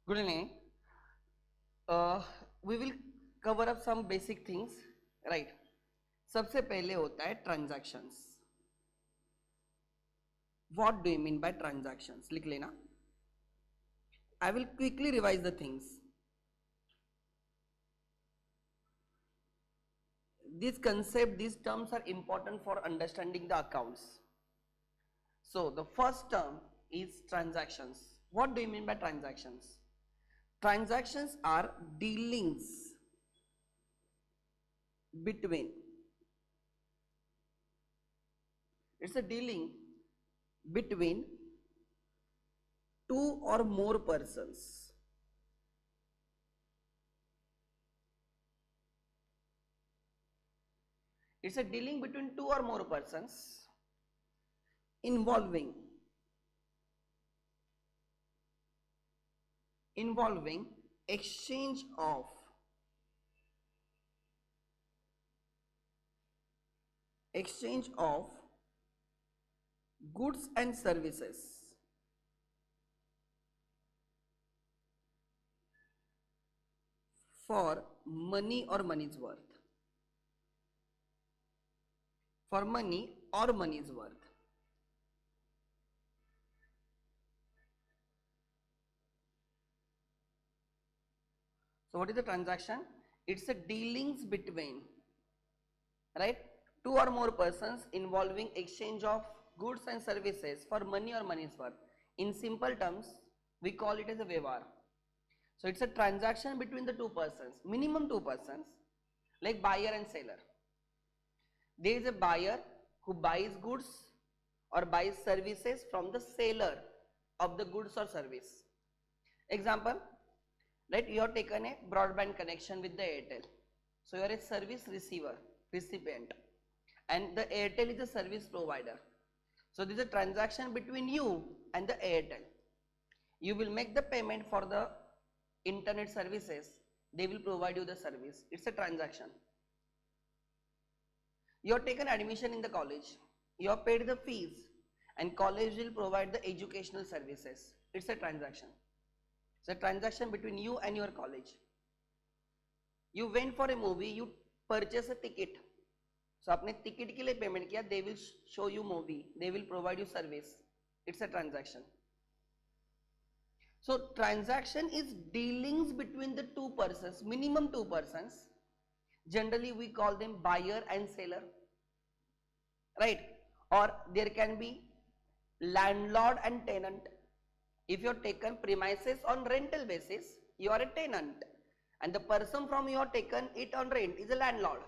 Good evening. We will cover up some basic things, right? सबसे पहले होता है transactions. What do you mean by transactions? लिख लेना. I will quickly revise the things. This concept, these terms are important for understanding the accounts. So the first term is transactions. What do you mean by transactions? Transactions are dealings between, it's a dealing between two or more persons. It's a dealing between two or more persons involving exchange of goods and services for money or money's worth. For money or money's worth. So what is the transaction? It's a dealings between, right, two or more persons involving exchange of goods and services for money or money's worth. In simple terms, we call it as a व्यवहार. So it's a transaction between the two persons, minimum two persons, like buyer and seller. There is a buyer who buys goods or buys services from the seller of the goods or service. Example, right, you have taken a broadband connection with the Airtel. So you are a service recipient, and the Airtel is a service provider. So this is a transaction between you and the Airtel. You will make the payment for the internet services, they will provide you the service. It's a transaction. You have taken admission in the college, you have paid the fees, and college will provide the educational services. It's a transaction. It's a transaction between you and your college. You went for a movie, you purchase a ticket. So आपने ticket के लिए payment किया, they will show you movie, they will provide you service. It's a transaction. So transaction is dealings between the two persons, minimum two persons. Generally we call them buyer and seller, right? Or there can be landlord and tenant. If you have taken premises on rental basis, you are a tenant, and the person from you have taken it on rent is a landlord.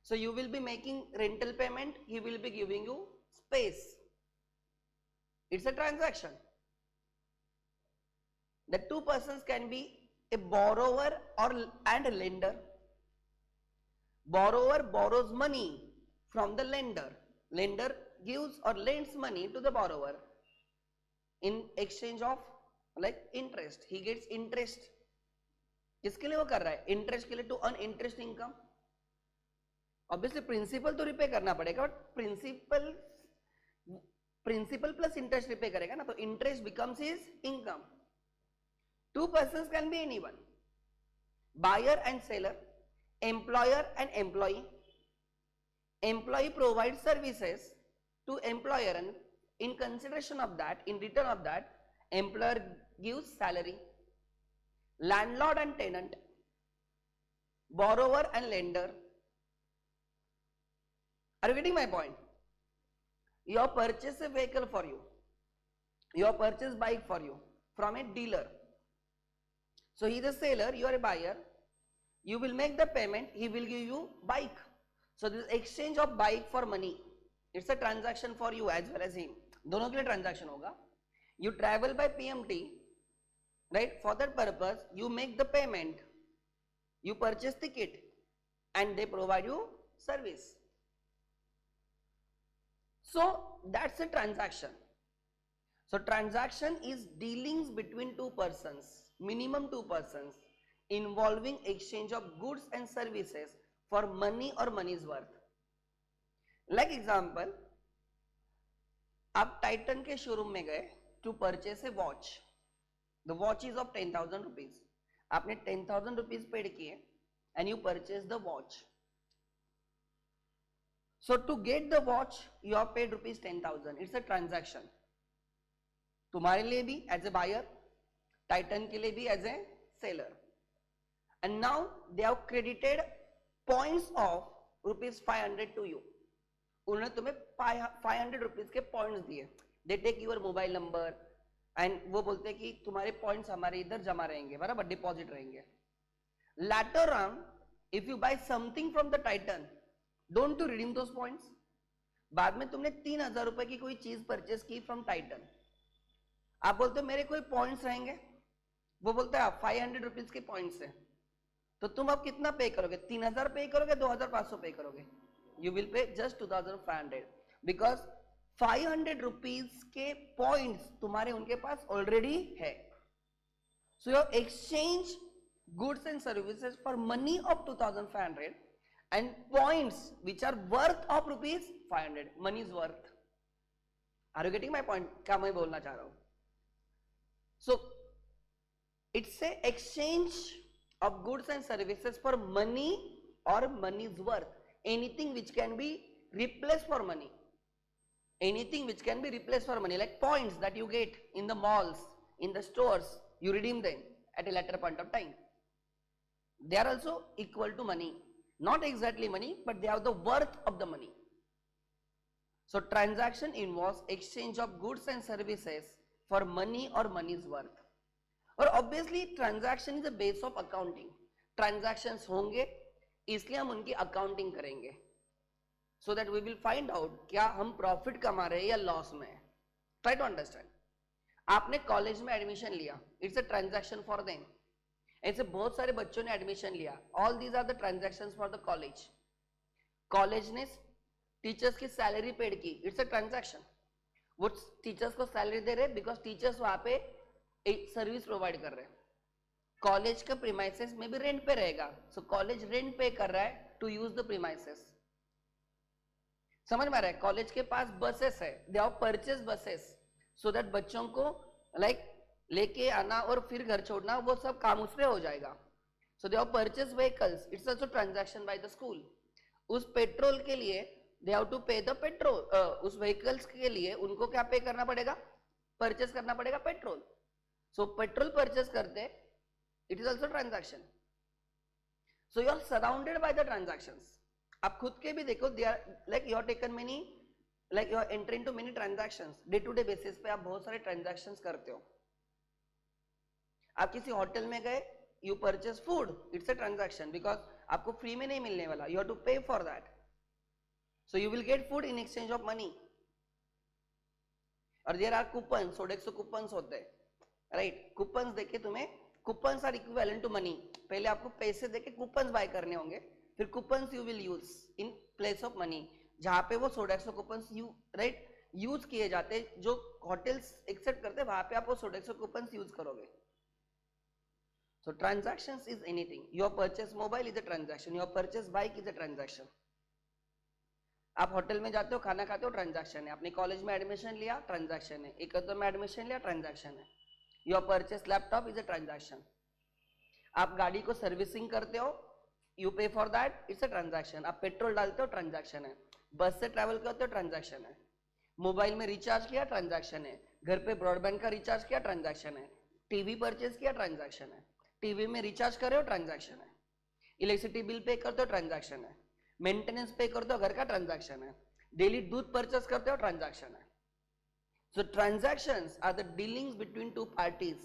So you will be making rental payment, he will be giving you space. It's a transaction. The two persons can be a borrower and a lender. Borrower borrows money from the lender. Lender gives or lends money to the borrower in exchange of like interest. He gets interest. किसके लिए वो कर रहा है? Interest के लिए, to earn interest income. Obviously principal तो repay करना पड़ेगा, but principal plus interest repay करेगा ना, तो interest becomes his income. Two persons can be anyone, buyer and seller, employer and employee. Employee provides services to employer, and in consideration of that, in return of that, employer gives salary. Landlord and tenant, borrower and lender. Are you getting my point? You have purchased a vehicle for you, you have purchased bike for you from a dealer. So he is a seller, you are a buyer. You will make the payment, he will give you bike. So this exchange of bike for money, it's a transaction for you as well as him. दोनों के लिए transaction होगा. You travel by PMT, right? For that purpose, you make the payment, you purchase ticket, and they provide you service. So that's a transaction. So transaction is dealings between two persons, minimum two persons, involving exchange of goods and services for money or money's worth. Like example, आप Titan के showroom में गए to purchase a watch, the watch is of 10,000 rupees, आपने 10,000 rupees paid किए and you purchase the watch. So to get the watch you have paid rupees 10,000. It's a transaction, तुम्हारे लिए भी as a buyer, Titan के लिए भी as a seller. And now they have credited points of rupees 500 to you. उन्होंने तुम्हें 500 rupees के points दिए. They take your mobile number and वो बोलते हैं कि तुम्हारे पॉइंट्स हमारे इधर जमा रहेंगे, बराबर, डिपॉजिट रहेंगे. Later on, if you buy something from the Titan, don't you redeem those points? बाद में तुमने 3,000 रुपए की कोई चीज परचेस की फ्रॉम टाइटन, आप बोलते हो मेरे कोई पॉइंट्स रहेंगे, वो बोलते हैं 500 रुपीज के पॉइंट्स है, तो तुम अब कितना पे करोगे? 3,000 पे करोगे, 2,500 पे करोगे? यू विल पे जस्ट 2,500 बिकॉज 500 रुपीज के पॉइंट्स तुम्हारे उनके पास ऑलरेडी है. So your exchange goods and services for money of 2,500 and points which are worth of rupees 500. money is worth. Are you getting my point? क्या मैं बोलना चाह रहा हूं? So it's a exchange of goods and services for money or money's worth. Anything which can be replaced for money, anything which can be replaced for money, like points that you get in the malls, in the stores, you redeem them at a later point of time. They are also equal to money, not exactly money, but they have the worth of the money. So transaction involves exchange of goods and services for money or money's worth. और obviously transaction is the base of accounting. Transactions होंगे इसलिए हम उनकी accounting करेंगे, so that we will find out क्या हम profit कमा रहे हैं या loss में. Try to understand. आपने कॉलेज में एडमिशन लिया, it's a transaction for them. ऐसे बहुत सारे बच्चों ने एडमिशन लिया, all these are the transactions for the college. College ने टीचर्स की सैलरी पेड की, इट्स अ ट्रांजैक्शन. वो टीचर्स को सैलरी दे रहे बिकॉज टीचर्स वहां पे एक सर्विस प्रोवाइड कर रहे हैं. कॉलेज का प्रीमाइसेस में भी रेंट पे रहेगा, सो कॉलेज रेंट पे कर रहा है टू यूज द प्रीमाइसेस. समझ में आ रहा है? कॉलेज के पास बसेस है, they have purchase buses so that बच्चों को लाइक लेके आना और फिर घर छोड़ना वो सब काम उसमें हो जाएगा. So they have purchase vehicles, it's also transaction by the school. उस पेट्रोल के लिए they have to pay the petrol, उस व्हीकल्स के लिए उनको क्या पे करना पड़ेगा? परचेज करना पड़ेगा पेट्रोल. सो पेट्रोल परचेज करते, it is also transaction. So you are surrounded by the transactions. आप खुद के भी देखो, they are like you are taken many, like you are entering to many transactions. Day to day basis पे आप बहुत सारे ट्रांजैक्शंस करते हो. आप किसी होटल में गए, you purchase food, it's a transaction because आपको फ्री में नहीं मिलने वाला, you have to pay for that. So you will get food in exchange of money. और there are coupon, Sodexo coupons होते हैं, राइट? कूपन्स देके तुम्हें, coupons are equivalent to money. पहले आपको पैसे देके कूपन्स बाय करने होंगे, फिर coupons you will use in place of money. जहां पे वो Sodexo coupons you right use किए जाते, जो होटल्स एक्सेप्ट करते, वहां पे आप वो सोडेक्सो कूपन्स यूज करोगे. So transactions is anything. Your purchase mobile is a transaction. Your purchase bike is a transaction. आप होटल में जाते हो, खाना खाते हो, ट्रांजैक्शन है. आपने कॉलेज में एडमिशन लिया, ट्रांजैक्शन है. एकत्र में एडमिशन लिया, ट्रांजैक्शन है. Your purchase laptop is a transaction. आप गाड़ी को सर्विसिंग करते हो, यू पे for that, it's a transaction. आप पेट्रोल डालते हो, ट्रांजैक्शन है. बस से ट्रैवल करते हो, ट्रांजैक्शन है. मोबाइल में रिचार्ज किया, ट्रांजैक्शन है. घर पे ब्रॉडबैंड का रिचार्ज किया, ट्रांजैक्शन है. टीवी परचेज किया, ट्रांजैक्शन है. टीवी में रिचार्ज कर रहे हो, ट्रांजैक्शन है. इलेक्ट्रिसिटी बिल पे करते हो, ट्रांजैक्शन है. मेंटेनेंस पे करते हो घर का, ट्रांजैक्शन है. डेली दूध परचेस करते हो, ट्रांजैक्शन है. So transactions are the dealings between two parties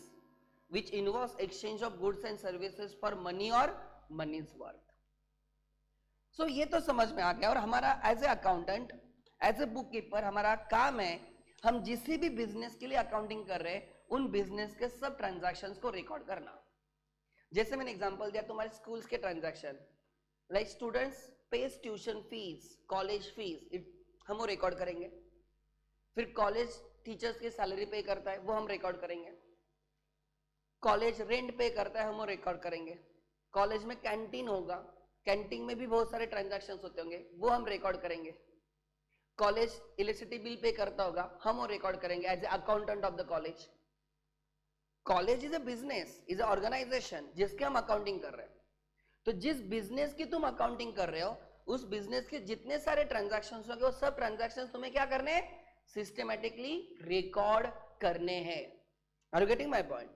which involves exchange of goods and services for money और मनीज वर्थ. सो ये तो समझ में आ गया. और हमारा as a accountant, as a book keeper, हमारा काम है, हम जिस भी बिजनेस के लिए अकाउंटिंग कर रहे हैं उन बिजनेस के सब ट्रांजैक्शंस को रिकॉर्ड करना. जैसे मैंने एग्जांपल दिया तुम्हारे स्कूल्स के transaction, like students page tuition fees, college fees, हम वो रिकॉर्ड करेंगे. फिर कॉलेज टीचर्स की सैलरी पे करता है, वो हम रिकॉर्ड करेंगे. कॉलेज रेंट पे करता है, हम वो रिकॉर्ड करेंगे. कॉलेज में कैंटीन होगा, कैंटीन में भी बहुत सारे ट्रांजैक्शंस होते होंगे, वो हम रिकॉर्ड करेंगे. कॉलेज इलेक्ट्रिसिटी बिल पे करता होगा, हम वो रिकॉर्ड करेंगे as a accountant of the college. College is a business, is a organization जिसके हम अकाउंटिंग कर रहे हैं। तो जिस बिजनेस की तुम अकाउंटिंग कर रहे हो, उस बिजनेस के जितने सारे ट्रांजैक्शन होंगे वो सब ट्रांजैक्शन तुम्हें क्या करने हैं, सिस्टमेटिकली रिकॉर्ड करने हैं। Are you getting my point?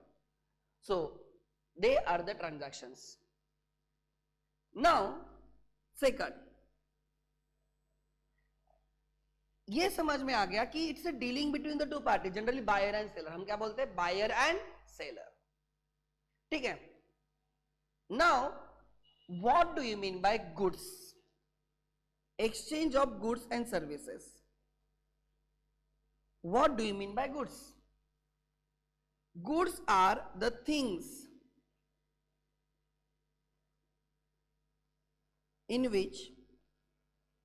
So they are the transactions. Now second, ये समझ में आ गया कि it's a dealing between the two party, generally buyer and seller. हम क्या बोलते हैं, बायर एंड सेलर, ठीक है। Now what do you mean by goods? Exchange of goods and services. What do you mean by goods? Goods are the things in which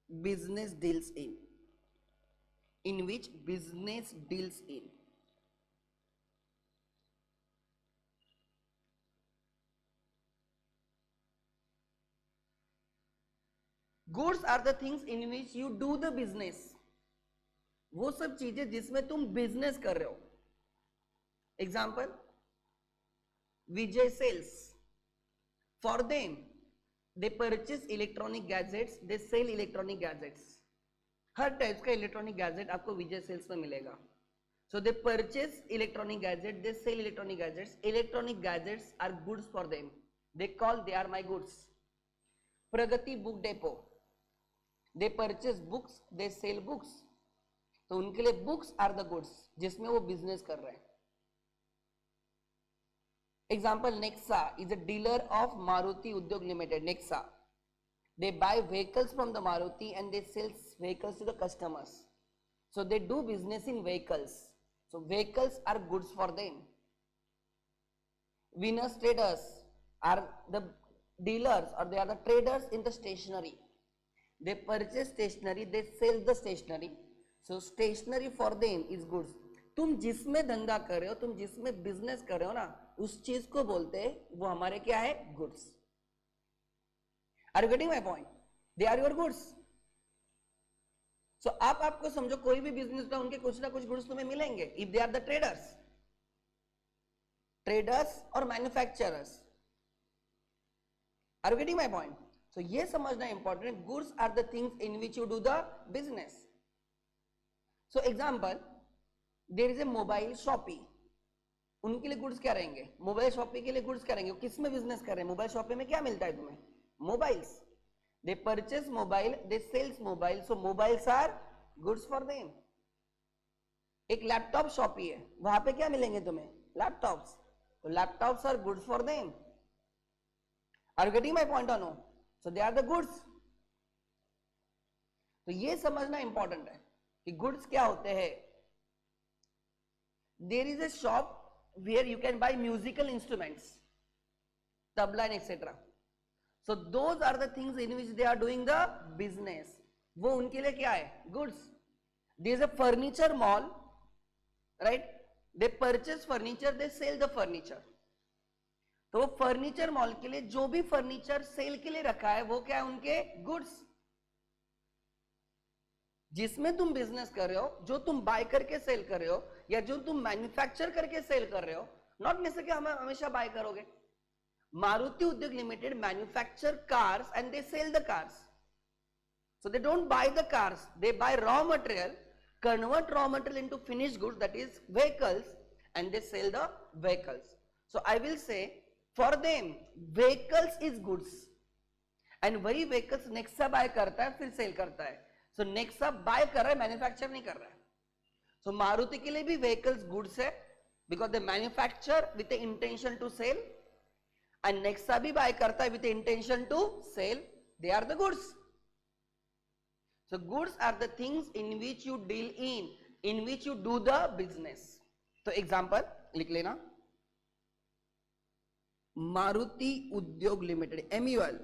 business deals in. In which business deals in. Goods are the things in which you do the business. वो सब चीजें जिसमें तुम business कर रहे हो। Example, Vijay Sales, for them they purchase electronic gadgets, they sell electronic gadgets. हर type का इलेक्ट्रॉनिक गैजेट आपको विजय सेल्स में मिलेगा। So they purchase electronic gadget, they sell electronic gadgets. Electronic gadgets are goods for them, they call they are my goods. Pragati book depot, they purchase books, they sell books. तो उनके लिए books are the goods जिसमें वो business कर रहे हैं। Example, Nexa is a dealer of Maruti Udyog Limited. Nexa, they buy vehicles from the Maruti and they sell vehicles to the customers. So they do business in vehicles. So vehicles are goods for them. Venus traders are the dealers or they are the traders in the stationery. They purchase stationery, they sell the stationery. So stationery for them is goods. तुम जिसमें धंधा कर रहे हो, तुम जिसमें business कर रहे हो ना, उस चीज को बोलते हैं, वो हमारे क्या है, goods. Are you getting my point? They are your goods. So आप आपको समझो, कोई भी बिजनेस का उनके कुछ ना कुछ गुड्स तुम्हें मिलेंगे। If they are the traders और manufacturers. Are you getting my point? So ये समझना इंपॉर्टेंट है, goods are the things in which you do the business. So example, there is a mobile Shopee. उनके लिए goods क्या रहेंगे, mobile shoppe के लिए गुड्स क्या रहेंगे, किस में बिजनेस कर रहे हैं, मोबाइल शॉपी में क्या मिलता है तुम्हें, mobiles. They purchase mobile, they sells mobile, so mobiles are goods for them. एक लैपटॉप शॉपी है, वहां पे क्या मिलेंगे तुम्हें, लैपटॉप्स, तो laptops are goods for them. Are you getting my point और no? So they are the goods. तो ये समझना इंपॉर्टेंट है कि गुड्स क्या होते हैं। There is a shop where you can buy musical instruments, tabla and etcetera. So those are the things in which they are doing the business. वो उनके लिए क्या है, goods. There is a furniture mall, right? They purchase furniture, they sell the furniture. तो वो furniture mall के लिए जो भी फर्नीचर सेल के लिए रखा है वो क्या है, उनके गुड्स। जिसमें तुम बिजनेस कर रहे हो, जो तुम बाय करके सेल कर रहे हो या जो तुम मैन्युफैक्चर करके सेल कर रहे हो, नॉट नेसेसरी हम हमेशा बाय करोगे। Maruti Udyog Limited manufacture cars and they sell the cars. So they don't buy the cars, they buy raw material, convert raw material into finished goods, that is vehicles, and they sell the vehicles. So I will say for them vehicles is goods, and वही vehicles Nexa buy करता है फिर sell करता है। So Nexa buy कर रहा है, manufacture नहीं कर रहा है। So Maruti के लिए भी vehicles goods है because they manufacture with the intention to sell, and Nexa भी buy करता है with the intention to sell. They are the goods. So goods are the things in which you deal in which you do the business. तो example लिख लेना, Maruti Udyog limited MUL,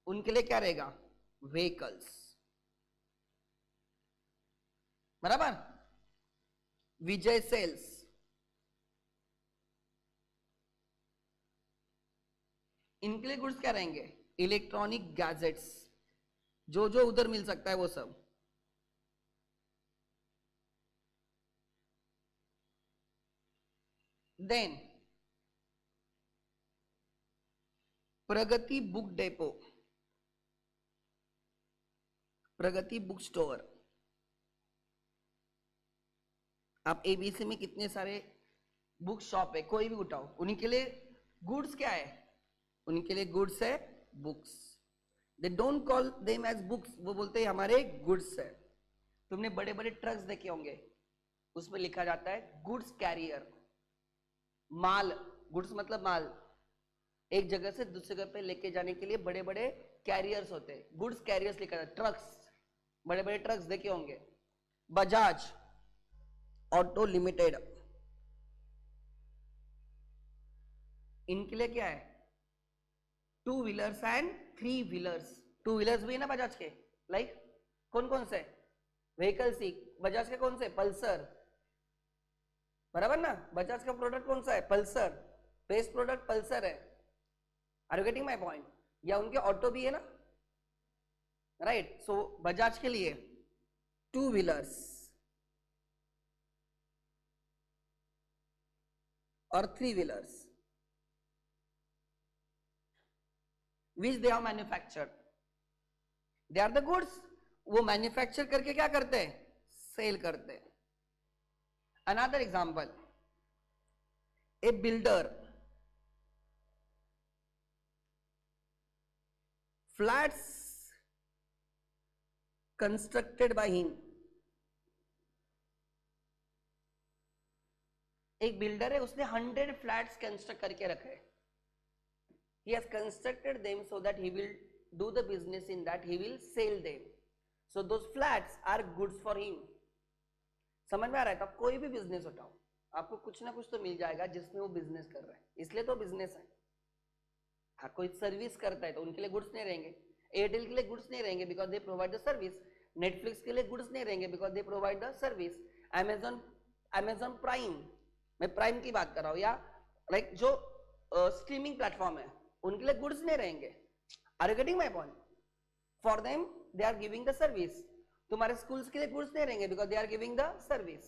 उनके लिए क्या रहेगा, vehicles, बराबर। विजय सेल्स, इनके लिए गुड्स क्या रहेंगे, इलेक्ट्रॉनिक गैजेट्स, जो जो उधर मिल सकता है वो सब। देन प्रगति बुक डेपो, प्रगति बुक स्टोर। आप एबीसी में कितने सारे बुक शॉप है, कोई भी उठाओ, उन्हीं के लिए गुड्स क्या है, उनके लिए गुड्स है books. They don't call them as books, वो बोलते हैं हमारे गुड्स है। तुमने बड़े बड़े ट्रक्स देखे होंगे, उसमें लिखा जाता है गुड्स कैरियर। माल, गुड्स मतलब माल, एक जगह से दूसरी जगह पे लेके जाने के लिए बड़े बड़े कैरियर्स होते हैं, गुड्स कैरियर्स लिखा जाता है। ट्रक्स, बड़े बड़े ट्रक्स देखे होंगे। बजाज ऑटो लिमिटेड, इनके लिए क्या है, two wheelers and three wheelers. Two wheelers भी है ना बजाज के, लाइक कौन कौन से व्हीकल्स ही, बजाज के कौन से, पल्सर, बराबर ना। बजाज का प्रोडक्ट कौन सा है, पल्सर, बेस्ट प्रोडक्ट पल्सर है। Are you getting my point? या उनके ऑटो भी है ना, राइट। सो बजाज के लिए टू व्हीलर्स और three wheelers which they are manufactured, they are the goods. वो मैन्युफैक्चर करके क्या करते हैं, सेल करते हैं। Another example, a builder, flats constructed by him. एक बिल्डर है, उसने 100 फ्लैट्स कंस्ट्रक्ट करके रखे। He has constructed them so that he will do the business in that, he will sell them. So those flats are goods for him. समझ में आ रहा है? तो आप कोई भी बिजनेस उठाओ, आपको कुछ ना कुछ तो मिल जाएगा जिसमें वो बिजनेस कर रहा है, इसलिए तो बिजनेस है। हाँ, कोई सर्विस करता है तो उनके लिए गुड्स नहीं रहेंगे। एयरटेल के लिए गुड्स नहीं रहेंगे because they provide the service. Netflix के लिए गुड्स नहीं रहेंगे because they provide the service. Amazon prime, मैं प्राइम की बात कर रहा हूँ, या लाइक जो स्ट्रीमिंग प्लेटफॉर्म है, उनके लिए गुड्स नहीं रहेंगे। Are you getting my point? For them they are giving the service. तुम्हारे स्कूल्स के लिए गुड्स नहीं रहेंगे because they are giving the service.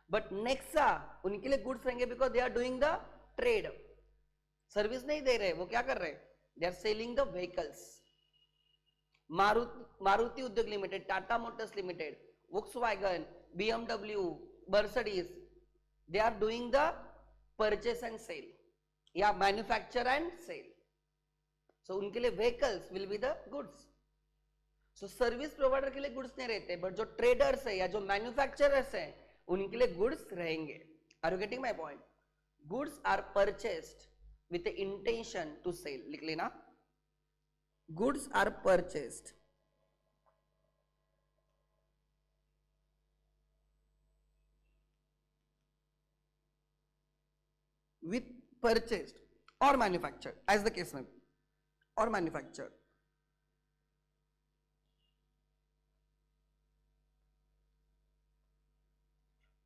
But Nexa, उनके लिए गुड्स रहेंगे because they are doing the trade. Service नहीं दे रहे, वो क्या कर रहे हैं, they are selling the vehicles. Maruti Udyog Limited, Tata Motors Limited, Volkswagen, BMW, Mercedes, they are doing the purchase and sale या manufacture and sale. So उनके लिए vehicles will be the goods. So service provider के लिए goods नहीं रहते, but जो traders है या जो manufacturers हैं, उनके लिए goods रहेंगे। Are you getting my point? Goods are purchased with the intention to sell. लिख लेना, goods are purchased with purchased or manufactured, as the case may be, or manufactured.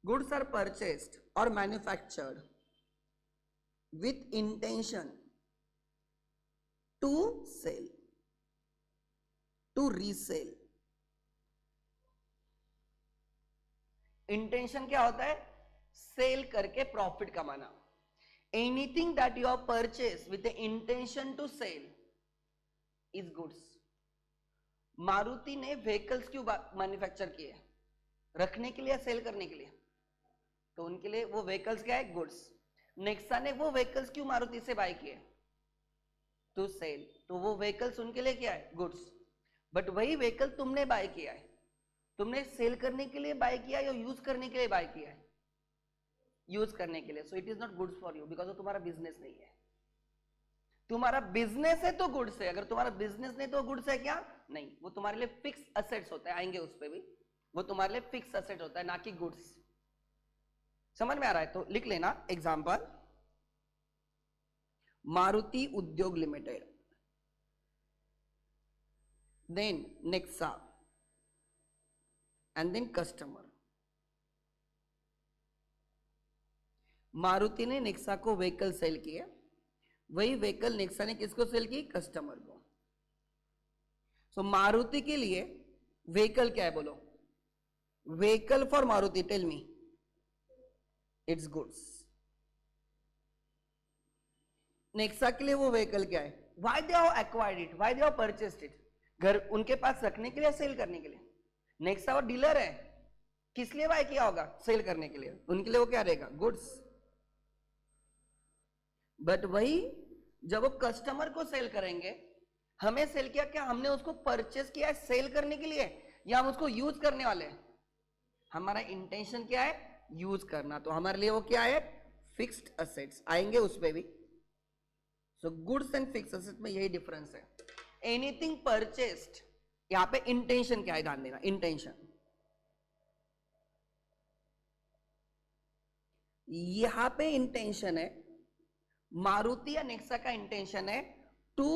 Goods are purchased or manufactured with intention to sell, to resell. Intention क्या होता है, cell करके profit कमाना। Anything that you have purchased with the intention to sell is goods. Maruti ने vehicles क्यों manufacture किए, रखने के लिए या सेल करने के लिए? तो उनके लिए वो व्हीकल्स क्या है, गुड्स। नेक्सा ने वो व्हीकल्स क्यों मारुति से बाय किए, टू सेल, तो वो व्हीकल्स उनके लिए क्या है, गुड्स। बट वही व्हीकल तुमने बाय किया है, तुमने सेल करने के लिए बाय किया या यूज करने के लिए बाय किया है, यूज करने के लिए। So it is not goods for you because वो तुम्हारा बिजनेस नहीं है। तुम्हारा बिजनेस है तो गुड्स है, अगर तुम्हारा बिजनेस नहीं तो गुड्स है क्या, नहीं। वो तुम्हारे लिए फिक्स असेट्स होता है, आएंगे उस पर भी, वो तुम्हारे लिए फिक्स असेट होता है, ना कि गुड्स। समझ में आ रहा है? तो लिख लेना example, Maruti Udyog limited, then Nexa and then customer. Maruti ने नेक्सा को व्हीकल सेल किए, वही व्हीकल नेक्सा ने किसको सेल की, कस्टमर को। सो मारुति के लिए व्हीकल क्या है, बोलो, vehicle for Maruti, tell me, it's goods. Nexa के लिए वो व्हीकल क्या है, why they have acquired it, why they have purchased it, घर उनके पास रखने के लिए, सेल करने के लिए। नेक्सा वो डीलर है, किस लिए बाय किया होगा, सेल करने के लिए, उनके लिए वो क्या रहेगा, गुड्स। बट वही जब वो कस्टमर को सेल करेंगे, हमें सेल किया, क्या हमने उसको परचेस किया है सेल करने के लिए, या हम उसको यूज करने वाले हैं, हमारा इंटेंशन क्या है, यूज करना, तो हमारे लिए वो क्या है, फिक्स्ड असेट्स, आएंगे उस पे भी। So goods and fixed asset में यही डिफरेंस है। एनीथिंग परचेस्ड, यहां पे इंटेंशन क्या है, ध्यान देना, इंटेंशन, यहां पे इंटेंशन है, मारुति या नेक्सा का इंटेंशन है to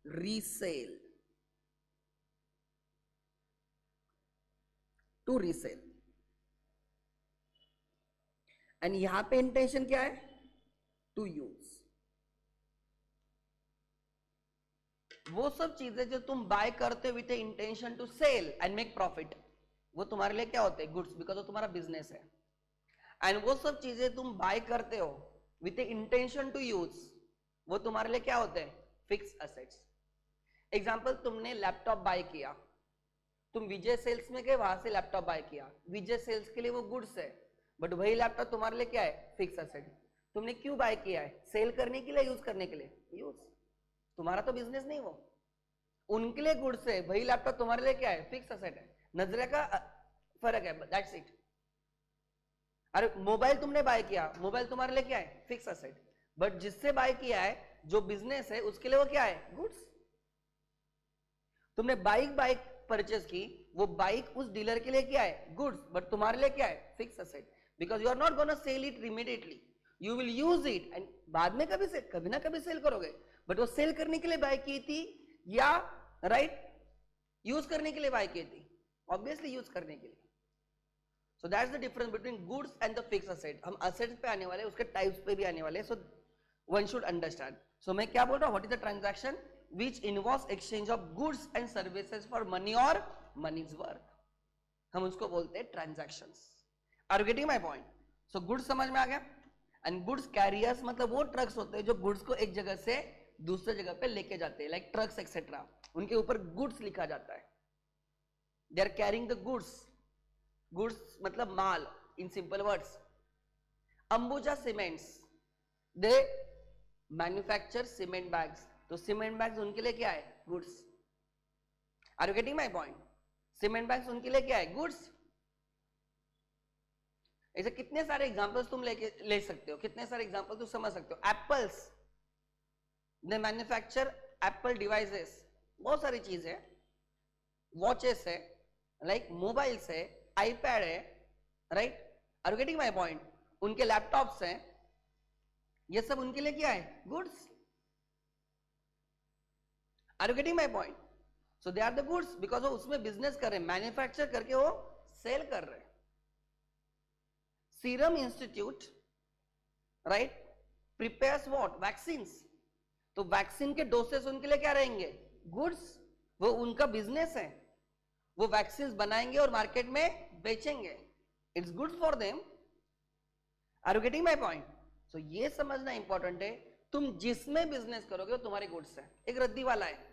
resell, to resell, and यहां पे इंटेंशन क्या है, टू यूज। वो सब चीजें जो तुम बाय करते हो with intention to sell and make profit, वो तुम्हारे लिए क्या होते हैं, गुड्स, बिकॉज वो तुम्हारा बिजनेस है। एंड वो सब चीजें तुम बाय करते हो विथ इंटेंशन टू यूज, वो तुम्हारे लिए क्या होते हैं, फिक्स असेट्स। एग्जाम्पल, तुमने लैपटॉप बाय किया, तुम विजय सेल्स में गए, वहां से लैपटॉप बाय किया, विजय सेल्स के लिए वो गुड्स है, बट वही लैपटॉप तुम्हारे लिए क्या है, फिक्स असेट। तुमने क्यों बाय किया है, सेल करने के लिए, यूज करने के लिए, यूज, तुम्हारा तो बिजनेस नहीं वो, उनके लिए गुड्स है, वही लैपटॉप तुम्हारे लिए क्या है, फिक्स असेट है। नजरिया का फर्क है, दैट्स इट। अरे मोबाइल तुमने बाय किया, मोबाइल तुम्हारे लिए क्या है, फिक्स असेट, बट जिससे बाय किया है, जो बिजनेस है, उसके लिए वो क्या है, गुड्स। तुमने बाइक परचेस की, वो बाइक उस डीलर के लिए क्या है, गुड्स, बट तुम्हारे लिए क्या है, fix asset, because you are not gonna sell it immediately, you will use it, and बाद में कभी ना कभी सेल करोगे, बट वो सेल करने के लिए बाय की थी या राइट यूज करने के लिए बाय की थी, ऑब्वियसली यूज करने के लिए। So that's the difference between goods and the fix asset. हम असेट्स पे आने वाले, उसके टाइप्स पे भी आने वाले, सो वन शुड अंडरस्टैंड। सो मैं क्या बोल रहा हूं, what is the transaction which involves exchange of goods and services for money or money's worth, हम उसको बोलते हैं transactions। Are you getting my point? So goods समझ में आ गया, and goods carriers मतलब वो ट्रक्स होते हैं जो गुड्स को एक जगह से दूसरे जगह पे लेके जाते हैं, लाइक ट्रक्स एक्सेट्रा, उनके ऊपर गुड्स लिखा जाता है, they are carrying the goods, goods मतलब माल, in simple words. Ambuja cements, they manufacture cement bags, तो सीमेंट बैग्स उनके लिए क्या है, goods. Are you getting my point? Cement bags उनके लिए क्या है, गुड्स। ऐसे कितने सारे एग्जांपल्स तुम ले सकते हो, कितने सारे एग्जांपल तुम समझ सकते हो। Apples, they manufacture Apple devices, बहुत सारी चीज है, वॉचेस है, लाइक मोबाइल्स है, आईपैड है, right. Are you getting my point? उनके लैपटॉप्स हैं, ये सब उनके लिए क्या है, goods. Are you getting my point? So they are the goods because वो उसमें बिजनेस कर रहे हैं, मैन्युफैक्चर करके वो सेल कर रहे हैं। Serum institute right prepares what, vaccines, तो वैक्सीन के डोसेस उनके लिए क्या रहेंगे, गुड्स, वो उनका बिजनेस है, वो वैक्सीन बनाएंगे और मार्केट में बेचेंगे, it's good for them. Are you getting my point? So ये समझना इंपॉर्टेंट है, तुम जिसमें बिजनेस करोगे वो तुम्हारे गुड्स है। एक रद्दी वाला है,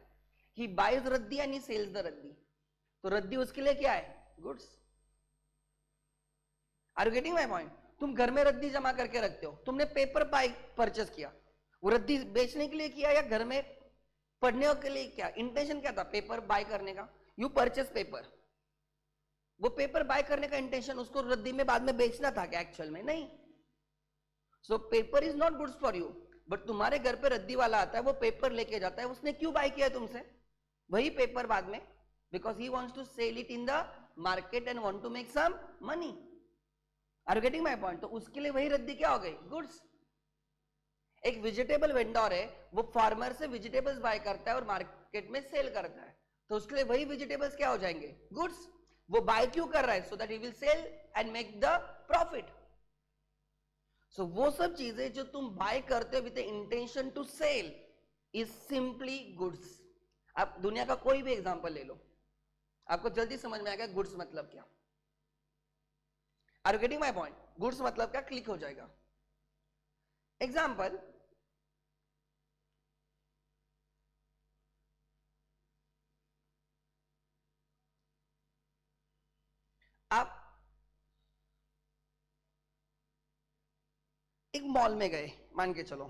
he buys रद्दी and he sells the रद्दी, तो रद्दी उसके लिए क्या है, goods. Are you getting my point? तुम घर में रद्दी जमा करके रखते हो, तुमने पेपर बाय परचेस किया, वो रद्दी बेचने के लिए किया या घर में पढ़ने के लिए, क्या इंटेंशन क्या था, पेपर बाय करने का, यू परचेस पेपर, वो पेपर बाय करने का इंटेंशन उसको रद्दी में बाद में बेचना था क्या, एक्चुअल में नहीं। So paper is not goods for you, but तुम्हारे घर पे रद्दी वाला आता है, वो पेपर लेके जाता है, उसने क्यों बाय किया तुमसे वही पेपर बाद में, because he wants to sell it in the market and want to make some money. Are you getting my point? तो उसके लिए वही रद्दी क्या हो गई, गुड्स। एक वेजिटेबल वेंडर है, वो फार्मर से वेजिटेबल्स बाय करता है और मार्केट में सेल करता है, तो उसके लिए वही वेजिटेबल्स क्या हो जाएंगे, गुड्स। वो बाय क्यों कर रहा है, so that he will sell and make the profit. So वो सब चीजें जो तुम बाय करते हो with the intention to sell is simply goods. आप दुनिया का कोई भी एग्जांपल ले लो, आपको जल्दी समझ में आएगा गुड्स मतलब क्या। Are you getting my point? Goods मतलब क्या क्लिक हो जाएगा। एग्जांपल, एक मॉल में गए, मान के चलो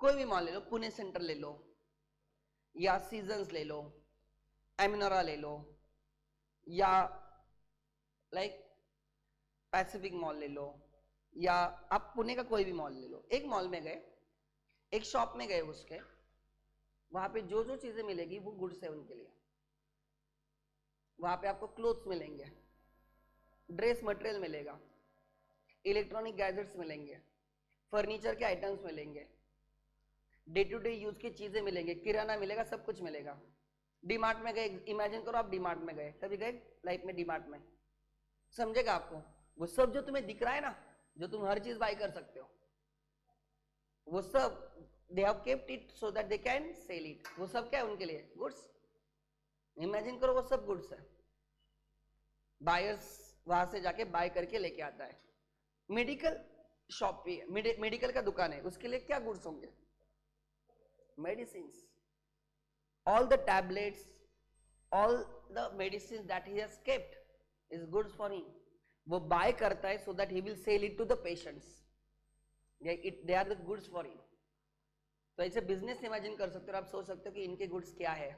कोई भी मॉल ले लो, पुणे सेंटर ले लो या सीजन्स ले लो, एमिनोरा ले लो या लाइक पैसिफिक मॉल ले लो, या आप पुणे का कोई भी मॉल ले लो। एक मॉल में गए, एक शॉप में गए, उसके वहां पे जो जो चीजें मिलेगी वो गुड्स है उनके लिए। वहां पे आपको क्लोथ्स मिलेंगे, ड्रेस मटेरियल मिलेगा, इलेक्ट्रॉनिक गैजेट्स मिलेंगे, फर्नीचर के आइटम्स मिलेंगे, डे टू डे यूज की चीजें मिलेंगे, किराना मिलेगा, सब कुछ मिलेगा। डीमार्ट में गए, इमेजिन करो आप डीमार्ट में गए, कभी गए लाइफ में डीमार्ट में, समझेगा आपको वो सब जो तुम्हें दिख रहा है ना, जो तुम हर चीज बाय कर सकते हो, वो सब they have kept it so that they can sell it। वो सब क्या है उनके लिए? गुड्स। इमेजिन करो वो सब गुड्स है, बायर्स वहां से जाके बाय करके लेके आता है। मेडिकल शॉप भी है, मेडिकल का दुकान है, उसके लिए क्या गुड्स होंगे? Medicine, all the tablets, all the medicines that he has kept is goods for him। वो बाय करता है so that he will sell it to the patients, they are the goods for him। तो ऐसे business imagine कर सकते हो, आप सोच सकते हो कि इनके गुड्स क्या है।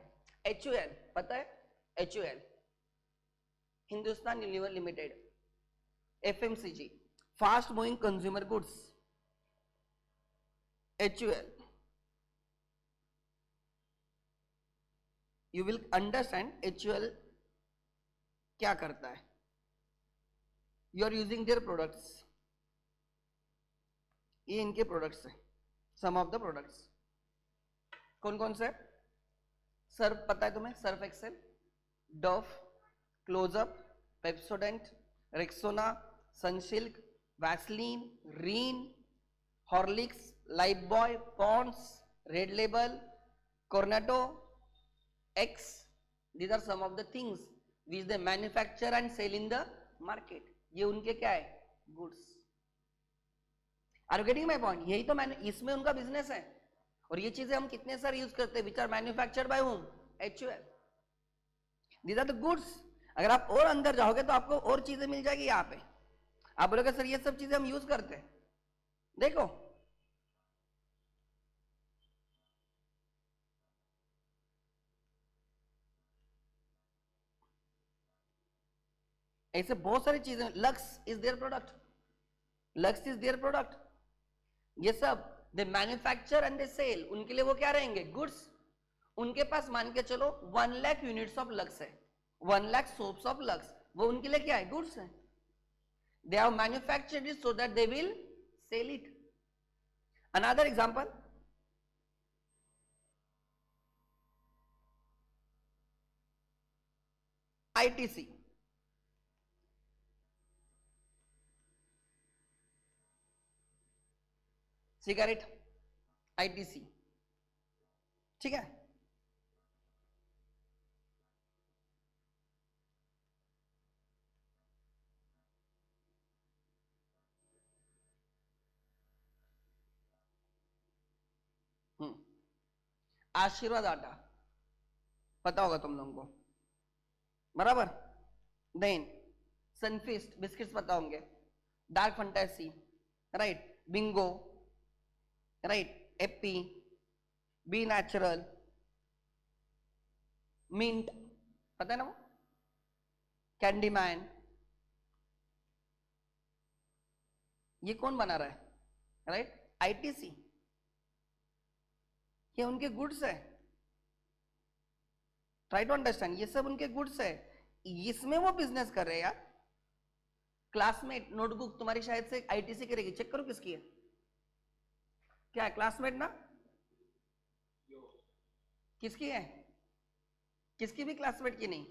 HUL पता है? HUL Hindustan Unilever limited, FMCG, fast moving consumer goods, HUL। You will understand HUL क्या करता है। You are using their products, ये इनके प्रोडक्ट्स है, सम ऑफ द प्रोडक्ट्स। कौन कौन से? सर्फ पता है तुम्हें? Surf Excel, Dove, Closeup, Pepsodent, Rexona, Sunsilk, Vaseline, Rin, Horlicks, Lifebuoy, Pond's, Red Label, Cornetto, Axe. These are some of the things which they manufacture and sell in the market. ये उनके क्या है? Goods. Are you getting my point? यही तो इसमें उनका business है। और ये चीजें हम कितने सारे यूज करते हैं, which are manufactured by whom? HUL। These are the goods. अगर आप और अंदर जाओगे तो आपको और चीजें मिल जाएगी यहाँ पे। आप बोलोगे सर ये सब चीजें हम यूज करते हैं, देखो ऐसे बहुत सारी चीजें। Lux is their product, lux is their product. ये सब दे मैन्युफैक्चर एंड दे सेल, उनके लिए वो क्या रहेंगे? गुड्स। उनके पास मान के चलो 1 लाख यूनिट्स ऑफ लक्स है, 1 लाख सोप्स ऑफ लक्स, वो उनके लिए क्या है? गुड्स है। They have manufactured it so that they will sell it. Another example, ITC, cigarette, ITC, ठीक है। आशीर्वाद आटा पता होगा तुम लोगों को, बराबर। देन सनफीस्ट बिस्किट्स पता होंगे, dark fantasy, right, bingo, right, appy, be natural, mint पता है ना वो, कैंडी मैन। ये कौन बना रहा है? Right, ITC। ये उनके गुड्स है। ट्राई टू अंडरस्टैंड, ये सब उनके गुड्स है, इसमें वो बिजनेस कर रहे हैं यार। क्लासमेट नोटबुक तुम्हारी शायद से ITC करेगी, चेक करो किसकी है, क्या है? क्लासमेट ना, किसकी है? किसकी भी क्लासमेट की नहीं।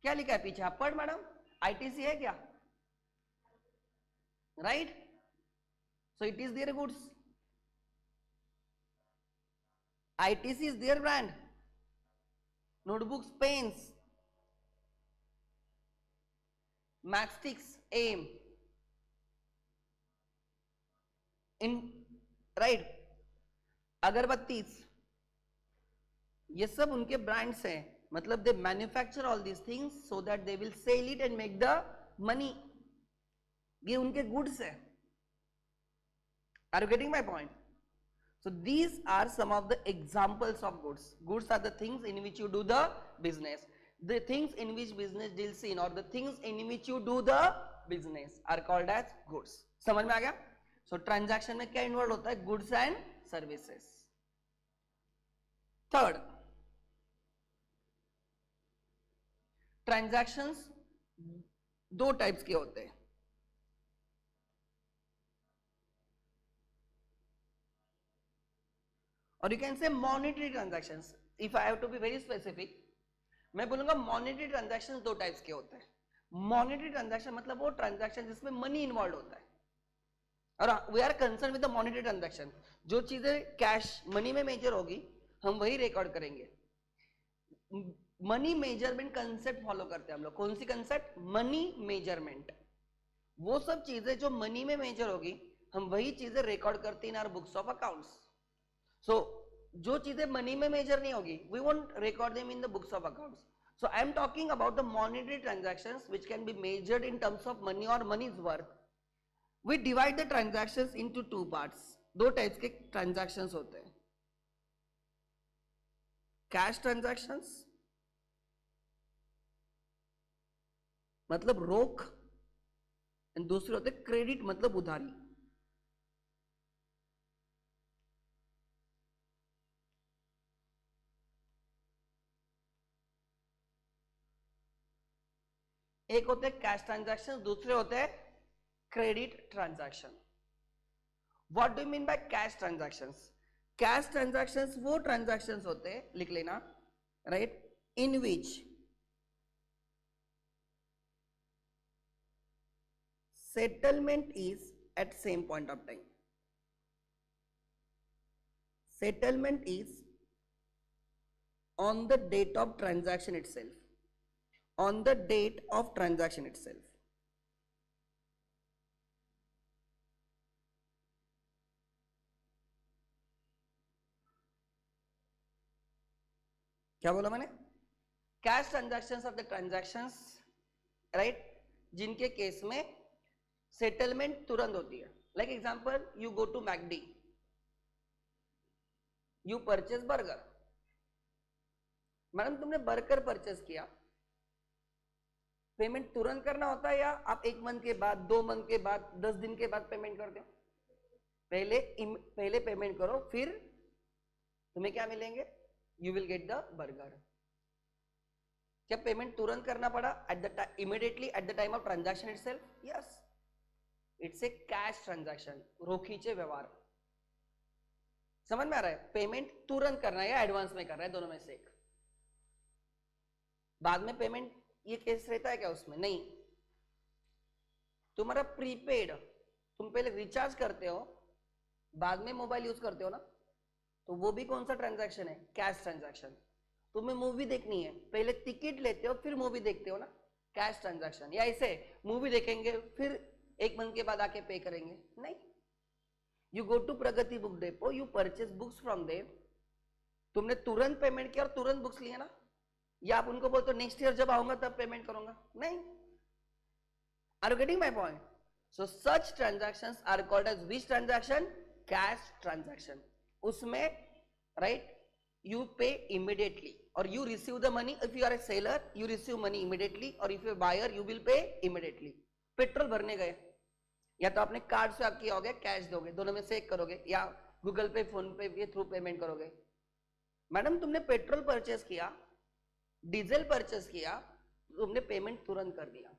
क्या लिखा है पीछे? आप पढ़ मैडम, ITC है क्या? Right, so it is their goods. ITC is their brand. Notebooks, pens, matchsticks, aim, in right, अगरबत्तीस, ये सब उनके ब्रांड्स हैं। मतलब they manufacture all these things so that they will sell it and make the money. ये उनके goods है। Are you getting my point? So these are some of the examples of goods. Goods are the things in which you do the business. The things in which business deals in, or the things in which you do the business are called as goods. समझ में आ गया? So transaction में क्या involve होता है? Goods and services. Third, transactions दो types के होते हैं. और you can say monetary transactions. If I have to be very specific, मैं बोलूंगा मॉनेटरी ट्रांजैक्शंस दो टाइप्स के होते हैं. मॉनेटरी ट्रांजैक्शन मतलब वो ट्रांजैक्शन जिसमें मनी इन्वॉल्व होता है. और we are concern with the monetary transaction. जो चीजें कैश मनी में मेजर होगी हम वही रिकॉर्ड करेंगे. मनी मेजरमेंट कंसेप्ट फॉलो करते हैं हम लोग. कौन सी कंसेप्ट? Money measurement. वो सब चीजें जो मनी में मेजर होगी हम वही चीजें रिकॉर्ड करते हैं in our books of accounts. So, जो चीजें मनी में मेजर नहीं होगी, we won't record them in the books of accounts. So, I am talking about the monetary transactions which can be measured in terms of money or money's worth. We divide the transactions into two parts. दो types के transactions होते हैं. Cash transactions मतलब रोक, and दूसरे होते हैं credit मतलब उधारी. एक होते हैं कैश ट्रांजैक्शन, दूसरे होते हैं credit transaction. What do you mean by cash transactions? Cash transactions वो ट्रांजैक्शंस होते हैं, लिख लेना, right, in which settlement is at same point of time. Settlement is on the date of transaction itself. On the date of transaction itself. क्या बोला मैंने? Cash transactions of the transactions, right, जिनके case में settlement तुरंत होती है. Like example, you go to McD, you purchase burger. Madam तुमने burger purchase किया, पेमेंट तुरंत करना होता है या आप 1 मंथ के बाद, 2 मंथ के बाद, 10 दिन के बाद पेमेंट करते हो? पहले पेमेंट करो, फिर तुम्हें क्या मिलेंगे? You will get the burger. क्या पेमेंट तुरंत करना पड़ा at the immediately at the time of transaction itself? Yes, it's a cash transaction, रोखीचे व्यवहार. समझ में आ रहा है? पेमेंट तुरंत करना है या एडवांस में करना है, दोनों में से एक. बाद में पेमेंट ये केस रहता है क्या उसमें? नहीं. तुम्हारा प्रीपेड, तुम पहले रिचार्ज करते हो, बाद में मोबाइल यूज करते हो ना, तो वो भी कौन सा ट्रांजैक्शन है? Cash transaction. तुम्हें मूवी देखनी है, पहले टिकट लेते हो फिर मूवी देखते हो ना, कैश ट्रांजैक्शन. या ऐसे मूवी देखेंगे फिर 1 मंथ के बाद आके पे करेंगे? नहीं. You go to Pragati book depot, you purchase books from them. तुमने तुरंत पेमेंट किया और तुरंत बुक्स लिए ना, या आप उनको बोलते हो नेक्स्ट ईयर जब आऊंगा तब पेमेंट करूंगा? नहीं. Are you getting my point? So such transactions are called as which transaction? Cash transaction. उसमें, राइट, यू पे इमीडिएटली और you receive the money. If you are a seller you receive money immediately, और if you buyer you will pay immediately. Petrol भरने गए, या तो आपने card swipe किया होगा, कैश दोगे, दोनों में से एक करोगे, या गूगल पे, फोन पे के थ्रू पेमेंट करोगे. मैडम तुमने पेट्रोल परचेज किया, डीजल परचेस किया, तुमने पेमेंट तुरंत कर दिया.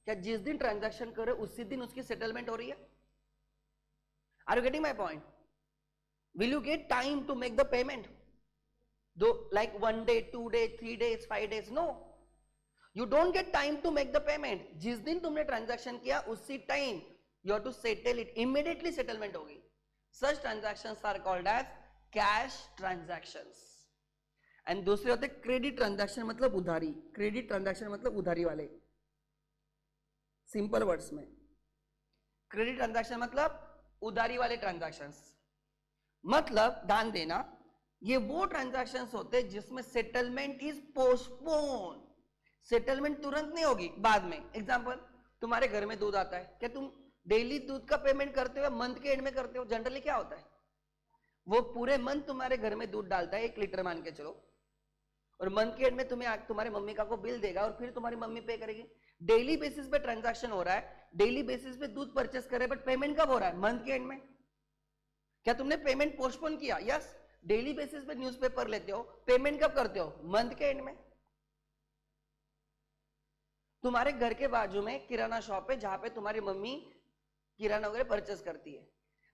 क्या जिस दिन ट्रांजैक्शन करे उसी दिन उसकी सेटलमेंट हो रही है? Are you getting my point? Will you get time to make the payment? दो, like 1 day, 2 days, 3 days, 5 days? No, you don't get time to make the payment. जिस दिन तुमने ट्रांजैक्शन किया उसी time you have to settle it, immediately settlement होगी. Such transactions are called as cash transactions. And दूसरे होते credit transaction, मतलब उधारी. क्रेडिट ट्रांजैक्शन मतलब उधारी वाले. सिंपल वर्ड्स में क्रेडिट ट्रांजैक्शन मतलब उधारी वाले ट्रांजैक्शंस. मतलब ध्यान देना, ये वो ट्रांजैक्शंस होते हैं जिसमें सेटलमेंट इज पोस्टपोन. सेटलमेंट तुरंत नहीं होगी, बाद में. एग्जांपल, तुम्हारे घर में दूध आता है, क्या तुम डेली दूध का पेमेंट करते हो या मंथ के एंड में करते हो? जनरली क्या होता है, वो पूरे मंथ तुम्हारे घर में दूध डालता है 1 लीटर मान के चलो, और मंथ के एंड में तुम्हें तुम्हारे मम्मी का को बिल देगा और फिर तुम्हारी मम्मी पे करेगी। डेली बेसिस पे ट्रांजैक्शन हो रहा है, डेली बेसिस पे दूध परचेस करे, बट पेमेंट कब हो रहा है? मंथ के एंड में। क्या तुमने पेमेंट पोस्टपोन किया? यस। डेली बेसिस पे न्यूज़पेपर लेते हो, पेमेंट कब करते हो? मंथ के एंड में। तुम्हारे घर के बाजू में किराना शॉप है जहां पे तुम्हारी मम्मी किराना वगैरह परचेस करती है।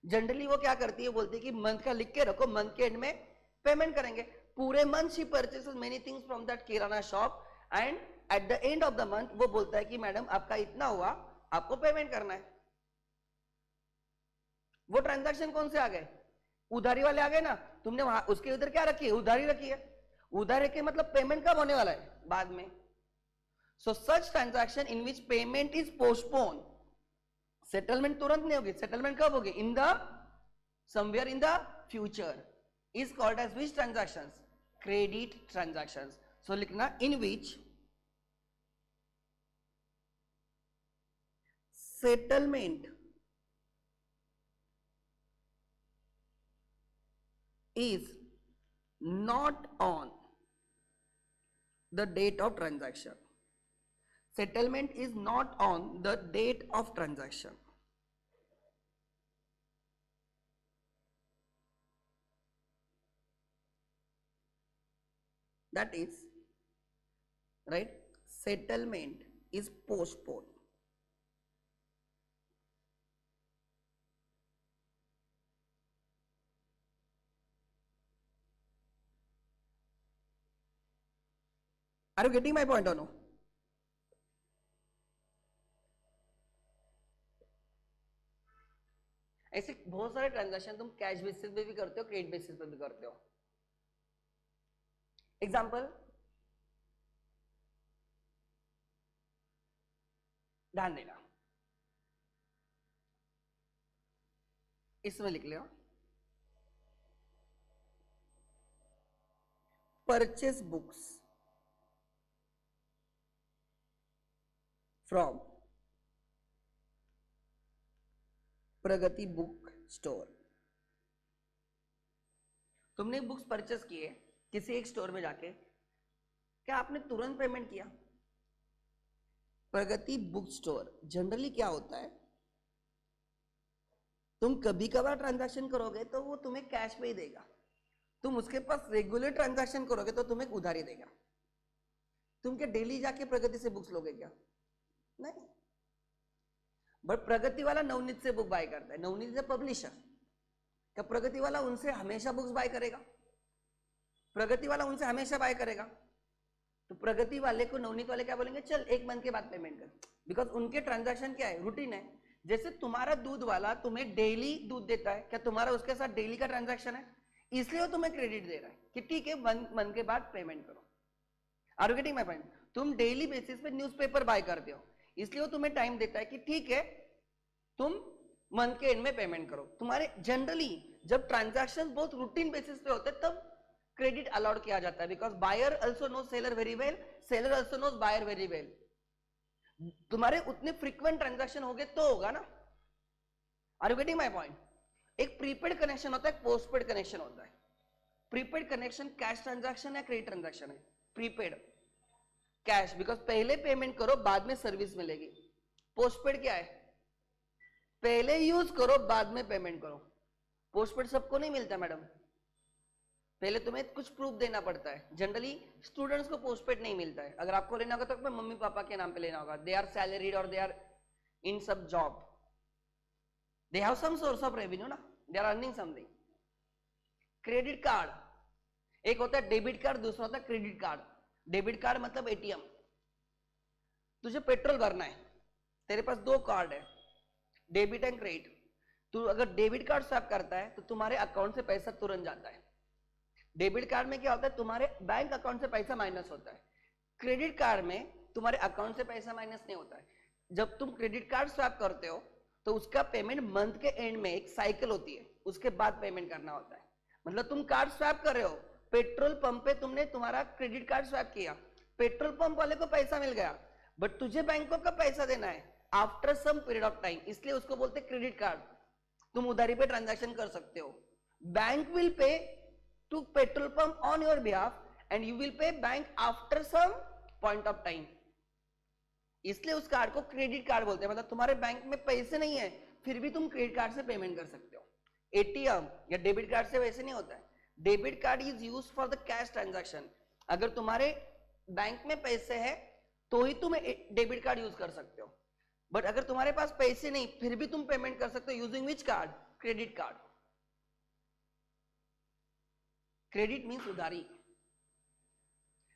जनरली वो क्या करती है, बोलती है कि मंथ का लिख के रखो, मंथ के एंड में पेमेंट करेंगे। पूरे month she purchases many things from that kirana shop and at the end of the month वो बोलता है कि मैडम आपका इतना हुआ, आपको पेमेंट करना है। वो ट्रांजैक्शन कौन से आ गए? उधारी वाले आ गए ना। तुमने वहां उसके उधर क्या रखी है? उधारी रखी है। उधारी के मतलब पेमेंट कब होने वाला है? बाद में। So such transaction in which payment is postpone, settlement तुरंत नहीं होगी, सेटलमेंट कब होगी? In the somewhere in the future, is called as which transactions? Credit transactions. So लिखना in which settlement is not on the date of transaction. Settlement is not on the date of transaction. That is right. Settlement is postponed. Are you getting my point or no? ऐसे बहुत सारे transaction तुम cash basis पे भी करते हो, credit basis पे भी करते हो। एग्जांपल, ध्यान देना, इसमें लिख लिया purchase books from Pragati book store. तुमने बुक्स परचेस किए किसी एक स्टोर में जाके, क्या आपने तुरंत पेमेंट किया? प्रगति बुक स्टोर जनरली क्या होता है, तुम कभी कभार ट्रांजैक्शन करोगे तो वो तुम्हें कैश पे ही देगा। तुम उसके पास रेगुलर ट्रांजैक्शन करोगे तो तुम्हें उधारी देगा। तुम क्या डेली जाके प्रगति से बुक्स लोगे क्या? नहीं। बट प्रगति वाला नवनीत से बुक बाय करता है, नवनीत से पब्लिशर। क्या प्रगति वाला उनसे हमेशा बुक्स बाय करेगा? प्रगति वाला उनसे हमेशा बाय करेगा। तो प्रगति वाले को नवनीत वाले क्या बोलेंगे, चल 1 मंथ के बाद पेमेंट कर, बिकॉज उनके ट्रांजैक्शन क्या है, रूटीन है। जैसे तुम्हारा दूध वाला तुम्हें डेली दूध देता है, क्या तुम्हारा उसके साथ डेली का ट्रांजैक्शन है? इसलिए वो तुम्हें क्रेडिट दे रहा है कि ठीक है 1 मंथ के बाद पेमेंट करो। Are you getting my point? तुम डेली बेसिस पे न्यूज़पेपर बाय करते हो, इसलिए वो तुम्हें टाइम देता है कि ठीक है तुम मंथ के एंड में पेमेंट करो। तुम्हारे जनरली जब ट्रांजैक्शन बहुत रूटीन बेसिस पे होते हैं तब क्रेडिट अलाउड किया जाता है, because buyer also knows seller very well, seller also knows buyer very well. तुम्हारे उतने फ्रीक्वेंट ट्रांजैक्शन हो गए तो होगा ना। Are you getting my point? एक प्रीपेड कनेक्शन होता है, एक पोस्टपेड कनेक्शन होता है। प्रीपेड कनेक्शन कैश ट्रांजैक्शन है, क्रेडिट ट्रांजैक्शन है? प्रीपेड कैश, बिकॉज पहले पेमेंट करो बाद में सर्विस मिलेगी। पोस्टपेड क्या है, पहले यूज करो बाद में पेमेंट करो। पोस्टपेड सबको नहीं मिलता मैडम, पहले तुम्हें कुछ प्रूफ देना पड़ता है। जनरली स्टूडेंट्स को पोस्टपेड नहीं मिलता है। अगर आपको लेना होगा तो अपने मम्मी पापा के नाम पे लेना होगा, दे आर सैलरीड और दे आर इन सब job, they have some source of revenue ना, they are earning something. Credit card, एक होता है डेबिट कार्ड, दूसरा होता है क्रेडिट कार्ड। डेबिट कार्ड मतलब एटीएम। तुझे पेट्रोल भरना है, तेरे पास 2 कार्ड है, डेबिट एंड क्रेडिट। तू अगर डेबिट कार्ड स्वैप करता है तो तुम्हारे अकाउंट से पैसा तुरंत जाता है। डेबिट कार्ड में क्या होता है, तुम्हारे बैंक अकाउंट से पैसा माइनस होता है। क्रेडिट कार्ड में तुम्हारे अकाउंट से पैसा माइनस नहीं होता है। जब तुम क्रेडिट कार्ड स्वैप करते हो तो उसका पेमेंट मंथ के एंड में एक साइकिल होती है, उसके बाद पेमेंट करना होता है। मतलब तुम कार्ड स्वैप कर रहे हो, पेट्रोल पंप पे तुमने तुम्हारा क्रेडिट कार्ड स्वैप किया, पेट्रोल पंप वाले को पैसा मिल गया, बट तुझे बैंक को कब पैसा देना है, after some period of time, इसलिए उसको बोलते हैं क्रेडिट कार्ड। तुम उधारी पे ट्रांजैक्शन कर सकते हो। Bank will pay to petrol pump on your behalf and you will pay bank after some point of time, इसलिए उस कार्ड को क्रेडिट कार्ड बोलते हैं। मतलब तुम्हारे बैंक में पैसे नहीं है फिर भी तुम क्रेडिट कार्ड से पेमेंट कर सकते हो। एटीएम या डेबिट कार्ड से वैसे नहीं होता है। Debit card is use for the cash transaction. अगर तुम्हारे बैंक में पैसे है तो ही तुम डेबिट कार्ड यूज कर सकते हो, बट अगर तुम्हारे पास पैसे नहीं फिर भी तुम पेमेंट कर सकते हो using which card? Credit card. Credit means उधारी।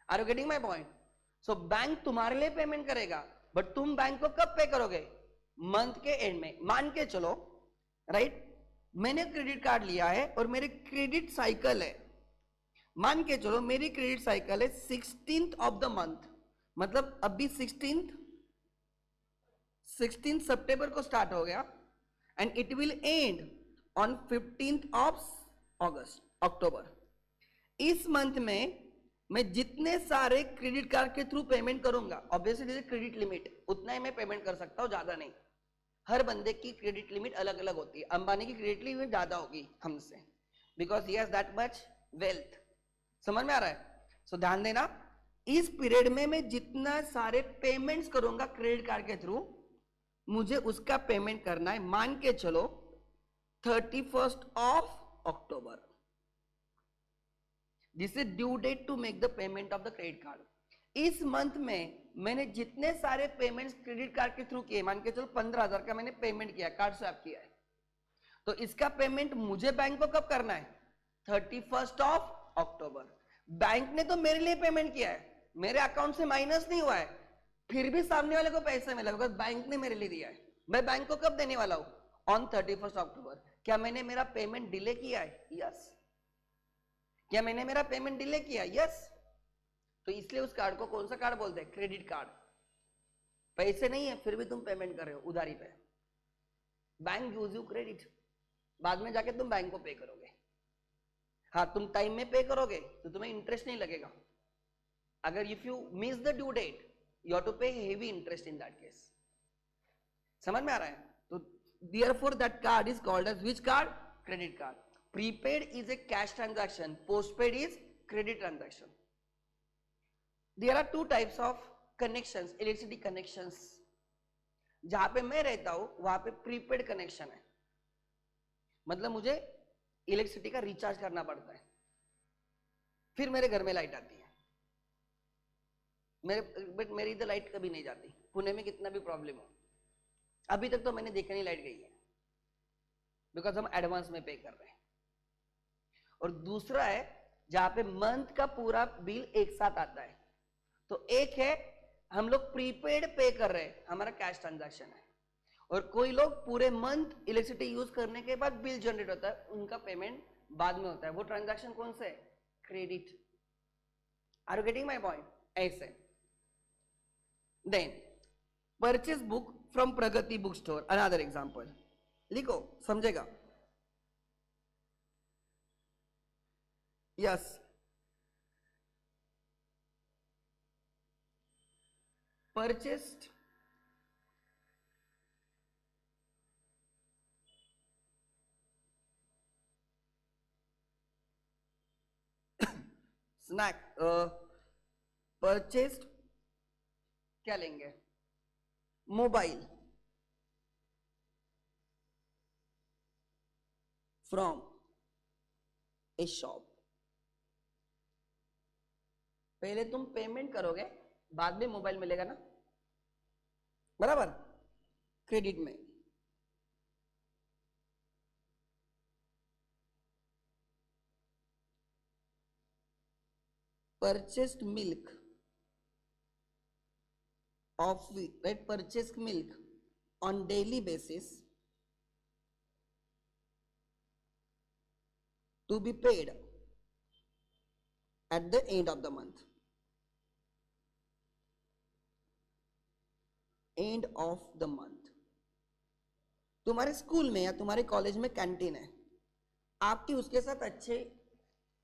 Are you getting my point? So bank तुम्हारे लिए पेमेंट करेगा, बट तुम बैंक को कब पे करोगे? मंथ के एंड में। मान के चलो राइट, मैंने क्रेडिट कार्ड लिया है और मेरे क्रेडिट साइकिल है, मान के चलो मेरी क्रेडिट साइकिल है 16th ऑफ द मंथ, मतलब अभी 16 सितंबर को स्टार्ट हो गया and it will and on 15th of October. इस मंथ में मैं जितने सारे क्रेडिट कार्ड के थ्रू पेमेंट करूंगा, ऑब्वियसली क्रेडिट लिमिट उतना ही मैं पेमेंट कर सकता हूं, ज्यादा नहीं। हर बंदे की क्रेडिट लिमिट अलग अलग होती है। अंबानी की क्रेडिट लिमिट ज्यादा होगी हमसे, because he has that much wealth. समझ में आ रहा है? सो ध्यान देना, इस पीरियड में मैं जितना सारे पेमेंट्स करूंगा क्रेडिट कार्ड के थ्रू, मुझे उसका पेमेंट करना है। मान के चलो 31st of October, this is due date to make the payment of the credit card. इस मंथ में मैंने जितने सारे पेमेंट्स क्रेडिट कार्ड के थ्रू किए, मान के चलो 15,000 का मैंने पेमेंट किया, कार्ड स्वैप किया है, तो इसका पेमेंट मुझे बैंक को कब करना है? 31st of October. बैंक ने तो मेरे लिए पेमेंट किया है, मेरे अकाउंट से माइनस नहीं हुआ है, फिर भी सामने वाले को पैसा मिला बिकॉज बैंक ने मेरे लिए दिया है। मैं बैंक को कब देने वाला हूं? ऑन 31st अक्टूबर। क्या मैंने मेरा पेमेंट डिले किया है? यस। क्या मैंने मेरा पेमेंट डिले किया? यस। तो इसलिए उस कार्ड को कौन सा कार्ड बोलते हैं? Credit card. पैसे नहीं है फिर भी तुम पेमेंट कर रहे हो उधारी पे। बैंक गिव्स यू क्रेडिट, बाद में जाके तुम बैंक को पे करोगे। हाँ, तुम टाइम में पे करोगे तो तुम्हें इंटरेस्ट नहीं लगेगा। अगर if you miss the due date you have to pay heavy interest in that case. समझ में आ रहा है? तो therefore that card is called as which card? Credit card. Prepaid is a cash transaction, postpaid is credit transaction. There are two types of connections, electricity connections. जहां पे मैं रहता हूं वहां पे प्रीपेड कनेक्शन है, मतलब मुझे इलेक्ट्रिसिटी का रिचार्ज करना पड़ता है, फिर मेरे घर में लाइट आती है। बट मेरी इधर लाइट कभी नहीं जाती, पुणे में कितना भी प्रॉब्लम हो। अभी तक तो मैंने देखा नहीं लाइट गई है, बिकॉज हम एडवांस में पे कर रहे हैं। और दूसरा है जहां पे मंथ का पूरा बिल एक साथ आता है। तो एक है हम लोग प्रीपेड पे कर रहे हैं, हमारा कैश ट्रांजैक्शन है, और कोई लोग पूरे मंथ इलेक्ट्रिसिटी यूज करने के बाद बिल जनरेट होता है, उनका पेमेंट बाद में होता है। वो ट्रांजैक्शन कौन सा है? Credit. Are you getting my point? ऐसे। Then purchase book from Pragati book store, another example. लिखो, समझेगा? यस। परचेस्ड स्नैक, परचेस्ड क्या लेंगे? Mobile from a shop. पहले तुम पेमेंट करोगे, बाद में मोबाइल मिलेगा ना, बराबर? क्रेडिट में। Purchased milk of right, purchased milk on daily basis to be paid at the end of the month. End of the month. तुम्हारे स्कूल में या तुम्हारे कॉलेज में कैंटीन है, आपकी उसके साथ अच्छे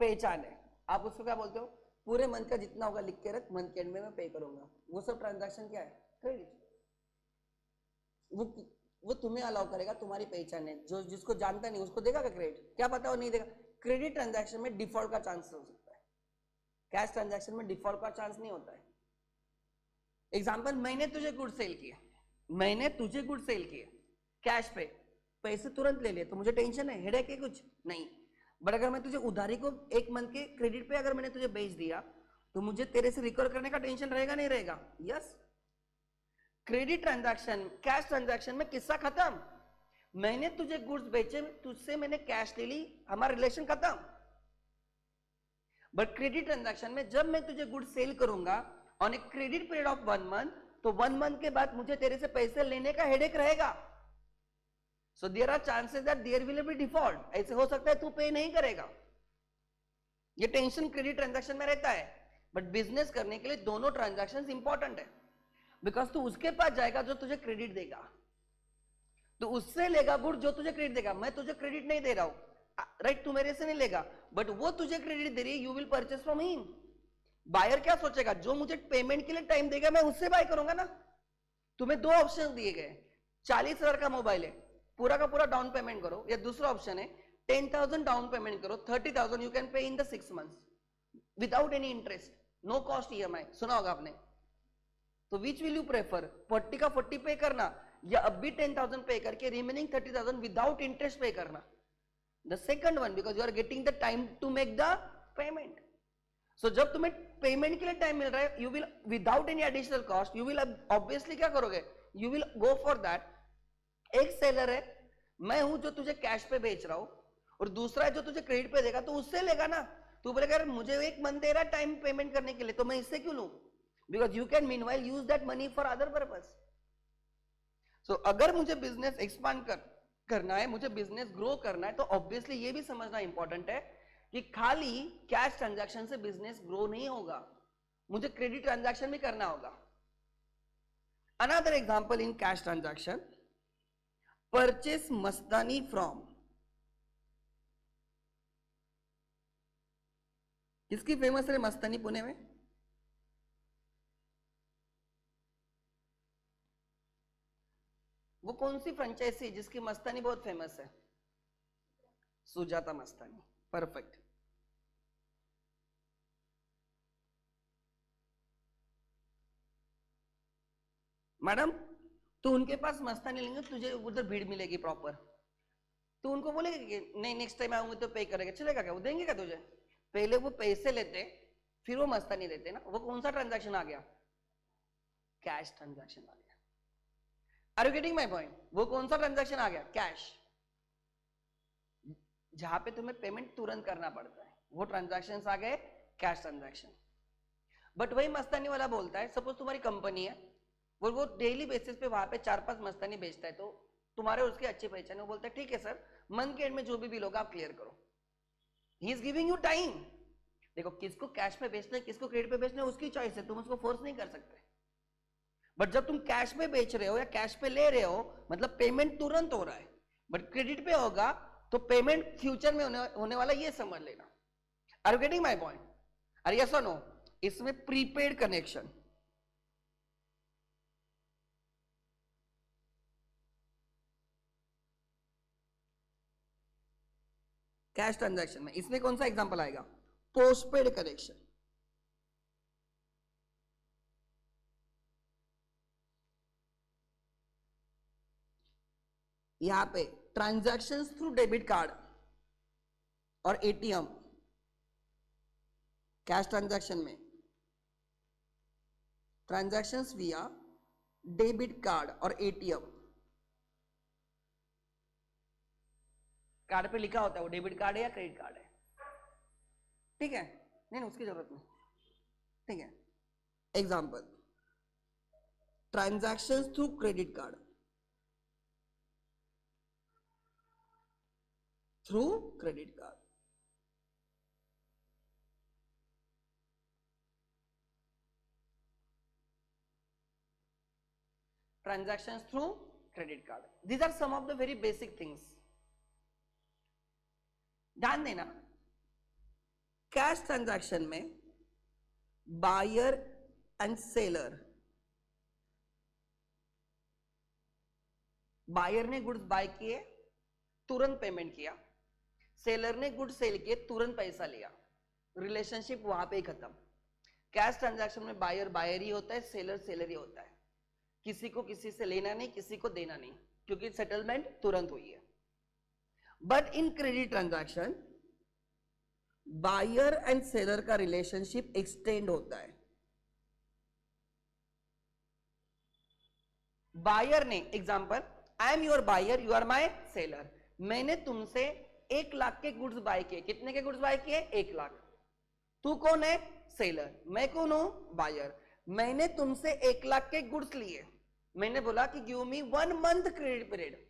पहचान है, आप उसको क्या बोलते हो? पूरे मंथ का जितना होगा लिख के रख, मंथ के एंड में मैं पे करूंगा। वो सब ट्रांजैक्शन क्या है? क्रेडिट। वो वो तुम्हें अलाउ करेगा, तुम्हारी पहचान है, जो जिसको जानता नहीं उसको देगा क्या क्रेडिट? क्या पता वो नहीं देगा। क्रेडिट ट्रांजैक्शन में डिफॉल्ट का चांस हो सकता है, कैश ट्रांजैक्शन में डिफॉल्ट का चांस नहीं होता है। एग्जाम्पल, मैंने तुझे गुड सेल किया, मैंने तुझे गुड सेल किया कैश पे, पैसे तुरंत ले लिए तो मुझे टेंशन है, हेडेक है कुछ नहीं। बट अगर मैं तुझे उधारी को एक मंथ के क्रेडिट पे अगर मैंने तुझे बेच दिया तो मुझे तेरे से रिकवर करने का टेंशन रहेगा नहीं रहेगा? Yes. Credit transaction, cash transaction में किस्सा खत्म, मैंने तुझे गुड्स बेचे, तुझसे मैंने कैश ले ली, हमारा रिलेशन खत्म। बट क्रेडिट ट्रांजैक्शन में जब मैं तुझे गुड्स सेल करूंगा on a credit period of 1 month, तो 1 मंथ के बाद मुझे तेरे से पैसे लेने का हेडेक रहेगा। So there are chances that there will be default, ऐसे हो सकता है तू पे नहीं करेगा, ये टेंशन क्रेडिट ट्रांजैक्शन में रहता है। बट बिजनेस करने के लिए दोनों ट्रांजैक्शंस इंपॉर्टेंट है, बिकॉज तू उसके पास जाएगा जो तुझे क्रेडिट देगा, तो उससे लेगा गुड जो तुझे क्रेडिट देगा। मैं तुझे क्रेडिट नहीं दे रहा हूं, राइट, तू मेरे से नहीं लेगा, बट वो तुझे क्रेडिट दे रही है, you will purchase from him. Buyer क्या सोचेगा, जो मुझे पेमेंट के लिए टाइम देगा मैं उससे बाय करूंगा ना। तुम्हें दो ऑप्शन दिए गए, 40,000 का मोबाइल है, पूरा का पूरा डाउन पेमेंट करो, या दूसरा ऑप्शन है 10,000 डाउन पेमेंट करो, 30,000 you can pay in the 6 months without any interest, no cost EMI, सुना होगा आपने। तो विच विल यू प्रेफर, 40 का 40 पे करना, या अब भी 10,000 पे करके रिमेनिंग 30,000 विदाउट इंटरेस्ट पे करना? The second one, because you are getting the time to make the payment. So जब तुम्हें पेमेंट के लिए टाइम मिल रहा है, you will without any additional cost, you will obviously क्या करोगे, you will go for that. एक सेलर है, मैं हूं जो तुझे कैश पे बेच रहा हूं, और दूसरा है जो तुझे क्रेडिट पे देगा, तो उससे लेगा ना। तू बोलेगा मुझे एक मंथ दे रहा है टाइम पेमेंट करने के लिए, तो मैं इससे क्यों लूं, because you can meanwhile use that money for other purpose. So अगर मुझे बिजनेस एक्सपांड करना है, मुझे बिजनेस ग्रो करना है, तो ऑब्वियसली ये भी समझना इंपॉर्टेंट है कि खाली कैश ट्रांजैक्शन से बिजनेस ग्रो नहीं होगा, मुझे क्रेडिट ट्रांजैक्शन भी करना होगा। Another example in cash transaction, purchase Mastani from, किसकी फेमस है मस्तानी पुणे में? वो कौन सी फ्रेंचाइजी जिसकी मस्तानी बहुत फेमस है? सुजाता मस्तानी, परफेक्ट। मैडम, तो उनके पास मस्तानी लेंगे, तुझे उधर भीड़ मिलेगी प्रॉपर, तो उनको बोलेगा कि नहीं नेक्स्ट टाइम आऊंगी तो पे करेगा, चलेगा क्या? वो देंगे क्या तुझे? पहले वो पैसे लेते फिर वो मस्तानी देते ना, वो कौन सा ट्रांजैक्शन आ गया? कैश ट्रांजैक्शन आ गया। Are you getting my point? वो कौन सा ट्रांजैक्शन आ गया? कैश, जहां पे तुम्हें पेमेंट तुरंत करना पड़ता है, वो ट्रांजैक्शंस आ गए कैश ट्रांजैक्शन। बट वही मस्तानी वाला बोलता है, सपोज तुम्हारी कंपनी है, वो डेली बेसिस पे वहां पे 4-5 मस्तानी बेचता है, तो तुम्हारे उसकी अच्छी पहचान है, वो बोलता है ठीक है सर, मंथ के एंड में जो भी बिल होगा आप क्लियर करो। He is giving you time. देखो, किसको कैश पे बेचना है, किसको क्रेडिट पे बेचना है, उसकी चॉइस है, तुम उसको फोर्स नहीं कर सकते। बट जब तुम कैश पे बेच रहे हो या कैश पे ले रहे हो, मतलब पेमेंट तुरंत हो रहा है, बट क्रेडिट पे होगा तो पेमेंट फ्यूचर में होने वाला, ये समझ लेना। Are you getting my point? अरे यस और नो? इसमें प्रीपेड कनेक्शन, कैश ट्रांजैक्शन में, इसमें कौन सा एग्जांपल आएगा? Postpaid connection. यहां पे ट्रांजैक्शंस थ्रू डेबिट कार्ड और एटीएम, कैश ट्रांजैक्शन में ट्रांजैक्शंस विया डेबिट कार्ड और एटीएम। कार्ड पे लिखा होता है वो डेबिट कार्ड है या क्रेडिट कार्ड है, ठीक है? नहीं उसकी जरूरत नहीं, ठीक है। Example, transactions through credit card, through credit card, transactions through credit card. These are some of the very basic things. ध्यान देना, कैश ट्रांजैक्शन में बायर एंड सेलर बायर ने गुड्स बाय किए, तुरंत पेमेंट किया, सेलर ने गुड्स सेल किए, तुरंत पैसा लिया, रिलेशनशिप वहां पे ही खत्म। कैश ट्रांजैक्शन में बायर बायर ही होता है, सेलर सेलर ही होता है, किसी को किसी से लेना नहीं, किसी को देना नहीं, क्योंकि सेटलमेंट तुरंत हुई है। But in credit transaction buyer and seller का रिलेशनशिप एक्सटेंड होता है। बायर ने, example, I am your buyer, you are my seller, मैंने तुमसे 1 लाख के गुड्स बाय किए। कितने के गुड्स बाय किए? 1 लाख। तू कौन है? सेलर। मैं कौन हूं? बायर। मैंने तुमसे 1 लाख के गुड्स लिए, मैंने बोला कि give me 1 month credit period,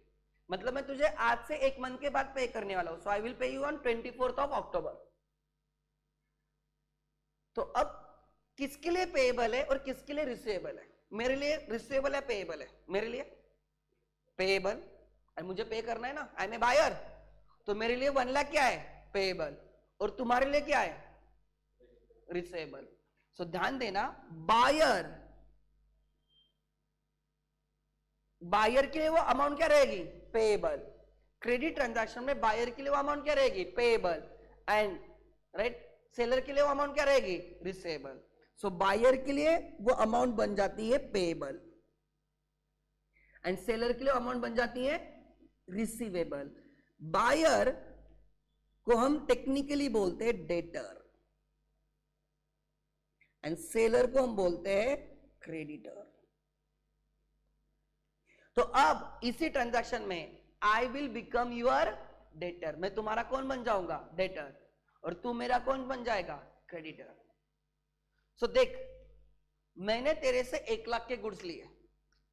मतलब मैं तुझे आज से 1 मंथ के बाद पे करने वाला हूं, so I will pay you on 24th of October. तो अब किसके लिए पेएबल है और किसके लिए रिसीवेबल है? मेरे लिए रिसीवेबल है, पेएबल है? मेरे लिए पेएबल, और मुझे पे करना है ना, आई एम ए बायर, तो मेरे लिए 1 लाख क्या है? पेएबल। और तुम्हारे लिए क्या है? रिसीवेबल। सो ध्यान देना, बायर के लिए वो अमाउंट क्या रहेगी? पेएबल। क्रेडिट ट्रांजैक्शन में बायर के लिए वो अमाउंट क्या रहेगी? पेएबल। एंड राइट, सेलर के लिए वो अमाउंट क्या रहेगी? रिसीवेबल। सो बायर के लिए वो अमाउंट बन जाती है पेएबल एंड सेलर के लिए अमाउंट बन जाती है रिसीवेबल। बायर को हम टेक्निकली बोलते हैं डेटर एंड सेलर को हम बोलते हैं क्रेडिटर। तो अब इसी ट्रांजैक्शन में I will become your debtor, मैं तुम्हारा कौन बन जाऊंगा? डेटर, और तू मेरा कौन बन जाएगा? क्रेडिटर। सो देख, मैंने तेरे से 1 लाख के गुड्स लिए,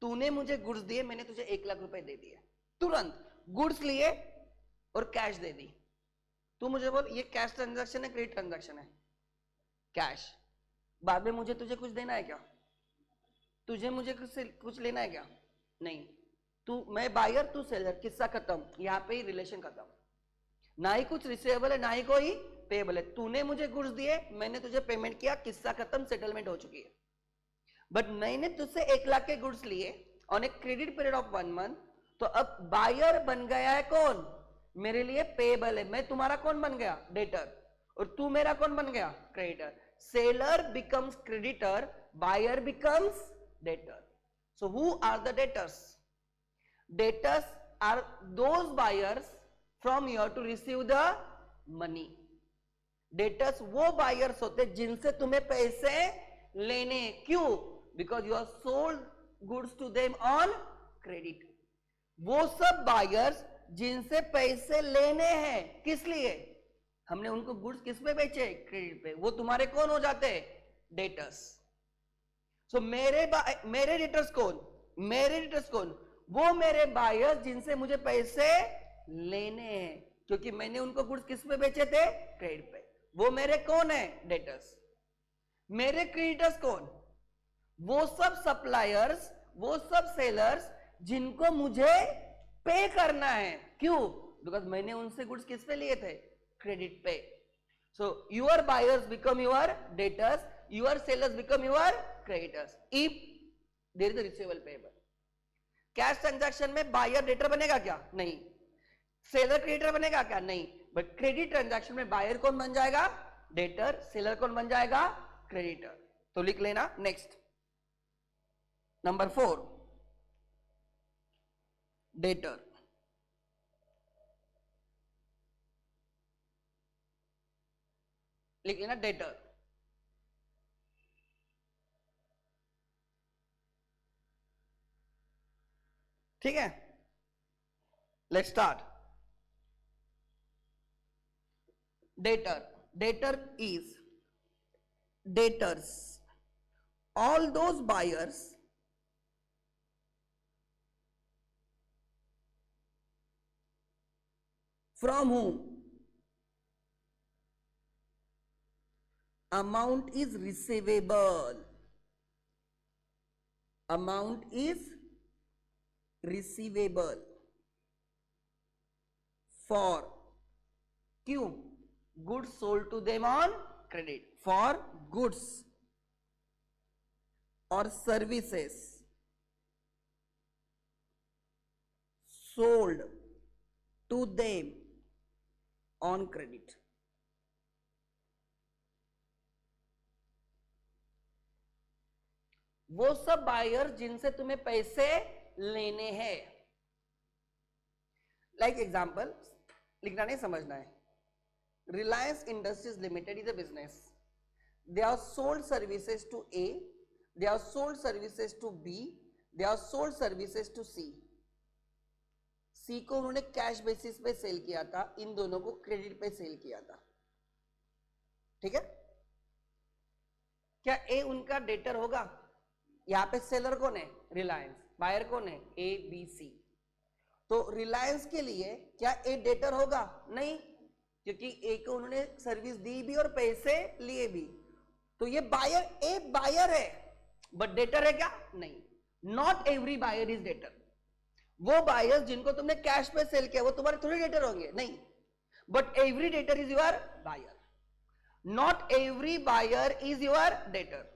तूने मुझे गुड्स दिए, मैंने तुझे 1 लाख रुपए दे दिए, तुरंत गुड्स लिए और कैश दे दी। तू मुझे बोल, ये कैश ट्रांजैक्शन है, क्रेडिट ट्रांजैक्शन है? कैश। बाद में मुझे तुझे कुछ देना है क्या? तुझे मुझे कुछ लेना है क्या? नहीं। तू, मैं बायर, तू सेलर, किस्सा खत्म, यहां पे ही रिलेशन खत्म। ना ही कुछ रिसीवेबल है, ना ही कोई पेएबल है। तूने मुझे गुड्स दिए, मैंने तुझे पेमेंट किया, किस्सा खत्म, सेटलमेंट हो चुकी है। बट मैंने तुझसे 1 लाख के गुड्स लिए on a credit period of 1 month, तो अब बायर बन गया है कौन? मेरे लिए पेएबल है। मैं तुम्हारा कौन बन गया? डेटर। और तू मेरा कौन बन गया? Creditor. Seller becomes creditor, buyer becomes debtor. So who are the debtors? Debtors are those buyers from here to receive the money. Debtors वो buyers होते जिनसे तुम्हें पैसे लेने। क्यों? Because you have sold goods to them on credit. वो सब buyers जिनसे पैसे लेने हैं, किस लिए? हमने उनको गुड्स किस पे बेचे? क्रेडिट पे। वो तुम्हारे कौन हो जाते हैं? डेटर्स। सो मेरे डेटर्स कौन? मेरे डेटर्स कौन? वो मेरे बायर्स जिनसे मुझे पैसे लेने हैं, क्योंकि मैंने उनको गुड्स किस पे बेचे थे? क्रेडिट पे। वो मेरे कौन है? डेटर्स। मेरे क्रेडिटर्स कौन? वो सब सप्लायर्स, वो सब सेलर्स जिनको मुझे पे करना है। क्यों? बिकॉज मैंने उनसे गुड्स किस पे लिए थे? क्रेडिट पे। So your buyers become your debtors, your sellers become your creditors if there is a receivable payable. Cash transaction में बायर डेटर बनेगा क्या? नहीं। सेलर क्रेडिटर बनेगा क्या? नहीं। बट क्रेडिट ट्रांजैक्शन में बायर कौन बन जाएगा? डेटर। सेलर कौन बन जाएगा? क्रेडिटर। तो लिख लेना। Next, number 4, debtor. लिख लेना डेटर। ठीक है, let's start. Debtor is debtors, all those buyers from whom amount is receivable. Amount is receivable for क्यों? Goods sold to them on credit. For goods or services sold to them on credit. वो सब buyer जिनसे तुम्हें पैसे लेने हैं. Like example लिखना नहीं, समझना है. Reliance Industries Limited is a business. They have sold services to A, they have sold services to B, they have sold services to C. C को उन्होंने कैश बेसिस पे सेल किया था, इन दोनों को क्रेडिट पे सेल किया था. ठीक है. क्या A उनका डेटर होगा? यहां पे सेलर कौन है? रिलायंस. बायर कौन है? A, B, C. तो रिलायंस के लिए क्या A डेटर होगा? नहीं, क्योंकि A को उन्होंने सर्विस दी भी और पैसे लिए भी. तो ये बायर, A बायर है, बट डेटर है क्या? नहीं. Not every buyer is debtor. वो बायर्स जिनको तुमने कैश पे सेल किया वो तुम्हारे थोड़े डेटर होंगे, नहीं. But every debtor is your buyer. Not every buyer is your debtor.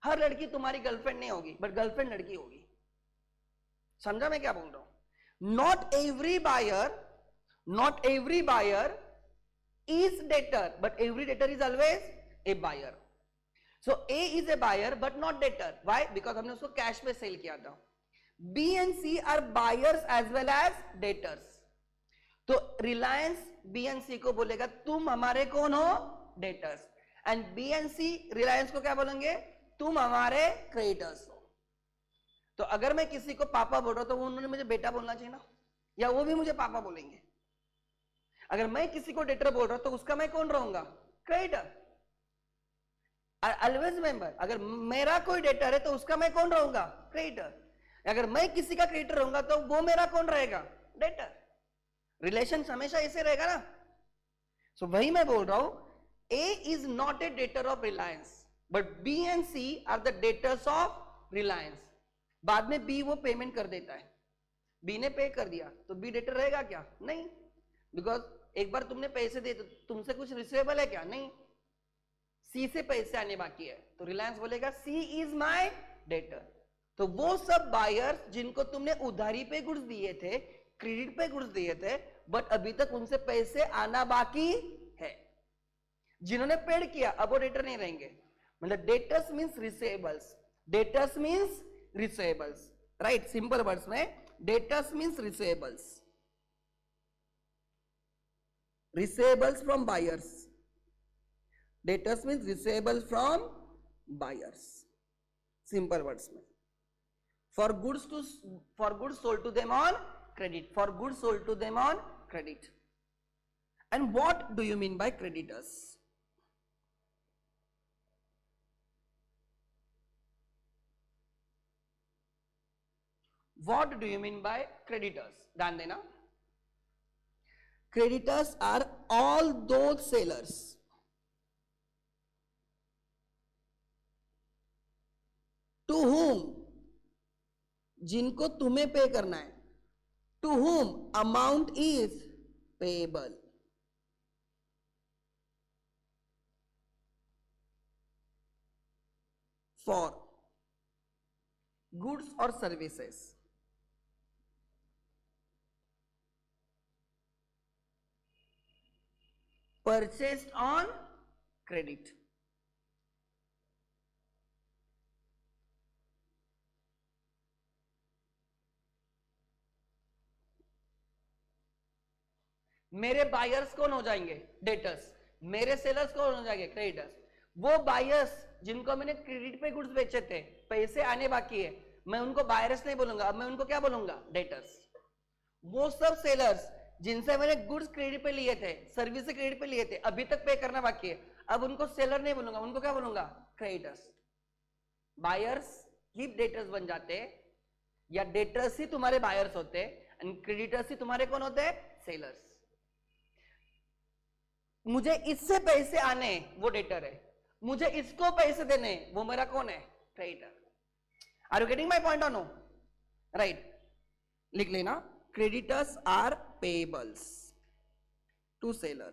हर लड़की तुम्हारी गर्लफ्रेंड नहीं होगी, बट गर्लफ्रेंड लड़की होगी. समझा मैं क्या बोल रहा हूं? Not every buyer is debtor, but every debtor is always a buyer. So A is a buyer but not debtor. Why? Because हमने उसको कैश पे सेल किया था. B and C are buyers as well as debtors. तो Reliance B and C को बोलेगा तुम हमारे कौन हो? Debtors. And B and C Reliance को क्या बोलेंगे? तुम हमारे क्रेडिटर्स हो. तो अगर मैं किसी को पापा बोल रहा हूं तो उन्होंने मुझे बेटा बोलना चाहिए ना, या वो भी मुझे पापा बोलेंगे. अगर मैं किसी को डेटर बोल रहा हूं तो उसका मैं कौन रहूंगा? क्रेडिटर. ऑलवेज रिमेंबर, अगर मेरा कोई डेटर है तो उसका मैं कौन रहूंगा? क्रेडिटर. अगर मैं किसी का क्रेडिटर रहूंगा तो वो मेरा कौन रहेगा? डेटर. रिलेशन हमेशा ऐसे रहेगा ना. सो वही मैं बोल रहा हूं, A is not a debtor of Reliance, but B and C are the debtors of Reliance. बाद में B वो पेमेंट कर देता है. B ने पे कर दिया तो B डेटर रहेगा क्या? नहीं. बिकॉज एक बार तुमने पैसे दिए तो तुमसे कुछ रिसीवेबल है क्या? नहीं. C से पैसे आने बाकी है तो रिलायंस बोलेगा C इज माय डेटर. तो वो सब बायर्स जिनको तुमने उधारी पे गुड्स दिए थे, क्रेडिट पे गुड्स दिए थे, बट अभी तक उनसे पैसे आना बाकी है, जिन्होंने पेड किया अब वो डेटर नहीं रहेंगे. मतलब debtors means receivables. Debtors means receivables. Right. Simple words में debtors means receivables. Receivables from buyers. Debtors means receivables from buyers. Simple words में. For goods sold to them on credit. For goods sold to them on credit. And what do you mean by creditors? What do you mean by creditors? ध्यान देना. Creditors are all those sellers to whom, जिनको तुम्हें पे करना है, to whom amount is payable. For goods or services purchased on credit. मेरे buyers कौन हो जाएंगे? डेटर्स. मेरे सेलर्स कौन हो जाएंगे? क्रेडिटर्स. वो बायर्स जिनको मैंने क्रेडिट पे गुड्स बेचे थे, पैसे आने बाकी है, मैं उनको बायर्स नहीं बोलूंगा, अब मैं उनको क्या बोलूंगा? डेटर्स. वो सब सेलर्स जिनसे मैंने गुड्स क्रेडिट पे लिए थे, सर्विस क्रेडिट पे लिए थे, अभी तक पे करना बाकी है, अब उनको सेलर नहीं बोलूंगा, उनको क्या बोलूंगा? क्रेडिटर्स. बायर्स ही डेटर्स बन जाते, या डेटर्स ही तुम्हारे बायर्स होते, एंड क्रेडिटर्स ही तुम्हारे कौन होते? सेलर्स. मुझे इससे पैसे आने वो डेटर है, मुझे इसको पैसे देने वो मेरा कौन है? Creditor. Are you getting my point और नो? राइट. लिख लेना. Creditors are payables to seller.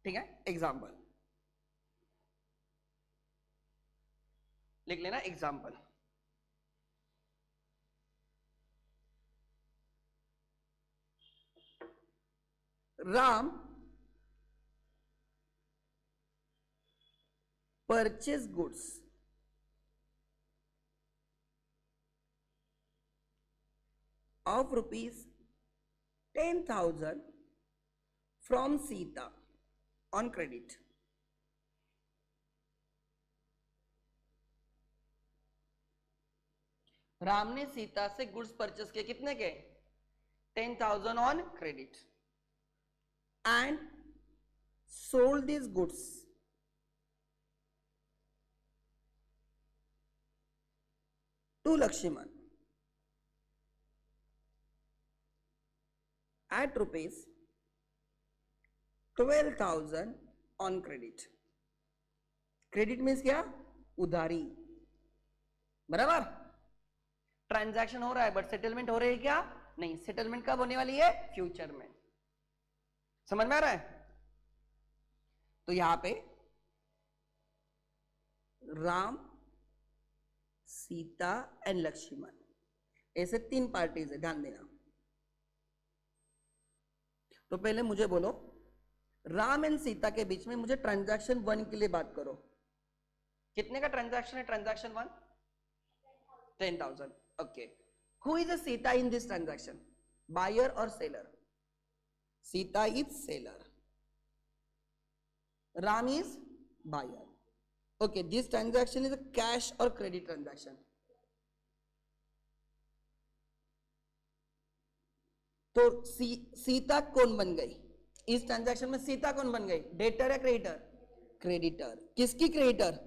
ठीक है. एग्जाम्पल, लिख लेना example. Ram purchase goods of rupees 10,000 from Sita on credit. राम ने सीता से गुड्स परचेस किए, कितने के? 10,000 on credit, and sold this goods to Lakshman at rupees 12,000 on credit. Credit means क्या? उधारी, बराबर। ट्रांजैक्शन हो रहा है बट सेटलमेंट हो रही है क्या? नहीं। सेटलमेंट कब होने वाली है? फ्यूचर में। समझ में आ रहा है? तो यहां पे राम, सीता एंड लक्ष्मण, ऐसे 3 पार्टीज है, ध्यान देना। तो पहले मुझे बोलो, राम एंड सीता के बीच में मुझे ट्रांजैक्शन 1 के लिए बात करो। कितने का ट्रांजैक्शन है? Transaction 1 10,000। Okay, who is a Sita in this transaction? Buyer और seller? Sita is seller, Ram is buyer. Okay, this transaction is a cash और क्रेडिट ट्रांजैक्शन। तो सीता कौन बन गई इस ट्रांजैक्शन में? सीता कौन बन गई? डेटर या क्रेडिटर? क्रेडिटर। किसकी क्रेडिटर?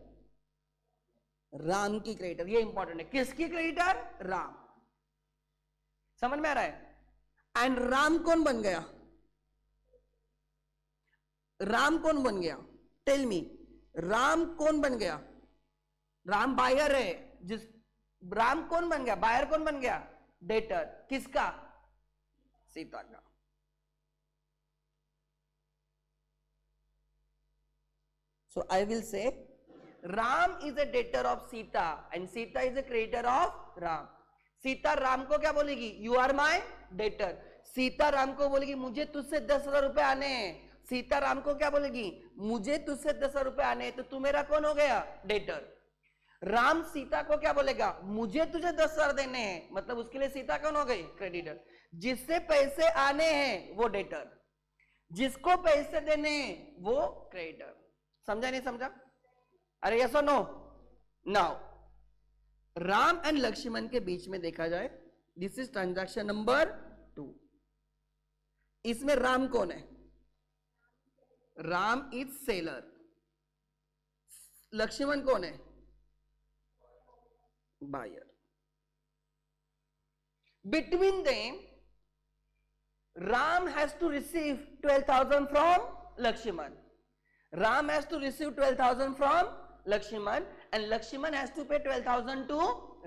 राम की क्रेडिटर। ये इंपॉर्टेंट है, किसकी क्रेडिटर? राम। समझ में आ रहा है? एंड राम कौन बन गया? राम कौन बन गया? टेल मी, राम कौन बन गया? राम बायर है, जिस राम कौन बन गया? बायर कौन बन गया? डेटर। किसका? सीता का। So I will say Ram is a debtor of Sita and Sita is a creditor of Ram. Sita Ram को क्या बोलेगी? You are my debtor. Sita Ram को बोलेगी मुझे तुझसे 10,000 रुपए आने हैं। सीता राम को क्या बोलेगी? मुझे तुझसे 10,000 रुपए आने हैं। तो तू मेरा कौन हो गया? डेटर। राम सीता को क्या बोलेगा? मुझे तुझे 10,000 देने हैं, मतलब उसके लिए सीता कौन हो गई? क्रेडिटर। जिससे पैसे आने हैं वो डेटर, जिसको पैसे देने हैं वो क्रेडिटर। समझा नहीं समझा? अरे यस और नो? नाउ राम एंड लक्ष्मण के बीच में देखा जाए, दिस इज ट्रांजैक्शन नंबर 2। इसमें राम कौन है? Ram is seller. लक्ष्मण कौन है? Buyer. Between them, Ram has to receive 12,000 from Lakshman. Ram has to receive 12,000 from Lakshman and Lakshman has to pay 12,000 to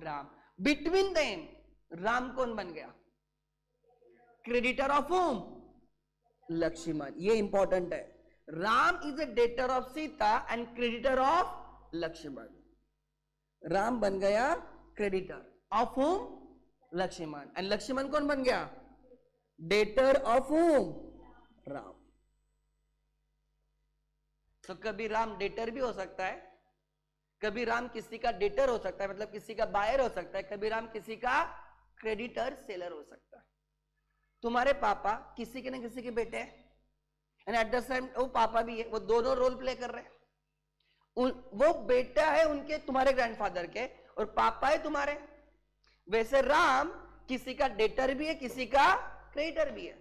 Ram. Between them, Ram कौन बन गया? Creditor of whom? Lakshman. ये important है. Ram is a debtor of Sita and creditor of Lakshman. Ram बन गया creditor of whom? Lakshman. And Lakshman कौन बन गया? Debtor of whom? राम। तो कभी राम डेटर भी हो सकता है, कभी राम किसी का डेटर हो सकता है, मतलब किसी का बायर हो सकता है, कभी राम किसी का क्रेडिटर सेलर हो सकता है। तुम्हारे पापा किसी के न किसी के बेटे हैं एंड एट द सेम वो पापा भी है, वो दोनों रोल प्ले कर रहे हैं। वो बेटा है उनके, तुम्हारे ग्रैंडफादर के, और पापा है तुम्हारे। वैसे राम किसी का डेटर भी है, किसी का क्रेडिटर भी है।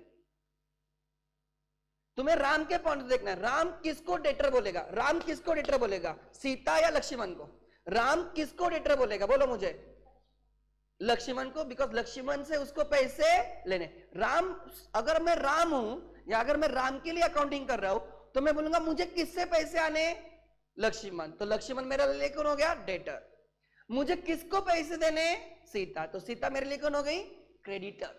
तुम्हें राम के पॉइंट देखना है, राम किसको डेटर बोलेगा? राम किसको डेटर बोलेगा? सीता या लक्ष्मण को? राम किसको डेटर बोलेगा? बोलो मुझे। लक्ष्मण को, बिकॉज लक्ष्मण से उसको पैसे लेने। राम, अगर मैं राम हूं या अगर मैं राम के लिए अकाउंटिंग कर रहा हूं तो मैं बोलूंगा मुझे किससे पैसे आने? लक्ष्मण। तो लक्ष्मण मेरा लिए कौन हो गया? डेटर। मुझे किसको पैसे देने? सीता। तो सीता मेरे लिए कौन हो गई? क्रेडिटर।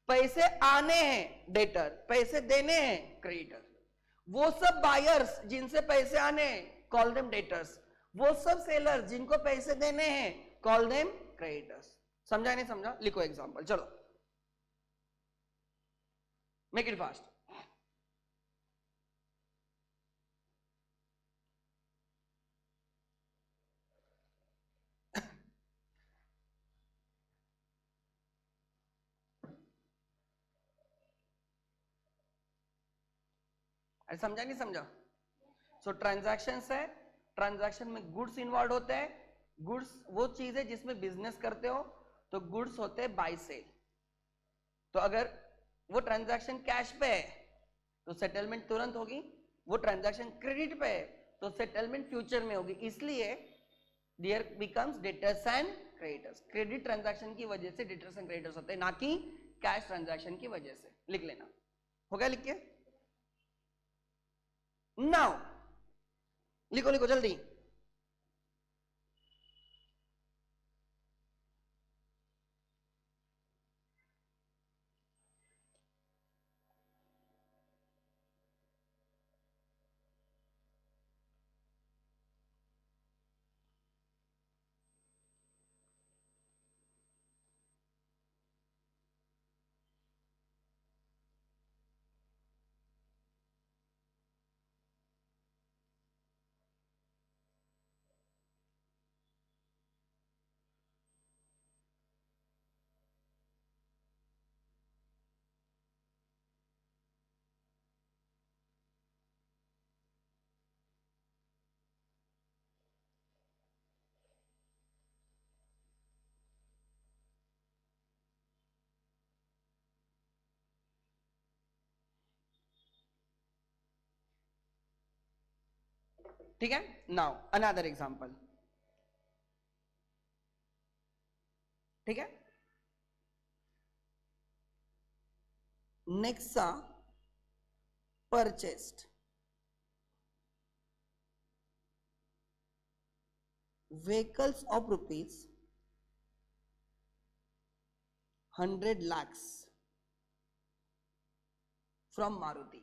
पैसे आने हैं डेटर, पैसे देने हैं क्रेडिटर। वो सब बायर्स जिनसे पैसे आने कॉल देम डेटर्स, वो सब सेलर जिनको पैसे देने हैं कॉल देम क्रेडिटर्स। समझा नहीं समझा? लिखो एग्जांपल, चलो मेक इट फास्ट। अरे समझा नहीं समझा? सो ट्रांजैक्शन है, ट्रांजैक्शन में गुड्स इन्वॉल्व होते हैं। गुड्स वो चीज है जिसमें बिजनेस करते हो, तो गुड्स होते हैं बाय सेल। तो अगर वो ट्रांजैक्शन कैश पे है तो सेटलमेंट तुरंत होगी, वो ट्रांजैक्शन क्रेडिट पे है तो सेटलमेंट फ्यूचर में होगी। इसलिए there becomes debtors and creditors. Credit transaction की वजह से डेटर्स एंड क्रेडिटर्स होते हैं, ना कि कैश ट्रांजैक्शन की वजह से। लिख लेना, हो गया? लिख के नाउ लिखो लिखो जल्दी। ठीक है, नाउ अनदर एग्जांपल। ठीक है, Nexa purchased vehicles of rupees 100 lakhs from Maruti.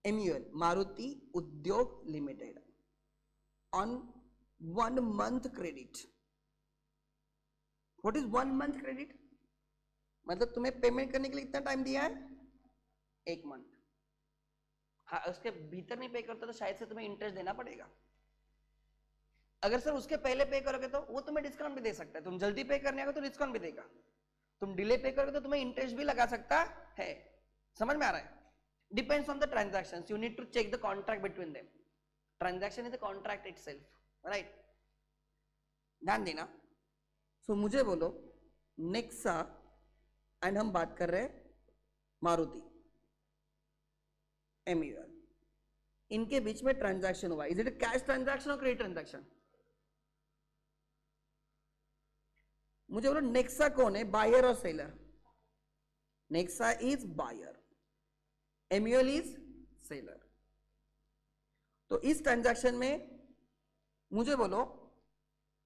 MUL, Maruti Udyog Limited, on 1 month credit. What is 1 month credit? मतलब तुम्हें पेमेंट करने के लिए कितना टाइम दिया है? 1 मंथ। हाँ, उसके भीतर नहीं पे करते तो शायद से तुम्हें इंटरेस्ट देना पड़ेगा। अगर सर उसके पहले पे करोगे तो वो तुम्हें डिस्काउंट भी दे सकता है। तुम जल्दी पे करने आगे तो डिस्काउंट भी देगा, तुम डिले पे करोगे तो तुम्हें इंटरेस्ट भी लगा सकता है। समझ में आ रहा है? Depends on the transaction, you need to check the contract between them. Transaction is the contract itself, right? ध्यान देना। सो मुझे बोलो नेक्सा एंड हम बात कर रहे हैं मारुति MUL, इनके बीच में ट्रांजैक्शन हुआ। इज इट कैश ट्रांजैक्शन और क्रेडिट ट्रांजैक्शन? मुझे बोलो नेक्सा कौन है, बायर और seller? Nexa is buyer, MUL is seller. तो इस ट्रांजैक्शन में मुझे बोलो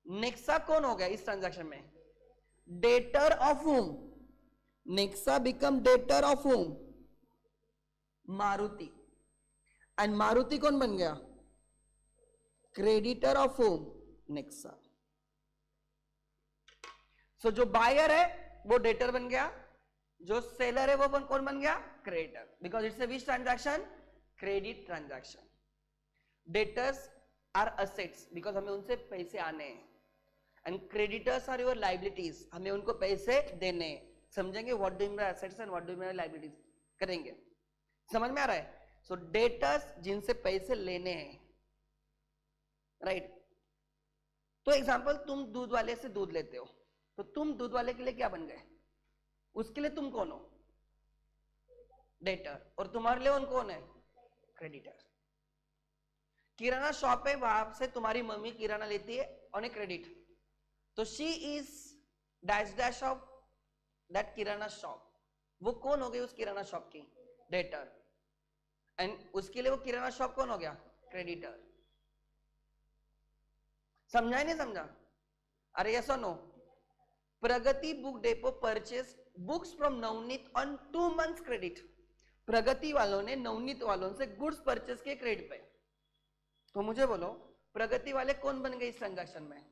नेक्सा कौन हो गया इस ट्रांजैक्शन में? डेटर ऑफ हुम? नेक्सा बिकम डेटर ऑफ हुम? मारुति। एंड मारुति कौन बन गया? क्रेडिटर ऑफ हुम? नेक्सा। सो जो बायर है वो डेटर बन गया, जो सेलर है वो कौन बन गया? Creditor, because it's a which transaction? Credit transaction. Debtors are assets because हमें उनसे पैसे आने हैं, and creditors are your liabilities, हमें उनको पैसे देने हैं। समझेंगे what do mean by assets and what do mean by liabilities? करेंगे, समझ में आ रहा है? सो डेटर्स जिनसे पैसे लेने हैं, राइट? तो एग्जांपल, तुम दूध वाले से दूध लेते हो, तो तुम दूध वाले के लिए क्या बन गए? उसके लिए तुम कौन हो? डेटर। और तुम्हारे लिए उन कौन है? क्रेडिटर। किराना शॉप है, वहां से तुम्हारी मम्मी किराना लेती है ऑन ए क्रेडिट, तो she is dash dash of that kirana shop. वो कौन हो गई उस किराना शॉप की? डेटर। एंड उसके लिए वो किराना शॉप कौन हो गया? क्रेडिटर। समझा ही नहीं समझा? अरे यस और no? Pragati book depot purchase books from Navneet on 2 months credit. Pragati वालों ने नवनीत वालों से गुड्स परचेस किए क्रेडिट पे। तो मुझे बोलो प्रगति वाले कौन बन गए इस ट्रांजैक्शन में?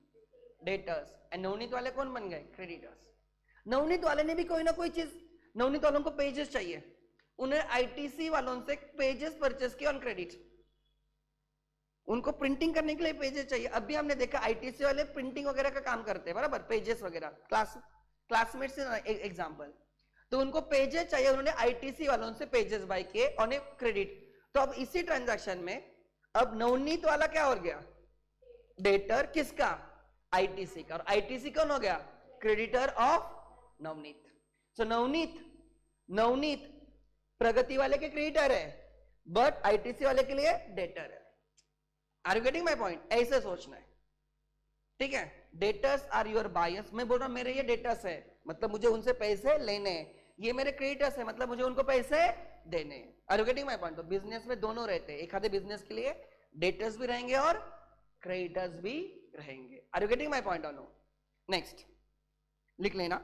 डेटर्स। एंड नवनीत वाले कौन बन गए? क्रेडिटर्स। नवनीत वाले ने भी कोई ना कोई चीज, नवनीत वालों को पेजेस चाहिए, उन्हें आईटीसी वालों से पेजेस परचेस किए ऑन क्रेडिट। उनको प्रिंटिंग करने के लिए पेजेस चाहिए। अभी हमने देखा आईटीसी वाले प्रिंटिंग वगैरह का काम करते हैं, बराबर, पेजेस वगैरह, क्लासमेट से एग्जांपल। तो उनको पेजेस चाहिए, उन्होंने आईटीसी वालों से पेजेस बाय किए ऑन ए क्रेडिट। तो अब इसी ट्रांजैक्शन में अब नवनीत वाला क्या हो गया? डेटर किसका? आईटीसी का। और आईटीसी कौन हो गया? Creditor of Navneet. So Navneet Pragati वाले के क्रेडिटर है, बट आईटीसी वाले के लिए डेटर है। Are you getting my point? ऐसे सोचना है, ठीक है। Debtors are your buyers. मैं बोल रहा हूं मेरे ये डेटर्स है, मतलब मुझे उनसे पैसे लेने हैं। ये मेरे क्रेडिटर्स है, मतलब मुझे उनको पैसे देने हैं। Are you getting my point? तो बिजनेस में दोनों रहते हैं। एक आधे बिजनेस के लिए डेटर्स भी रहेंगे और क्रेडिटर्स भी रहेंगे। Are you getting my point? No. Next लिख लेना,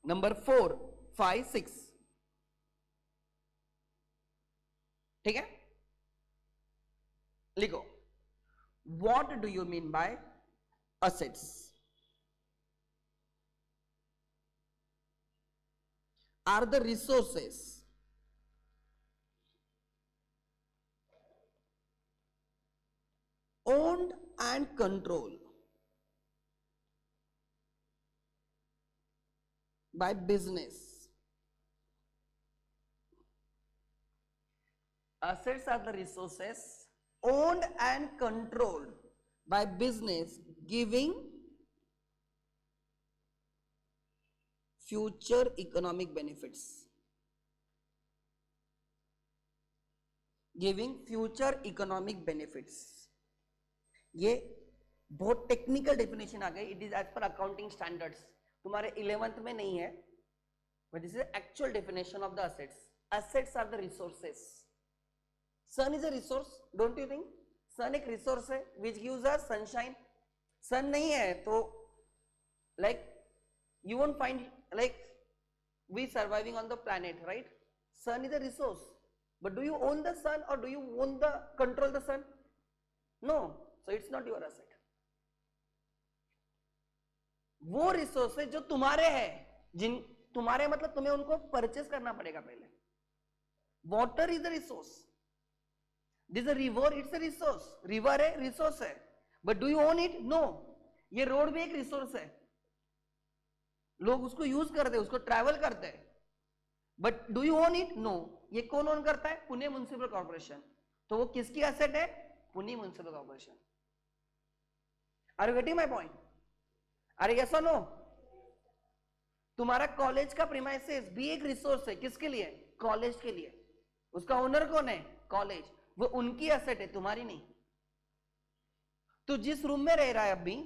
नंबर 4, 5, 6, ठीक है। लिखो, what do you mean by assets? Are the resources owned and controlled by business? Assets are the resources owned and controlled by business, giving future economic benefits. Giving future economic benefits. ये बहुत technical definition आ गई। It is as per accounting standards, तुम्हारे 11th में नहीं है, but this is actual definition of the assets. Assets are the resources. Son is a resource, don't you think? Son एक resource है विच गिव्स अस सनशाइन। सन नहीं है तो like you won't find like we surviving on the planet, right? Sun is a resource, but do you own the sun or do you own the control the sun? No, so it's not your asset. वो resource है जो तुम्हारे हैं, जिन तुम्हारे मतलब तुम्हें उनको purchase करना पड़ेगा पहले। Water is a resource, this a river, it's a resource. River है, रिसोर्स है, but do you own it? No. ये रोड भी एक रिसोर्स है, लोग उसको यूज करते हैं, उसको ट्रैवल करते हैं, but do you own it? No. ये कौन ओन करता है? Pune municipal corporation. तो वो किसकी एसेट है? Pune municipal corporation. Are you getting my point? अरे यस और नो? तुम्हारा कॉलेज का प्रीमाइसेस भी एक रिसोर्स है, किसके लिए? कॉलेज के लिए। उसका ओनर कौन है? कॉलेज। वो उनकी एसेट है, तुम्हारी नहीं। तो जिस रूम में रह रहा है अभी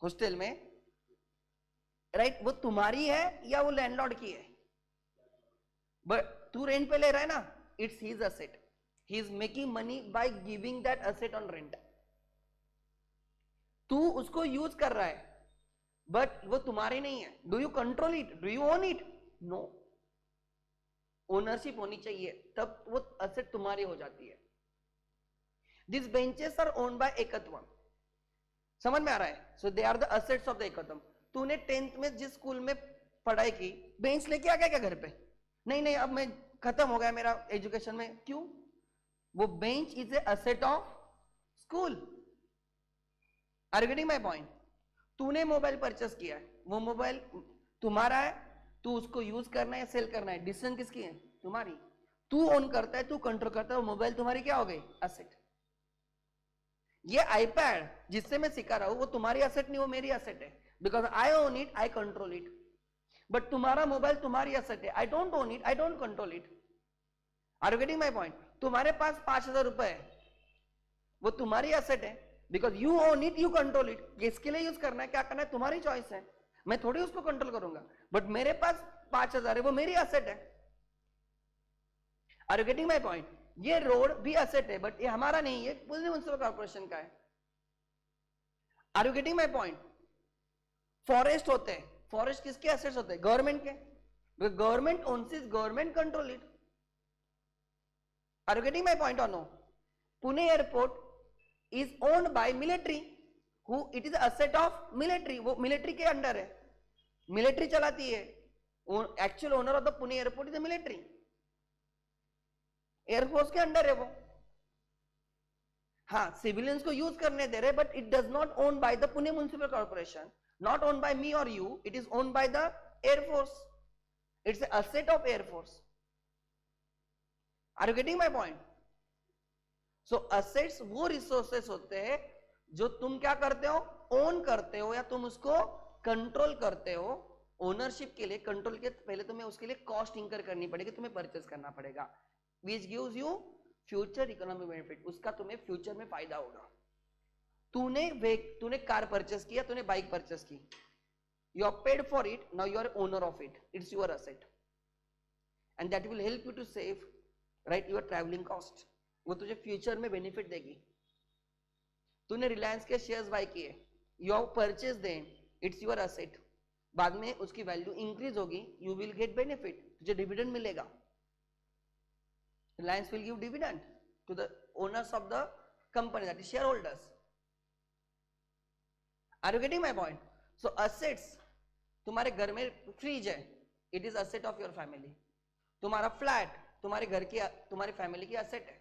हॉस्टल में, राइट, वो तुम्हारी है या वो लैंडलॉर्ड की है? बट तू रेंट पे ले रहा है ना, it's his asset. He is making money by giving that asset on rent. तू उसको यूज कर रहा है, बट वो तुम्हारी नहीं है। Do you control it? Do you own it? No. Ownership होनी चाहिए, तब वो एसेट तुम्हारी हो जाती है। This benches are owned by Ekatvam. समझ में आ रहा है? So they are the assets of the Ekatvam. तूने 10th में जिस स्कूल में पढ़ाई की, बेंच लेके आ गया क्या घर पे? नहीं नहीं, अब मैं खत्म हो गया मेरा एजुकेशन में। क्यों? वो bench is a asset of school. Are you getting my point? तूने मोबाइल परचेस किया है, वो मोबाइल तुम्हारा है, तू उसको यूज करना है, सेल करना है, डिसीजन किसकी है? तुम्हारी। तू ओन करता है, तू कंट्रोल करता है, वो मोबाइल तुम्हारी क्या हो गई? एसेट। ये आईपैड जिससे मैं सिखा रहा हूं, वो तुम्हारी एसेट नहीं, वो मेरी एसेट है, because I own it, I control it. But तुम्हारा मोबाइल तुम्हारी एसेट है, I don't own it, I don't control it. Are you getting my point? तुम्हारे पास 5,000 रुपए है, वो तुम्हारी एसेट है, because you own it, you control it. किसके लिए यूज करना है, क्या करना है, तुम्हारी चॉइस है, मैं थोड़ी उसको कंट्रोल करूंगा। बट मेरे पास 5,000 है, वो मेरी एसेट है। Are you getting my point? ये रोड भी एसेट है, बट ये हमारा नहीं है, पुणे म्युनिसिपल कॉर्पोरेशन का है। Are you getting my point? Forest होते हैं, फॉरेस्ट किसके एसेट्स होते हैं? गवर्नमेंट के। Government owns it, government control it. Are you getting my point or no? Pune airport is owned by military. Who? It is asset of military. वो military के under है, military चलाती है. Actual owner of the Pune airport is the military. Air force के under है वो. हाँ, civilians को यूज करने दे रहे, but it does not own by the Pune municipal corporation, not own by me और you, it is own by the air force. It's asset of air force. Are you getting my point? So assets वो resources होते हैं जो तुम क्या करते हो, own करते हो, या तुम उसको कंट्रोल करते हो. ओनरशिप के लिए, कंट्रोल के पहले तुम्हें उसके लिए कॉस्ट इंकर करनी पड़ेगी, तुम्हें परचेस करना पड़ेगा, which gives you future economic benefit. उसका तुम्हें फ्यूचर में फायदा होगा. तूने कार परचेस किया, तूने बाइक परचेस की, you are paid for it, now you are owner of it, it's your asset, and that will help you to save right your travelling cost. वो तुझे फ्यूचर में बेनिफिट देगी. तूने Reliance के shares buy किए, you have purchase them, it's your asset. बाद में उसकी वैल्यू इंक्रीज होगी, यू विल गेट बेनिफिट, तुझे डिविडेंड मिलेगा. Reliance will give dividend to the owners of the company, that is shareholders. Are you getting my point? So assets, तुम्हारे घर में fridge है, it is asset of your family. तुम्हारा flat तुम्हारे घर की, तुम्हारी फैमिली की असेट है.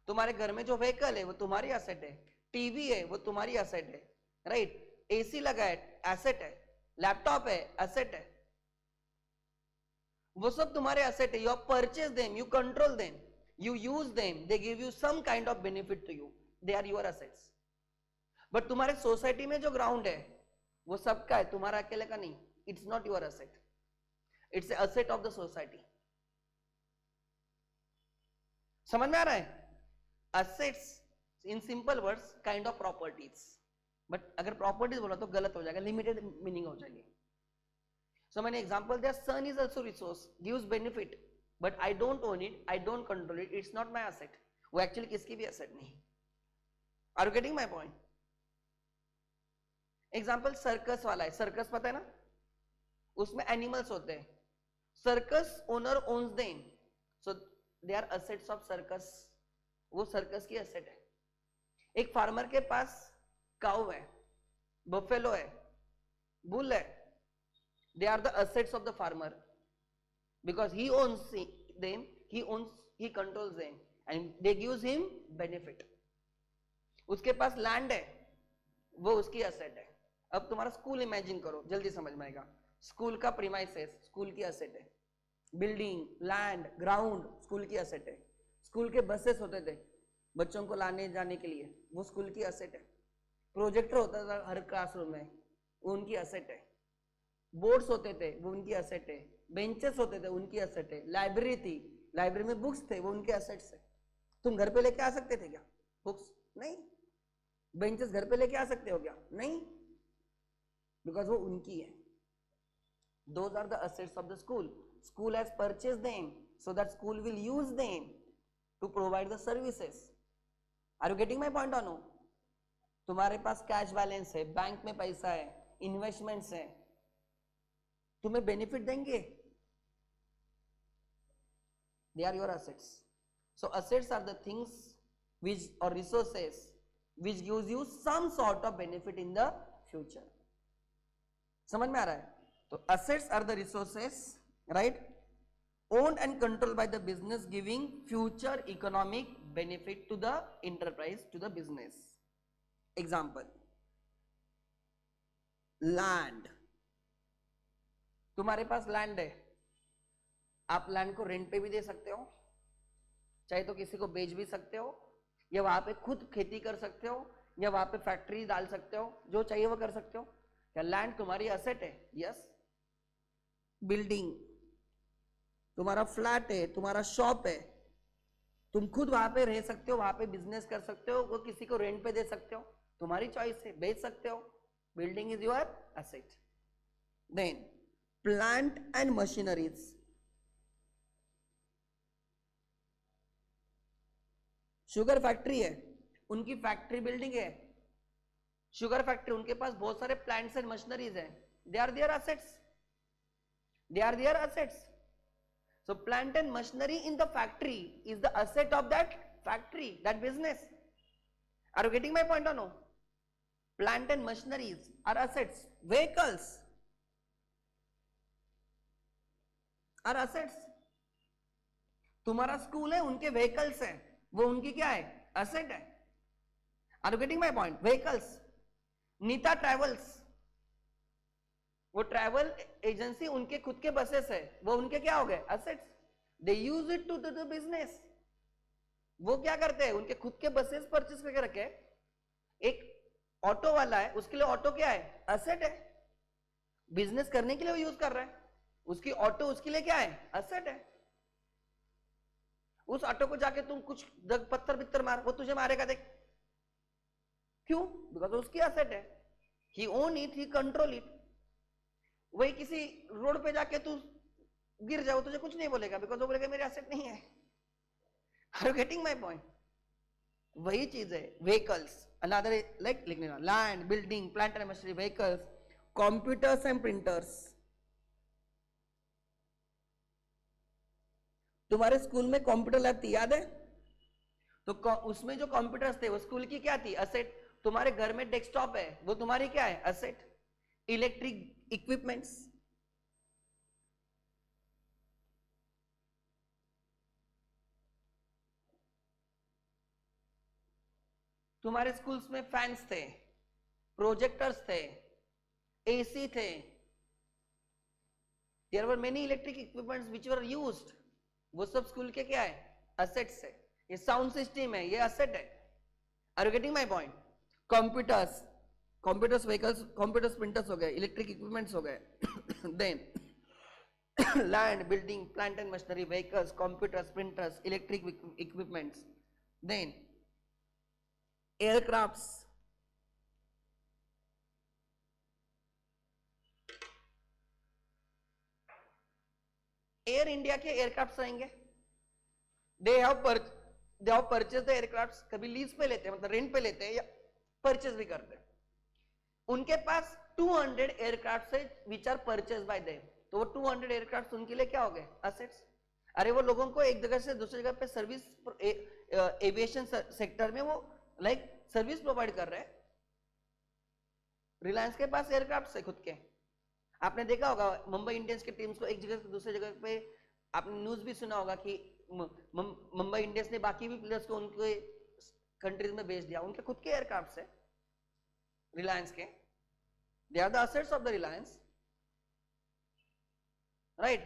तुम्हारे घर में जो व्हीकल है वो तुम्हारी असेट है. टीवी है वो तुम्हारी असेट है, राइट? एसी लगा है, एसेट है. लैपटॉप है, एसेट है. वो सब तुम्हारे असेट है. You purchase them, you control them, you use them, they give you some kind of benefit to you, they are your assets. But तुम्हारे सोसाइटी में जो ग्राउंड है वो सबका है, तुम्हारा अकेले का नहीं. It's not your asset, it's a asset of the society. समझ में आ रहा है? Assets in simple words kind of properties. But अगर प्रॉपर्टीज बोला तो गलत हो जाएगा, लिमिटेड मीनिंग हो जाएगी. So many example there, sun is also resource, gives benefit, but I don't own it, I don't control it, it's not my asset. वो actually किसकी भी asset नहीं. Are you getting my point? Example circus वाला है. circus पता है ना, उसमें animals होते हैं. circus owner owns them, so they are assets of circus. वो circus की asset है. एक farmer के पास cow है, buffalo है, bull है. They are the assets of the farmer because he owns them, he controls them, and they gives him benefit. उसके पास land है, वो उसकी असेट है. अब तुम्हारा स्कूल इमेजिन करो, जल्दी समझ में आएगा. स्कूल का प्रीमाइसेस स्कूल की असेट है. बिल्डिंग, लैंड, ग्राउंड स्कूल की असेट है. स्कूल के बसेस होते थे बच्चों को लाने जाने के लिए, वो स्कूल की असेट है. प्रोजेक्टर होता था हर क्लासरूम में, वो उनकी असेट है. बोर्ड्स होते थे वो उनकी असेट है. बेंचेस होते थे उनकी असेट है. लाइब्रेरी थी, लाइब्रेरी में बुक्स थे, वो उनके असेट्स है. तुम घर पे लेके आ सकते थे क्या बुक्स? नहीं. बेंचेस घर पे लेके आ सकते हो क्या? नहीं, बिकॉज वो उनकी है. Those are the assets of the school. School has purchase them so that school will use them to provide the services. Are you getting my point और नो? तुम्हारे पास कैश बैलेंस है, बैंक में पैसा है, इन्वेस्टमेंट्स है, तुम्हें बेनिफिट देंगे. They are your assets. So assets are the things which or resources which gives you some sort of benefit in the future. समझ में आ रहा है? तो assets are the resources, right, owned and controlled by the business, giving future economic benefit to the enterprise, to the business. Example, land. तुम्हारे पास land है, आप land को रेंट पे भी दे सकते हो, चाहे तो किसी को बेच भी सकते हो, या वहां पे खुद खेती कर सकते हो, या वहां पे फैक्ट्री डाल सकते हो, जो चाहिए वो कर सकते हो. क्या लैंड तुम्हारी असेट है? यस. बिल्डिंग तुम्हारा फ्लैट है, तुम्हारा शॉप है, तुम खुद वहां पे रह सकते हो, वहां पे बिजनेस कर सकते हो, वो किसी को रेंट पे दे सकते हो, तुम्हारी चॉइस है, बेच सकते हो. Building is your asset. Then plant and machineries. Sugar factory है, उनकी फैक्ट्री बिल्डिंग है, शुगर फैक्ट्री, उनके पास बहुत सारे प्लांट्स एंड मशीनरीज हैं. They are their assets, they are their assets. So plant and machinery in the factory is the asset of that factory, that business. Are you getting my point or no? Plant and machineries are assets. Vehicles are assets. तुम्हारा school है, उनके vehicles है, वो उनकी क्या है? Asset है. Are you getting my point? Vehicles. Nita travels, वो ट्रैवल एजेंसी, उनके खुद के बसेस है, वो उनके क्या हो गए? Assets. They use it to the business. वो क्या करते हैं? उनके खुद के बसेस परचेस करके रखे. एक ऑटो वाला है, उसके लिए ऑटो क्या है? असेट है. बिजनेस करने के लिए वो यूज कर रहा है, उसकी ऑटो उसके लिए क्या है? असेट है. उस ऑटो को जाके तुम कुछ पत्थर बित्तर मार, वो तुझे मारेगा. देख क्यों? बिकॉज उसकी असेट है. He own it, he control it. वही किसी रोड पे जाके तू गिर जाओ, तुझे कुछ नहीं बोलेगा, बिकॉज वो बोलेगा मेरे एसेट नहीं है. Are you getting my point? वही चीज है व्हीकल्स. अनदर लाइक लिखने का, land, building, plant and machinery, vehicles, computers and printers. तुम्हारे स्कूल में कंप्यूटर लैब थी, याद है? तो उसमें जो कंप्यूटर्स थे वो स्कूल की क्या थी? असेट. तुम्हारे घर में डेस्कटॉप है, वो तुम्हारी क्या है? असेट. इलेक्ट्रिक इक्विपमेंट्स, तुम्हारे स्कूल्स में फैंस थे, प्रोजेक्टर्स थे, एसी थे. There were many electric equipments which were used. वो सब स्कूल के क्या है? असेट्स है. ये साउंड सिस्टम है, ये असेट है. Are you getting my point? Computers, computers, vehicles, computers, printers हो गए, इलेक्ट्रिक इक्विपमेंट्स हो गए. Then land, building, plant and machinery, vehicles, computers, printers, electric equipments. Then aircrafts. Air India के एयरक्राफ्ट्स रहेंगे. They have purchase the aircrafts. कभी lease पे लेते हैं, मतलब रेंट पे लेते हैं, या परचेज भी करते हैं. उनके पास 200 एयरक्राफ्ट है which are purchase by them. तो वो 200 एयरक्राफ्ट उनके लिए क्या हो गए? असेट्स. अरे वो लोगों को एक जगह से दूसरी जगह पे सर्विस, एविएशन सेक्टर में वो लाइक सर्विस प्रोवाइड कर रहे हैं. रिलायंस के पास एयरक्राफ्ट है खुद के. आपने देखा होगा मुंबई इंडियंस की टीम्स को एक जगह से दूसरी जगह पे, आपने न्यूज भी सुना होगा कि मुंबई इंडियंस ने बाकी भी प्लेयर्स को उनके कंट्रीज में भेज दिया. उनके खुद के एयरक्राफ्ट है रिलायंस के. They are the assets of the Reliance, right?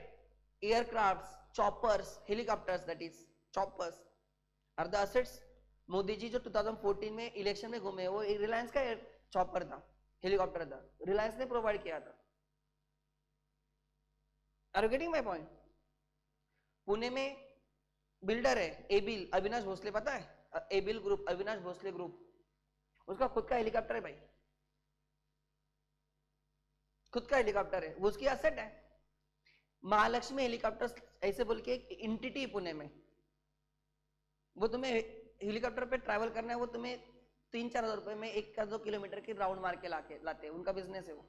Aircrafts, choppers, helicopters, that is choppers are the assets. Modi ji जो 2014 में इलेक्शन में घूमे, वो रिलायंस का चॉपर था, हेलीकॉप्टर था, रिलायंस ने प्रोवाइड किया था. Are you getting my point? Pune में बिल्डर है एबिल, अविनाश भोसले, पता है? एबिल ग्रुप, अविनाश भोसले ग्रुप, उसका खुद का हेलीकॉप्टर है भाई, खुद का हेलीकॉप्टर है, वो उसकी एसेट है. महालक्ष्मी हेलीकॉप्टर्स ऐसे बोल के एक एंटिटी पुणे में, वो तुम्हें हेलीकॉप्टर पे ट्रैवल करना है, वो तुम्हें 3-4 हजार रुपए में 1-2 किलोमीटर की राउंड मार के लाते हैं. उनका बिजनेस है वो.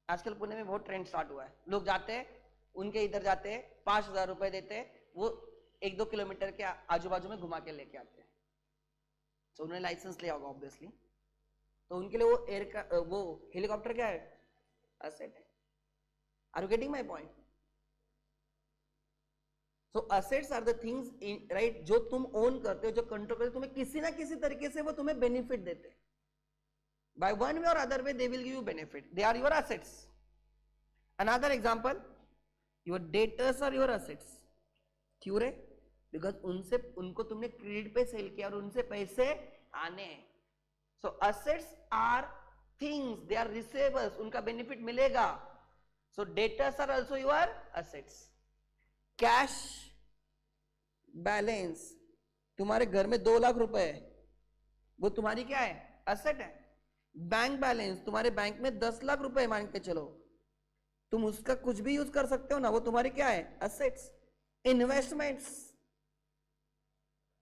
आजकल पुणे में बहुत ट्रेंड स्टार्ट हुआ है. लोग जाते हैं, उनके इधर जाते हैं, 5,000 रुपए देते हैं, वो 1-2 किलोमीटर के आजू बाजू में घुमा के लेके आते हैं. तो उन्होंने लाइसेंस लिया होगा ऑब्वियसली. तो उनके लिए वो हेलीकॉप्टर क्या है? असेट है. Are you getting my point? So assets are the things, right, जो तुम ओन करते हो, जो कंट्रोल करते हो, तुम्हें किसी ना किसी तरीके से वो तुम्हें बेनिफिट देते हैं. By one way or other way they will give you benefit. They are your assets. Another example, your debtors are your assets. क्यों रे? Because उनको तुमने क्रेडिट पे सेल किया और उनसे पैसे आने हैं. So assets are things, they are receivables, उनका बेनिफिट मिलेगा. So debtors are also your assets. Cash balance, तुम्हारे घर में 2 लाख रुपए है, वो तुम्हारी क्या है? असेट है. बैंक बैलेंस, तुम्हारे बैंक में 10 लाख रुपए मान के चलो, तुम उसका कुछ भी यूज कर सकते हो ना, वो तुम्हारी क्या है? असेट्स. इन्वेस्टमेंट्स,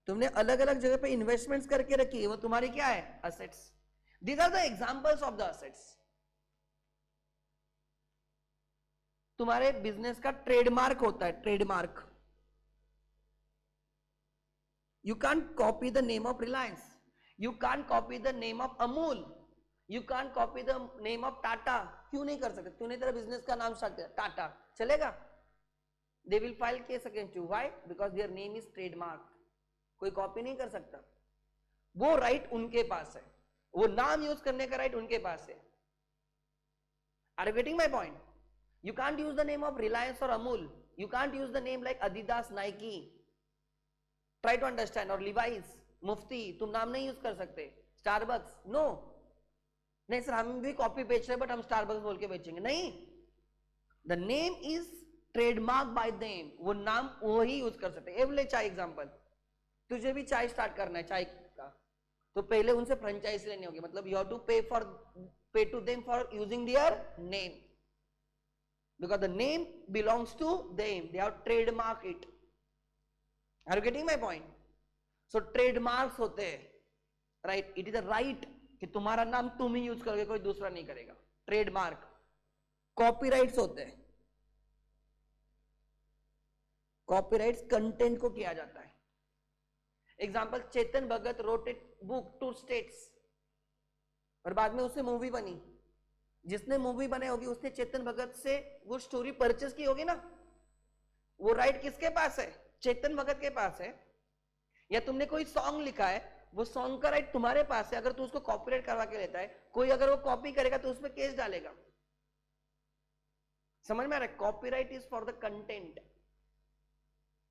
तुमने अलग अलग जगह पे इन्वेस्टमेंट्स करके रखी है, वो तुम्हारी क्या है? Assets. These are the examples of the assets. तुम्हारे बिजनेस का ट्रेडमार्क होता है, trademark. You can't copy the name of Reliance, you can't copy the name of Amul, you can't copy the name of Tata. क्यों नहीं कर सकते? तूने तेरा बिजनेस का नाम स्टार्ट किया टाटा, चलेगा? They will file case against you. Why? Because their name is trademark. कोई कॉपी नहीं कर सकता, वो राइट उनके पास है, वो नाम यूज करने का राइट उनके पास है। Are you getting my point? You can't use the name of Reliance or Amul. You can't use the name like Adidas, Nike. Try to understand. और Levi's, Mufti, तुम नाम नहीं यूज कर सकते। Starbucks, no. नहीं सर, हम भी copy बेच रहे हैं, बट हम Starbucks बोल के बेचेंगे नहीं। The name is trademark by them. वो नाम वही यूज कर सकते हैं। ले चाय एग्जाम्पल, तुझे भी चाय स्टार्ट करना है चाय का, तो पहले उनसे फ्रेंचाइज लेनी होगी। मतलब you have to pay to them for using their name. Because the name belongs to them, they have trademark it. Are you getting my point? So trademarks होते हैं, right? It is a right कि तुम्हारा नाम तुम ही use करोगे, कोई दूसरा नहीं करेगा। ट्रेडमार्क। कॉपीराइट्स होते हैं, कॉपीराइट्स कंटेंट को किया जाता है। Example, Chetan Bhagat wrote it book Two States, और बाद में उससे मूवी बनी। जिसने मूवी बनाई होगी उसने चेतन भगत से वो स्टोरी परचेस की होगी ना, वो राइट किसके पास है? चेतन भगत के पास है। या तुमने कोई सॉन्ग लिखा है, वो सॉन्ग का राइट तुम्हारे पास है। अगर तू उसको कॉपीराइट करवा के लेता है, कोई अगर वो कॉपी करेगा तो उसमें केस डालेगा। समझ में आ रहा है? Copyright is for the content.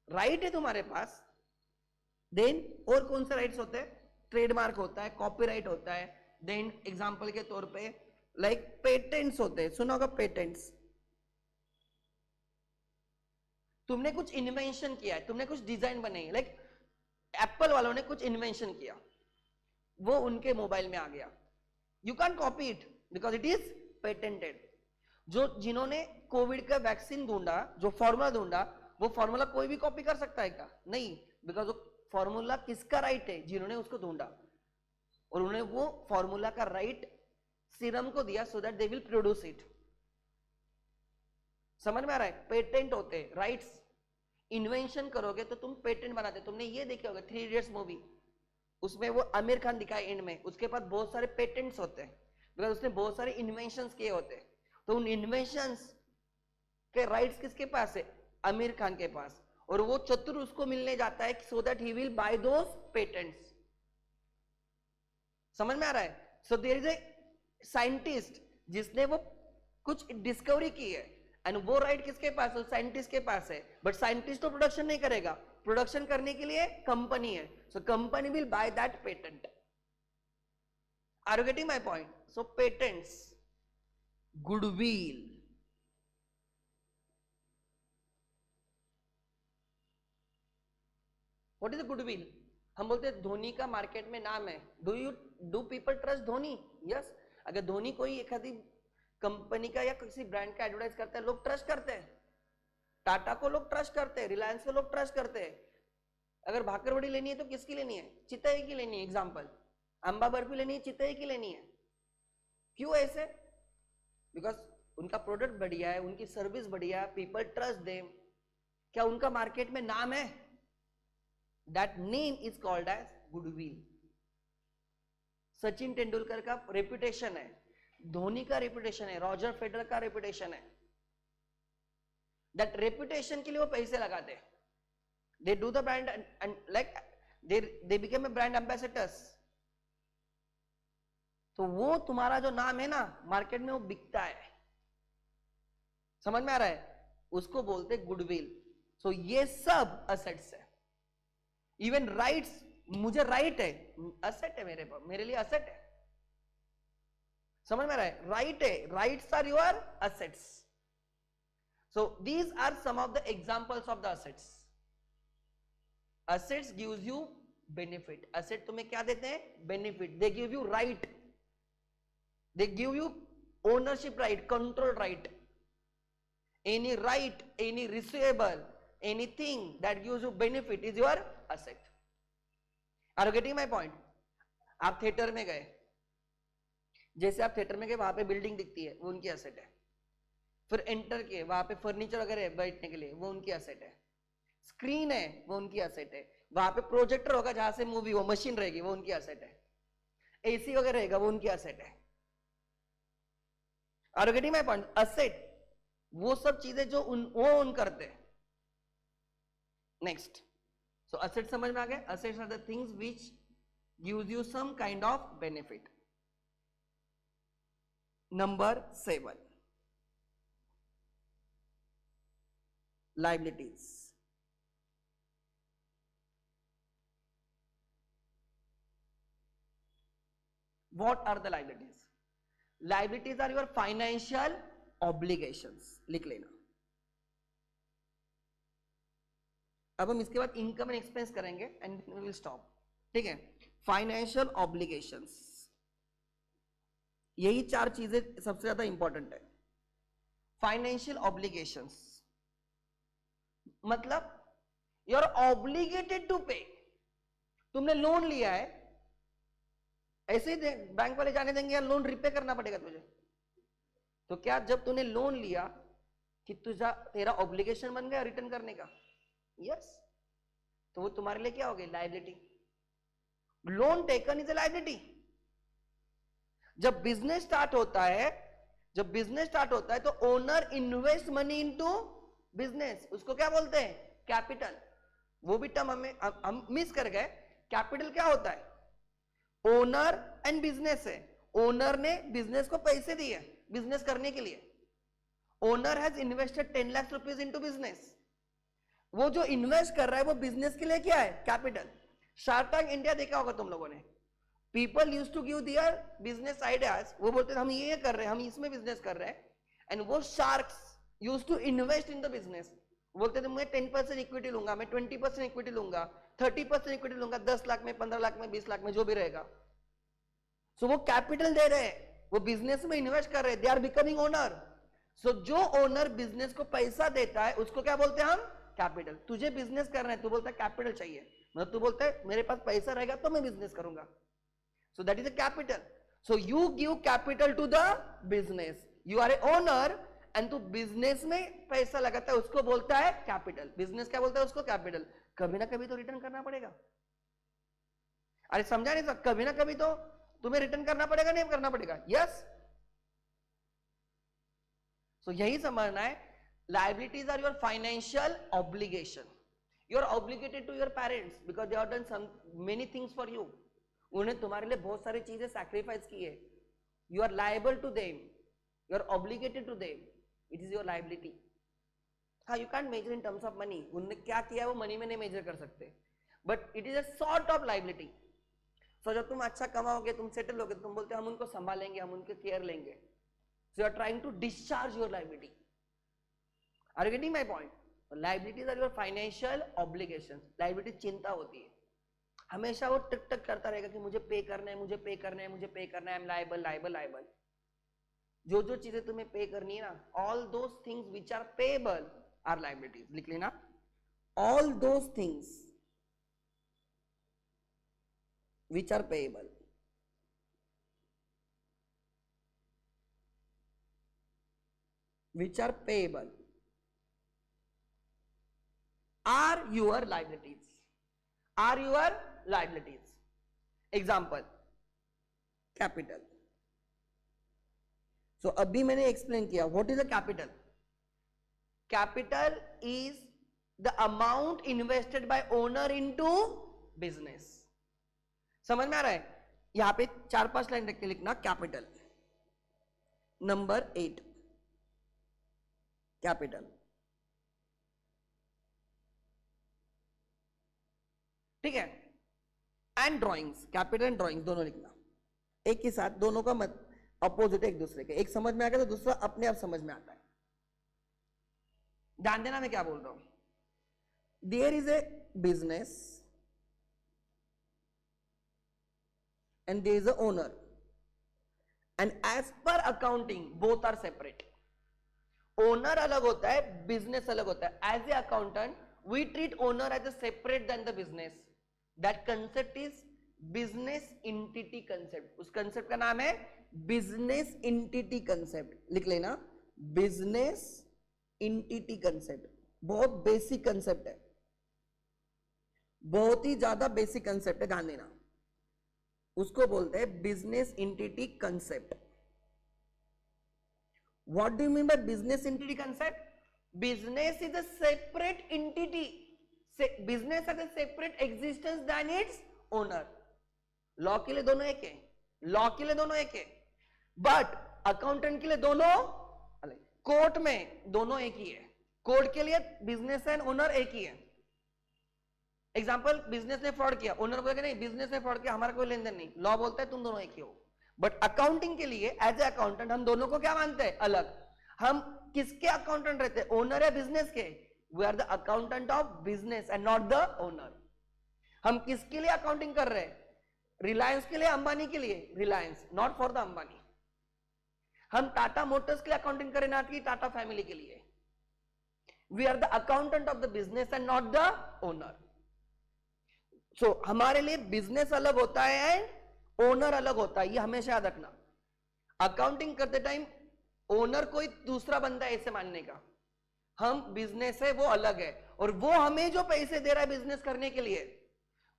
Right है तुम्हारे पास, देन और कौन से राइट्स होते हैं? ट्रेडमार्क होता है, कॉपीराइट होता है, देन एग्जाम्पल के तौर पे लाइक पेटेंट्स होते हैं। सुना होगा पेटेंट्स। तुमने कुछ इन्वेंशन किया है, तुमने कुछ डिजाइन बनाई, लाइक एप्पल वालों ने कुछ इन्वेंशन किया, वो उनके मोबाइल में आ गया। You can copy it because it is patented. जिन्होंने कोविड का वैक्सीन ढूंढा, जो फॉर्मूला ढूंढा, वो फॉर्मूला कोई भी कॉपी कर सकता है क्या? नहीं, बिकॉज वो फॉर्मूला किसका राइट है? जिन्होंने उसको ढूंढा, और उन्होंने वो फॉर्मूला का राइट सीरम को दिया सो that they will produce it. समझ में आ रहा है? पेटेंट होते हैं, राइट्स। इन्वेंशन करोगे तो तुम पेटेंट बनाते। तुमने ये देखे होगा 3 इडियट्स मूवी, उसमें वो आमिर खान दिखाए एंड में, उसके पास बहुत सारे पेटेंट्स होते हैं, बिकॉज उसने बहुत सारे इन्वेंशंस किए होते हैं। तो उन इन्वेंशंस के राइट्स किसके पास है? आमिर खान के पास। और वो चतुर उसको मिलने जाता है so that he will buy those patents. समझ में आ रहा है? So there is a scientist जिसने वो कुछ डिस्कवरी की है, एंड वो राइट किसके पास है? साइंटिस्ट के पास है। बट साइंटिस्ट तो प्रोडक्शन नहीं करेगा, प्रोडक्शन करने के लिए कंपनी है, so company will buy that patent. Are you getting my point? So patents, goodwill. What is the goodwill? हम बोलते हैं धोनी का मार्केट में नाम है। Do people trust Dhoni? Yes. अगर धोनी कोई एक आधी कंपनी का या किसी ब्रांड का एडवर्टाइज करता है, लोग ट्रस्ट करते हैं। टाटा को लोग ट्रस्ट करते हैं, रिलायंस को लोग ट्रस्ट करते हैं। अगर भाकर बड़ी लेनी है तो किसकी लेनी है? चितई की लेनी है। एग्जाम्पल, अंबा बर्फी लेनी है, चितई की लेनी है। क्यों ऐसे? बिकॉज उनका प्रोडक्ट बढ़िया है, उनकी सर्विस बढ़िया है, पीपल ट्रस्ट देम। क्या उनका मार्केट में नाम है? That name is called as goodwill. Sachin Tendulkar का रेपुटेशन है, धोनी का रेपुटेशन है, रॉजर फेडरर का रेपुटेशन है। दैट रेपुटेशन के लिए वो पैसे लगाते। They do the brand and like they became a brand ambassadors. तो वो तुम्हारा जो नाम है ना मार्केट में, वो बिकता है। समझ में आ रहा है? उसको बोलते गुडविल। सो ये सब असेट्स है। इवन राइट्स, मुझे राइट है, असेट है मेरे लिए असेट है। समझ में आ रहा है? राइट है, rights are your assets. So these are some of the examples of the assets. Assets gives you benefit. Asset तुम्हें क्या देते हैं? Benefit. They give you right, they give you ownership right, control right. Any right, any receivable, anything that gives you benefit is your asset. Are you getting my point? आप theatre में गए, जैसे आप theatre में गए, वहां पे building दिखती है, वो उनकी एसेट है। फिर एंटर किए, वहां पे फर्नीचर वगैरह है बैठने के लिए, वो उनकी एसेट है। स्क्रीन है, वो उनकी एसेट है। वहां पे प्रोजेक्टर होगा जहां से मूवी, वो मशीन रहेगी, वो उनकी एसेट है। एसी वगैरह रहेगा, वो उनकी एसेट है। Are you getting my point? Asset वो सब चीजें जो वो ओन करते हैं। नेक्स्ट, सो एसेट समझ में आ गए? Assets are the things which gives you some kind of benefit. Number 7, liabilities. What are the liabilities? Liabilities are your financial obligations. लिख लेना। अब हम इसके बाद इनकम एंड एक्सपेंस करेंगे एंड वी विल स्टॉप। ठीक है, फाइनेंशियल ऑब्लिगेशंस, यही 4 चीजें सबसे ज्यादा इंपॉर्टेंट है। फाइनेंशियल ऑब्लिगेशंस मतलब यू आर ऑब्लिगेटेड टू पे। तुमने लोन लिया है, ऐसे ही बैंक वाले जाने देंगे या लोन रिपे करना पड़ेगा तुझे? तो क्या जब तूने लोन लिया कि तेरा ऑब्लिगेशन बन गया रिटर्न करने का? यस। तो वो तुम्हारे लिए क्या हो गई? Liability. Loan taken is a liability. जब बिजनेस स्टार्ट होता है, तो owner invest money into business, उसको क्या बोलते हैं? कैपिटल। वो भी टर्म हम मिस कर गए। कैपिटल क्या होता है? ओनर एंड बिजनेस है। ओनर ने बिजनेस को पैसे दिए बिजनेस करने के लिए। Owner has invested 10 lakh rupees into business. वो जो इन्वेस्ट कर रहा है वो बिजनेस के लिए क्या है? कैपिटल। शार्क टैंक इंडिया देखा होगा तुम लोगों ने। People use to give their business ideas. वो बोलते थे हम ये कर रहे हैं, हम इसमें बिजनेस कर रहे हैं, एंड वो sharks use to invest in the business. बोलते थे मैं 10% इक्विटी लूंगा, मैं 20% इक्विटी लूंगा, 30% इक्विटी लूंगा, 10 लाख में, 15 लाख में, 20 लाख में, जो भी रहेगा। सो वो कैपिटल दे रहे हैं, वो बिजनेस में इन्वेस्ट कर रहे हैं, दे आर बिकमिंग ओनर। सो जो ओनर बिजनेस को पैसा देता है उसको क्या बोलते हैं हम? कैपिटल। तुझे बिजनेस करना है, तू बोलता है कैपिटल चाहिए, मतलब तू बोलता है मेरे पास पैसा रहेगा तो मैं बिजनेस करूंगा। So that is a capital. So you give capital to the business, you are a owner and तू बिजनेस में पैसा लगाता है, उसको बोलता है कैपिटल। बिजनेस क्या बोलता है उसको? कैपिटल। कभी ना कभी तो रिटर्न करना पड़ेगा। अरे समझा नहीं सर? कभी ना कभी तो तुम्हें रिटर्न करना पड़ेगा, नहीं करना पड़ेगा? यस। सो यही समझना है, liabilities are your financial obligation. You are obligated to your parents because they have done some many things for you. उन्हें तुम्हारे लिए बहुत सारी चीजें सैक्रिफाइस की है। You are liable to them. You are obligated to them. It is your liability. हाँ, you can't measure in terms of money. उन्होंने क्या किया वो मनी में नहीं मेजर कर सकते, but it is a sort of liability. So जब तुम अच्छा कमाओगे, तुम सेटल होगे, तुम बोलते हम उनको संभालेंगे, हम उनके केयर लेंगे. So you are trying to discharge your liability. Are you getting my point? So liabilities are your financial obligations. Liability चिंता होती है, हमेशा वो टक टक करता रहेगा कि मुझे पे करना है, मुझे पे करना है, मुझे पे करना है, I am liable, liable, liable. जो जो चीजें तुम्हें पे करनी है ना, all those things which are payable are liabilities. लिख लेना, all those things which are payable are your liabilities. Are your liabilities. Example, capital. So अभी मैंने explain किया what is a capital. Capital is the amount invested by owner into business. समझ में आ रहा है? यहां पे 4-5 लाइन रख के लिखना कैपिटल। Number 8, capital. ठीक है, and drawings, capital and drawings दोनों लिखना एक ही साथ, दोनों का मत अपोजिट है एक दूसरे के। एक समझ में आ गया तो दूसरा अपने आप समझ में आता है। ध्यान देना मैं क्या बोल रहा हूं। There is a business and there is a owner, and as per accounting both are separate. Owner अलग होता है, business अलग होता है. As a accountant we treat owner as a separate than the business. That concept is business entity concept. उस concept का नाम है business entity concept. लिख लेना, बिजनेस इंटिटी कंसेप्ट, बहुत बेसिक कंसेप्ट है, बहुत ही ज्यादा बेसिक कंसेप्ट है, ध्यान देना। उसको बोलते हैं business entity concept. What do you mean by business entity concept? Business is a separate entity, business has a separate existence then its owner. Law के लिए दोनों एक है, लॉ के लिए दोनों एक है, बट अकाउंटेंट के लिए दोनों अलग। कोर्ट में दोनों एक ही है, कोर्ट के लिए बिजनेस एंड ओनर एक ही है। एग्जाम्पल, बिजनेस ने फ्रॉड किया, ओनर बोलेगा नहीं बिजनेस ने फ्रॉड किया, हमारा कोई लेन देन नहीं, लॉ बोलता है तुम दोनों एक ही हो। बट अकाउंटिंग के लिए एज ए अकाउंटेंट हम दोनों को क्या मानते हैं? अलग। हम किसके अकाउंटेंट रहते हैं? ओनर या बिजनेस के? We are the accountant of business and not the owner. हम किसके लिए अकाउंटिंग कर रहे हैं? रिलायंस के लिए, अंबानी के लिए? Reliance, not for the Ambani. हम टाटा मोटर्स के लिए अकाउंटिंग करें, नॉट की टाटा फैमिली के लिए। We are the accountant of the business and not the owner. So हमारे लिए बिजनेस अलग होता है एंड ओनर अलग होता है, ये हमेशा याद रखना। अकाउंटिंग करते टाइम ओनर कोई दूसरा बंदा है ऐसे मानने का, हम बिजनेस है वो अलग है, और वो हमें जो पैसे दे रहा है बिजनेस करने के लिए,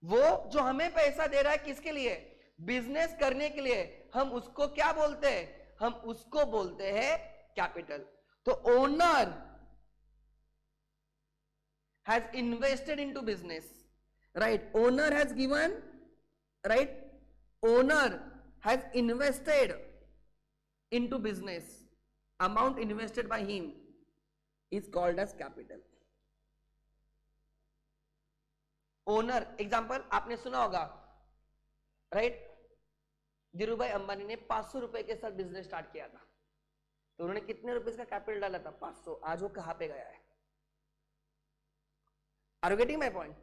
वो जो हमें पैसा दे रहा है किसके लिए? बिजनेस करने के लिए, हम उसको क्या बोलते हैं? हम उसको बोलते हैं कैपिटल। तो owner has invested into business, right? Owner has given, right? Owner has invested into business, amount invested by him is called as capital. Owner, example आपने सुना होगा, right? धीरू भाई अंबानी ने 500 रुपए के साथ बिजनेस स्टार्ट किया था, तो उन्होंने कितने रुपए का कैपिटल डाला था? 500। आज वो कहां पे गया है? Are you getting my point?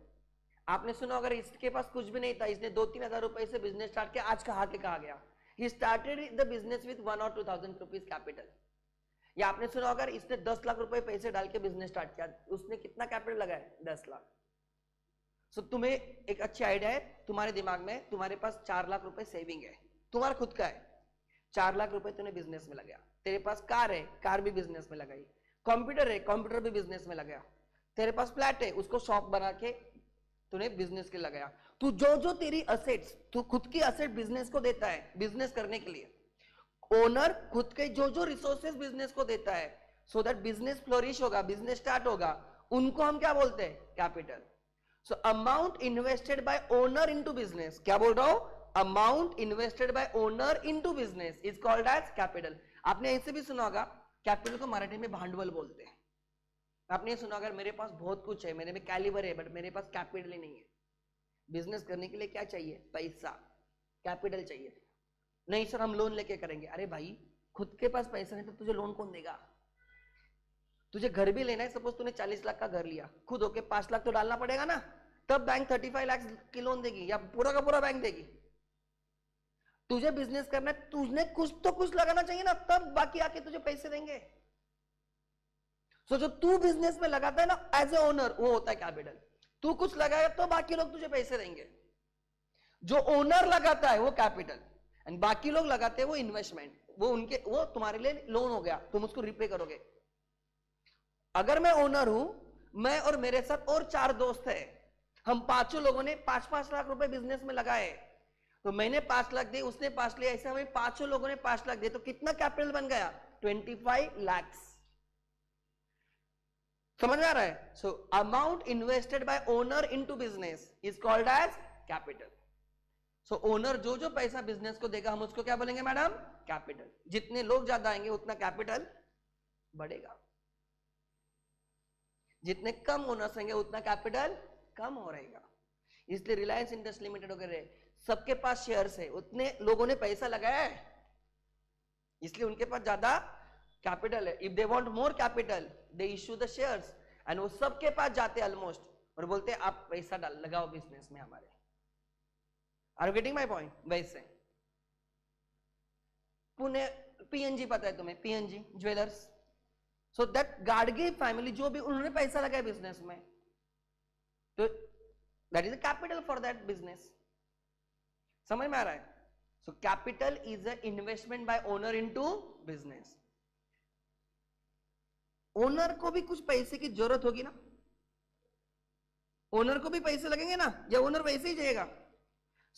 आपने सुना अगर इसके पास कुछ भी नहीं था, इसने 2-3 हजार रुपए से बिजनेस स्टार्ट किया, आज कहा के कहा गया? He started the business with 1 और 2,000 रुपीज कैपिटल। या आपने सुना अगर इसने 10 लाख रुपए पैसे डाल के बिजनेस स्टार्ट किया, उसने कितना कैपिटल लगाया? 10 लाख। सो तुम्हें एक अच्छी आइडिया है, तुम्हारे दिमाग में तुम्हारे पास 4 लाख रुपए सेविंग है, तुम्हारा खुद का है, 4 लाख रुपए तूने बिजनेस में लगाया। तेरे पास कार है, कार भी बिजनेस में लगाई। कंप्यूटर है, कंप्यूटर भी बिजनेस में लगाया। तेरे पास फ्लैट है, उसको शॉप बना के तूने बिजनेस के लगाया। तू जो तेरी असेट्स, तू खुद की असेट बिजनेस को देता है बिजनेस करने के लिए, ओनर खुद के जो रिसोर्सेज बिजनेस को देता है, सो दैट बिजनेस फ्लोरिश होगा, बिजनेस स्टार्ट होगा, उनको हम क्या बोलते हैं? Capital. So amount invested by owner into business, क्या बोल रहा हूं? Amount invested by owner into business is called as capital. आपने ऐसे भी सुना होगा, कैपिटल को मराठी में भांडवल बोलते हैं। आपने सुना अगर मेरे पास बहुत कुछ है, मेरे में कैलिबर है, बट मेरे पास कैपिटल ही नहीं है। बिजनेस करने के लिए क्या चाहिए? पैसा, कैपिटल चाहिए। नहीं सर हम लोन लेके करेंगे। अरे भाई खुद के पास पैसा नहीं तो तुझे लोन कौन देगा? तुझे घर भी लेना है, सपोज तूने 40 लाख का घर लिया, खुद होके 5 लाख तो डालना पड़ेगा ना, तब बैंक 35 लाख की लोन देगी या पूरा का पूरा बैंक देगी? तुझे बिजनेस करना है, तुझने कुछ तो कुछ लगाना चाहिए ना, तब बाकी आके तुझे पैसे देंगे। जो तू बिजनेस में लगाता है ना एज ए ओनर, वो होता है कैपिटल। तू कुछ लगाएगा तो बाकी लोग तुझे पैसे देंगे। जो ओनर लगाता है वो कैपिटल, एंड बाकी लोग लगाते हैं वो इन्वेस्टमेंट, वो तुम्हारे लिए लोन हो गया, तुम उसको रिपे करोगे। अगर मैं ओनर हूं, मैं और मेरे साथ और 4 दोस्त हैं, हम पांचों लोगों ने 5-5 लाख रुपए बिजनेस में लगाए, तो मैंने 5 लाख दिए, उसने 5 लिया, ऐसे हमें पांचों लोगों ने 5 लाख दिए, तो कितना कैपिटल बन गया? 25 लाख। समझ में आ रहा है? So amount invested by owner into business is called as capital. So owner जो पैसा बिजनेस को देगा, हम उसको क्या बोलेंगे मैडम? कैपिटल। जितने लोग ज्यादा आएंगे उतना कैपिटल बढ़ेगा, जितने कम ओनर्स होंगे उतना कैपिटल कम हो रहेगा। इसलिए रिलायंस इंडस्ट्री लिमिटेड वगैरह सबके पास शेयर्स है, उतने लोगों ने पैसा लगाया है, इसलिए उनके पास ज्यादा कैपिटल है। If they want more capital they issue the shares, and वो सबके पास जाते ऑलमोस्ट और बोलते हैं आप पैसा डाल लगाओ बिजनेस में हमारे। Are you getting my point? वैसे पुणे पीएनजी पता है तुम्हें? PNG jewellers, so that Gadge family जो भी उन्होंने पैसा लगाया बिजनेस में, तो that is a capital for that business. समझ में आ रहा है? So capital is a investment by owner into business. Owner को भी कुछ पैसे की जरूरत होगी ना, ओनर को भी पैसे लगेंगे ना, या ओनर वैसे ही जाएगा?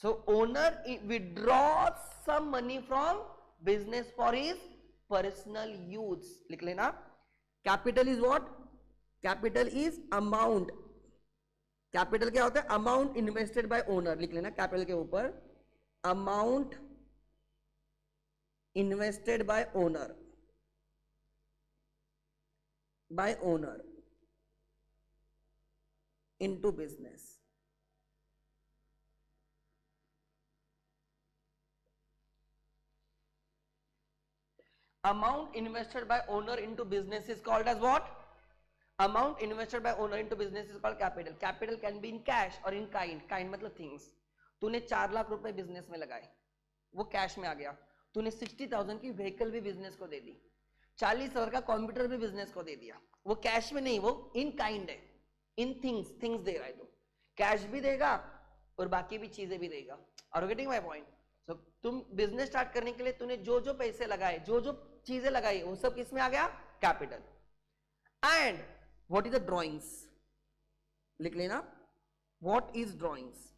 So owner withdraw some money from business for his personal use. लिख लेना, capital is what? Capital is amount. Capital क्या होता है? Amount invested by owner. लिख लेना कैपिटल के ऊपर amount invested by owner, by owner into business. Amount invested by owner into business is called as what? Amount invested by owner into business is called capital. Capital can be in cash or in kind. Kind मतलब things. तूने 4 लाख रुपए business में लगाए, वो cash में आ गया. तूने 60,000 की व्हीकल भी बिजनेस को दे दी, 40,000 का कंप्यूटर भी बिजनेस को दे दिया. वो कैश में नहीं, वो इन काइंड है, इन थिंग्स. थिंग्स दे रहा है तो कैश भी देगा और बाकी भी चीजें भी देगा. Are you getting my point? So तुम बिजनेस स्टार्ट करने के लिए तूने जो जो पैसे लगाए, जो जो चीजें लगाई, वो सब किस में आ गया? Capital. And what is the drawings? लिख लेना, what is drawings?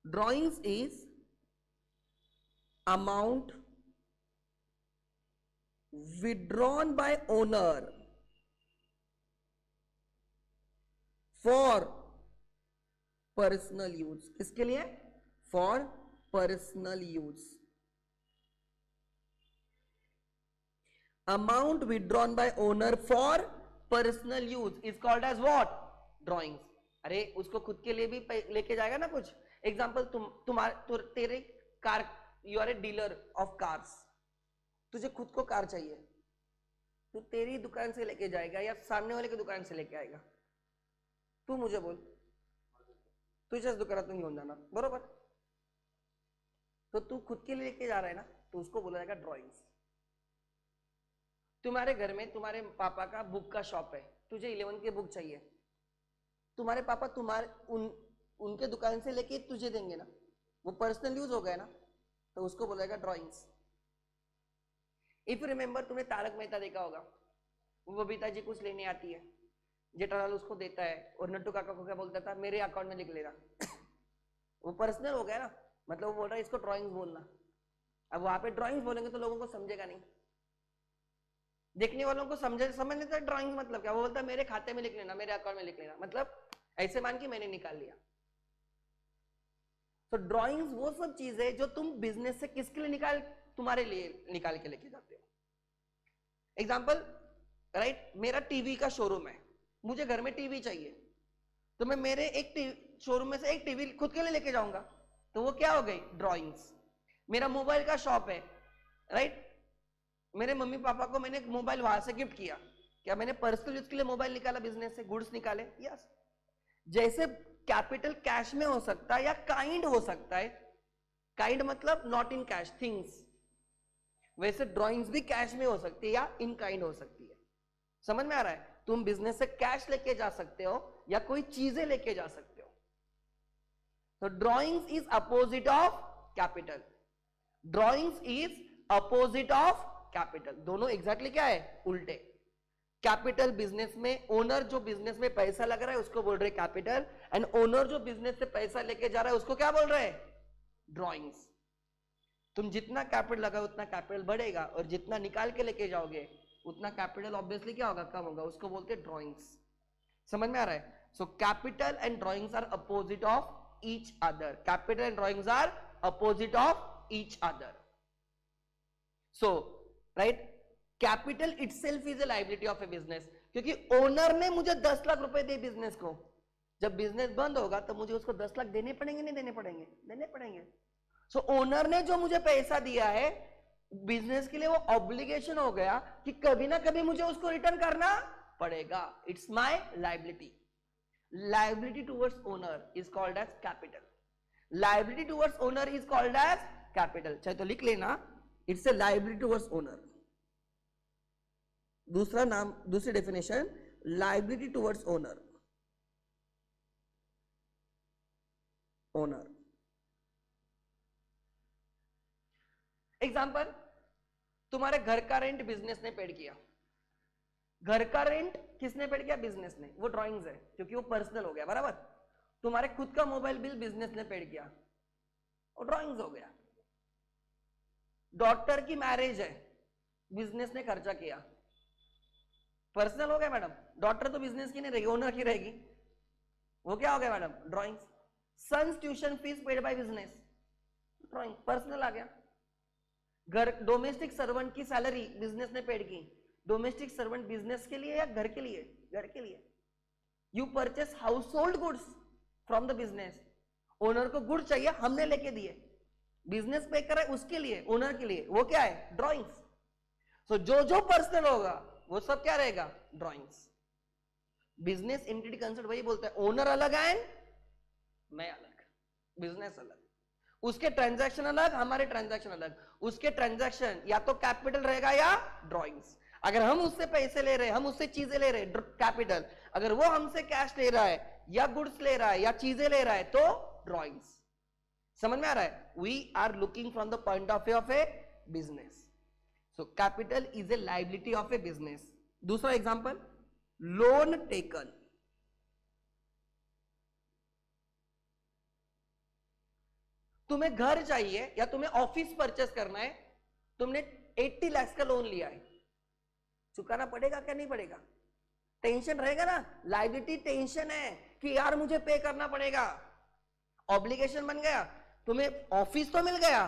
Drawings is amount withdrawn by owner for personal use. किसके लिए? For personal use. Amount withdrawn by owner for personal use is called as what? Drawings. अरे उसको खुद के लिए भी लेके जाएगा ना कुछ. एग्जाम्पल, तेरे car, you are a dealer of cars, तुझे खुद को कार चाहिए, तू तेरी दुकान से लेके जाएगा या सामने वाले की दुकान से लेके आएगा? तू मुझे बोल, तुझ्याच दुकानातून घेऊन जाणार, बरोबर? तो तू खुद के लिए लेके जा रहा है ना, तो उसको बोला जाएगा ड्रॉइंग्स. तुम्हारे घर में तुम्हारे पापा का बुक का शॉप है, तुझे 11 की बुक चाहिए, तुम्हारे पापा उनके दुकान से लेके तुझे देंगे ना, वो पर्सनल यूज हो गया ना, तो उसको बोलेगा ड्रॉइंग्स. इफ यू रिमेंबर, तुमने तारक मेहता देखा होगा, वो बबीता जी कुछ लेने आती है, जेठालाल उसको देता है और नट्टू काका को क्या बोलता था? मेरे अकाउंट में लिख लेना. वो पर्सनल हो गया ना, मतलब वो बोल रहा है इसको ड्रॉइंग्स बोलना. अब वहां पे ड्रॉइंग्स बोलेंगे तो लोगों को समझेगा नहीं, देखने वालों को समझ लेता है ड्रॉइंग्स मतलब क्या. वो बोलता है मेरे खाते में लिख लेना, मेरे अकाउंट में लिख लेना, मतलब ऐसे मान के मैंने निकाल लिया. तो ड्राइंग्स वो सब चीज है जो तुम बिजनेस से किसके लिए तुम्हारे लिए निकाल के लेके जाते हो. एग्जांपल, राइट, मेरा टीवी का शोरूम है, मुझे घर में टीवी चाहिए, तो मैं मेरे एक शोरूम में से एक टीवी खुद के लिए लेके जाऊंगा, तो वो क्या हो गई? ड्राइंग्स. मेरा मोबाइल का शॉप है, राइट, मेरे मम्मी पापा को मैंने मोबाइल वहां से गिफ्ट किया, क्या मैंने पर्सनल यूज के लिए मोबाइल निकाला, बिजनेस से गुड्स निकाले? यस. जैसे कैपिटल कैश में हो सकता है या काइंड हो सकता है, काइंड मतलब नॉट इन कैश, थिंग्स, वैसे ड्राइंग्स भी कैश में हो सकती है या इन काइंड हो सकती है. समझ में आ रहा है? तुम बिजनेस से कैश लेके जा सकते हो या कोई चीजें लेके जा सकते हो. तो drawings is opposite of capital. Drawings is opposite of capital. दोनों एग्जैक्टली क्या है? उल्टे. कैपिटल बिजनेस में, ओनर जो बिजनेस में पैसा लग रहा है उसको बोल रहे कैपिटल, एंड ओनर जो बिजनेस से पैसा लेके जा रहा है उसको क्या बोल रहे हैं? ड्रॉइंग्स. तुम जितना कैपिटल लगाओ उतना कैपिटल बढ़ेगा, और जितना निकाल के लेके जाओगे उतना कैपिटल ऑब्वियसली क्या होगा? कम होगा. उसको बोलते हैं ड्रॉइंग्स. समझ में आ रहा है? So capital and drawings are opposite of each other. Capital and drawings are opposite of each other. So right, capital itself is a liability of a business, क्योंकि ओनर ने मुझे 10 लाख रुपए दिए बिजनेस को, जब बिजनेस बंद होगा तो मुझे उसको 10 लाख देने पड़ेंगे, नहीं देने पड़ेंगे? देने पड़ेंगे. सो ओनर ने जो मुझे पैसा दिया है बिजनेस के लिए, वो ऑब्लिगेशन हो गया कि कभी ना कभी मुझे उसको रिटर्न करना पड़ेगा. It's my liability. Liability towards owner is called as capital. Liability towards owner is called as capital. चाहे तो लिख लेना, it's a liability towards owner. दूसरा नाम, दूसरी definition, liability towards owner. Owner. Example, तुम्हारे घर का रेंट बिजनेस ने पेड किया, घर का रेंट किसने पेड किया? बिजनेस ने, वो ड्राइंग्स है क्योंकि वो पर्सनल हो गया, बराबर। तुम्हारे खुद का मोबाइल बिल बिजनेस ने पेड किया, वो ड्राइंग्स हो गया। डॉटर की मैरिज है, बिजनेस ने खर्चा किया, पर्सनल हो गया मैडम। डॉटर तो बिजनेस की नहीं रहेगी, ओनर की रहेगी, वो क्या हो गया madam? Drawings. Sons tuition fees paid by business, drawing, personal आ गया। घर, डोमेस्टिक सर्वेंट की सैलरी बिजनेस ने पेड की, डोमेस्टिक सर्वेंट बिजनेस के लिए या घर के लिए? घर के लिए। You purchase household goods from the business, owner को गुड चाहिए, हमने लेके दिए, बिजनेस पे कर रहा है उसके लिए, ओनर के लिए, वो क्या है? ड्राइंग्स। सो जो पर्सनल होगा वो सब क्या रहेगा? ड्राइंग्स। बिजनेस एंटिटी कंसेप्ट वही बोलता है, ओनर अलग है, मैं अलग, बिजनेस अलग, उसके ट्रांजैक्शन अलग, हमारे ट्रांजैक्शन अलग। उसके ट्रांजैक्शन या तो कैपिटल रहेगा या ड्राइंग्स। अगर हम उससे पैसे ले रहे हैं, हम उससे चीजें ले रहे हैं, कैपिटल। अगर वो हमसे कैश ले रहा है या गुड्स ले रहा है या चीजें ले रहा है तो ड्राइंग्स। समझ में आ रहा है? We are looking from the point of view of a business. So capital is a liability of a business. दूसरा एग्जांपल, लोन टेकन। तुम्हें घर चाहिए या तुम्हें ऑफिस परचेस करना है, तुमने 80 लाख का लोन लिया है, चुकाना पड़ेगा क्या नहीं पड़ेगा? टेंशन रहेगा ना, लायबिलिटी टेंशन है कि यार मुझे पे करना पड़ेगा, ऑब्लिगेशन बन गया। तुम्हें ऑफिस तो मिल गया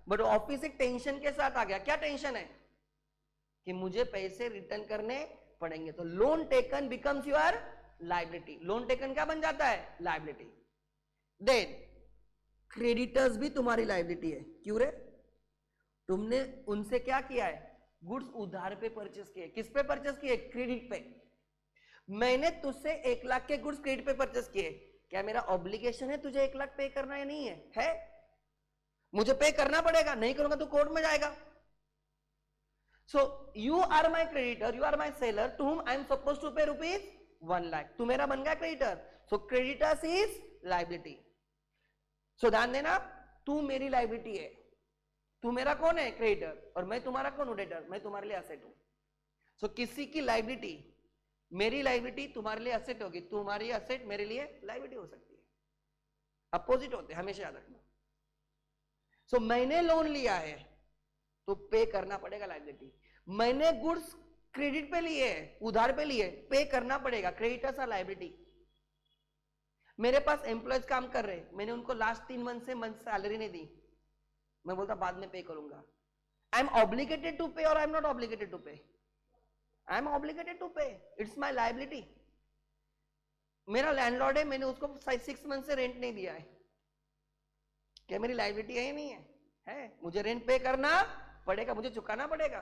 बट ऑफिस एक टेंशन के साथ आ गया। क्या टेंशन है? कि मुझे पैसे रिटर्न करने पड़ेंगे। तो loan taken becomes your liability. Loan taken क्या बन जाता है? लायबिलिटी। देन क्रेडिटर्स भी तुम्हारी लायबिलिटी है। क्यों रे? तुमने उनसे क्या किया है? गुड्स उधार पे परचेस किए। किस पे परचेस किए? क्रेडिट पे। मैंने तुझसे 1 लाख के गुड्स क्रेडिट पे परचेस किए, क्या मेरा ऑब्लिगेशन है तुझे 1 लाख पे करना या नहीं है? है, मुझे पे करना पड़ेगा, नहीं करूंगा तो कोर्ट में जाएगा। So you are my creditor, you are my seller to whom I am suppose to पे ₹1 लाख। तू मेरा बन गया creditor, so creditors is liability. So ध्यान देना, तू मेरी लायबिलिटी है, तू मेरा कौन है? क्रेडिटर, और मैं तुम्हारा कौन हूं? डेटर। मैं तुम्हारे लिए एसेट हूं। सो किसी की लायबिलिटी, मेरी लायबिलिटी तुम्हारे लिए एसेट होगी, तुम्हारी एसेट मेरे लिए लायबिलिटी हो सकती है, अपोजिट होते हैं, हमेशा याद रखना। सो मैंने लोन लिया है तो पे करना पड़ेगा लायबिलिटी। मैंने गुड्स क्रेडिट पे लिए, उधार पे लिए, पे करना पड़ेगा, क्रेडिटर्स आर लायबिलिटी। मेरे पास एम्प्लॉयज काम कर रहे, मैंने उनको लास्ट 3 मंथ सैलरी नहीं दी, मैं बोलता बाद में पे करूंगा। आई am obligated to pay or I am not obligated to pay? I am obligated to pay, it's my liability. मेरा लैंडलॉर्ड है, मैंने उसको 6 मंथ से रेंट नहीं दिया है, क्या मेरी लायबिलिटी है या नहीं है? है, मुझे रेंट पे करना पड़ेगा, मुझे चुकाना पड़ेगा।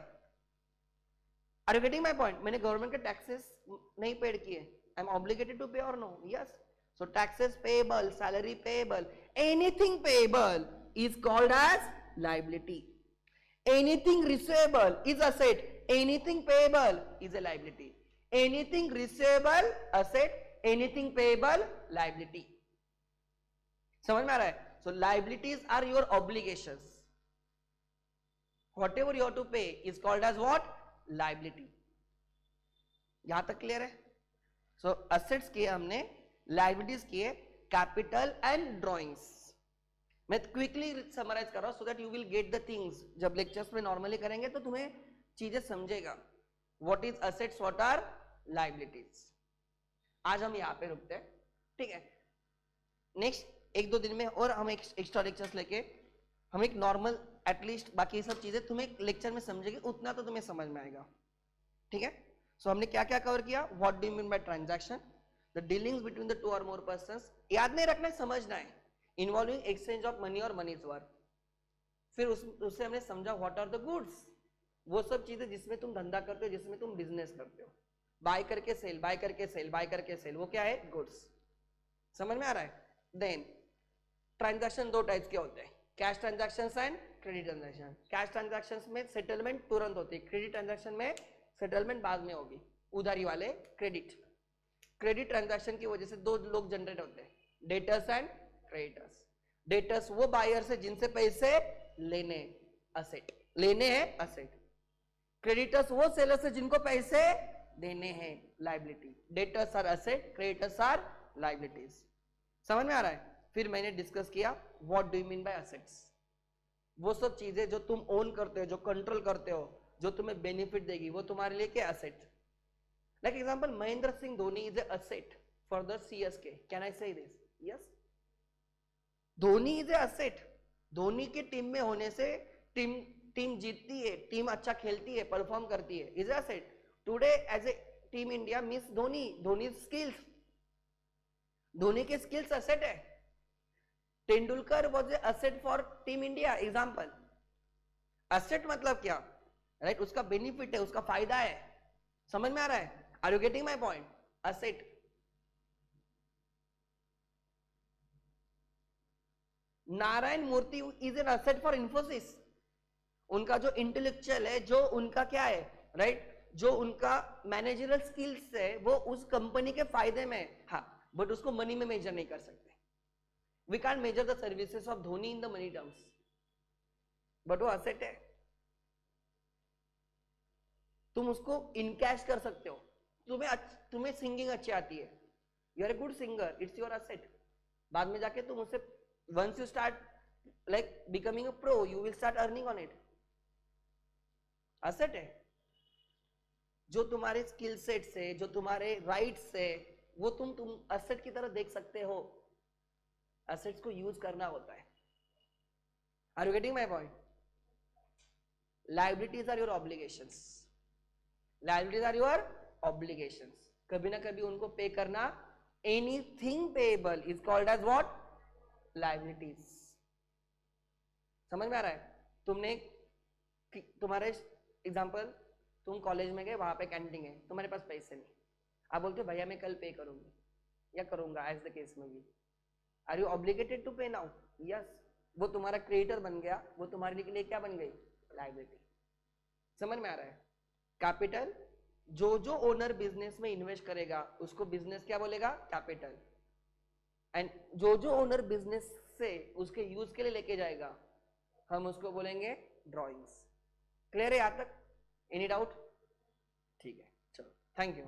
Are you getting my point? मैंने गवर्नमेंट के टैक्सेस नहीं पेड किए, I am obligated to pay or no? Yes. So taxes payable, salary payable, anything payable is called as liability. Anything receivable is asset, anything payable is a liability. Anything receivable asset, anything payable liability. समझ में आ रहा है? So liabilities are your obligations. Whatever you have to pay is called as what? Liability. यहां तक clear है? So assets किए हमने, liabilities किए, capital and drawings. मैं क्विकली समराइज कर रहा हूं so that you will get the things. जब लेक्चर्स में नॉर्मली करेंगे तो तुम्हें चीजें समझेगा, what is assets, what are liabilities. आज हम यहां पे रुकते हैं, ठीक है? नेक्स्ट 1-2 दिन में और हम एक एक्स्ट्रा लेक्चर्स लेके हम एक नॉर्मल एटलीस्ट बाकी सब चीजें तुम्हें लेक्चर में समझेगी, उतना तो तुम्हें समझ में आएगा, ठीक है? सो हमने क्या क्या कवर किया? What do you mean bye transaction, the dealings between the 2 और मोर पर्संस। याद नहीं रखना है, समझना है। इन्वॉल्विंग एक्सचेंज ऑफ मनी और मनी इज वर्थ। फिर उससे हमने समझा व्हाट आर द गुड्स, वो सब चीजें जिसमें तुम धंधा करते हो, जिसमें तुम बिजनेस करते हो, बाय करके सेल, बाय करके सेल, बाय करके सेल, वो क्या है? गुड्स। समझ में आ रहा है? देन ट्रांजैक्शन 2 टाइप्स के होते हैं, cash transactions and credit transaction. Cash transactions में सेटलमेंट तुरंत होती है, क्रेडिट ट्रांजैक्शन में सेटलमेंट बाद में होगी, उधारी वाले क्रेडिट। क्रेडिट ट्रांजैक्शन की वजह से 2 लोग जनरेट होते हैं, डेटर्स एंड क्रेडिटर्स। डेटर्स वो बायर्स है जिनसे पैसे लेने, असेट लेने हैं, असेट। क्रेडिटर्स वो सेलर्स है जिनको पैसे देने हैं, liability. Debtors are asset, creditors are liabilities. समझ में आ रहा है? फिर मैंने डिस्कस किया what do you mean by assets. वो सब चीजें जो तुम ओन करते हो, जो कंट्रोल करते हो, जो तुम्हें बेनिफिट देगी, वो तुम्हारे लिए क्या asset. Like example, Mahendra Singh Dhoni is a asset for the CSK. Can I say this? Yes, Dhoni is a asset. Dhoni की टीम में होने से टीम जीतती है, टीम अच्छा खेलती है, परफॉर्म करती है, is asset. Today as a team India miss Dhoni skills, Dhoni के स्किल्स एसेट है. Tendulkar was a asset for team India. Example, asset मतलब क्या, राइट? उसका बेनिफिट है, उसका फायदा है. समझ में आ रहा है? Are you getting my point? Asset. Narayan Murthy is an asset for Infosys. उनका जो इंटेलेक्चुअल है, जो उनका क्या है, राइट, जो उनका मैनेजरल स्किल्स है, वो उस कंपनी के फायदे में. हाँ, बट उसको मनी में मेजर नहीं कर सकते. We can't measure the services of Dhoni in the money terms, but वो एसेट है. तुम उसको इनकैश कर सकते हो. तुम्हें सिंगिंग अच्छी आती है, you are a good singer, it's your asset. बाद में जाके तुम उससे, once you start like becoming a pro, you will start earning on it. Asset है. जो तुम्हारे स्किल सेट से, जो तुम्हारे राइट्स से, वो तुम एसेट की तरह देख सकते हो. एसेट्स को यूज करना होता है. Are you getting my point? Liabilities are your obligations. Liabilities are your obligations. कभी ना कभी उनको पे करना. Anything payable is called as what? Liabilities. समझ में आ रहा है? तुम्हारे एग्जांपल, तुम कॉलेज में गए, वहां पे कैंटीन है, तुम्हारे पास पैसे नहीं, आप बोलते हो भैया मैं कल पे करूंगी या करूंगा, एज द केस में भी. आर यू ऑब्लिगेटेड टू पे नाउ? यस. वो तुम्हारा क्रेडिटर बन गया, वो तुम्हारे लिए क्या बन गई? लायबिलिटी. समझ में आ रहा है? कैपिटल, जो ओनर बिजनेस में इन्वेस्ट करेगा उसको बिजनेस क्या बोलेगा? कैपिटल. एंड जो ओनर बिजनेस से उसके यूज के लिए लेके जाएगा, हम उसको बोलेंगे ड्रॉइंग्स. क्लियर है यहां तक? Any doubt? ठीक है, चलो, थैंक यू.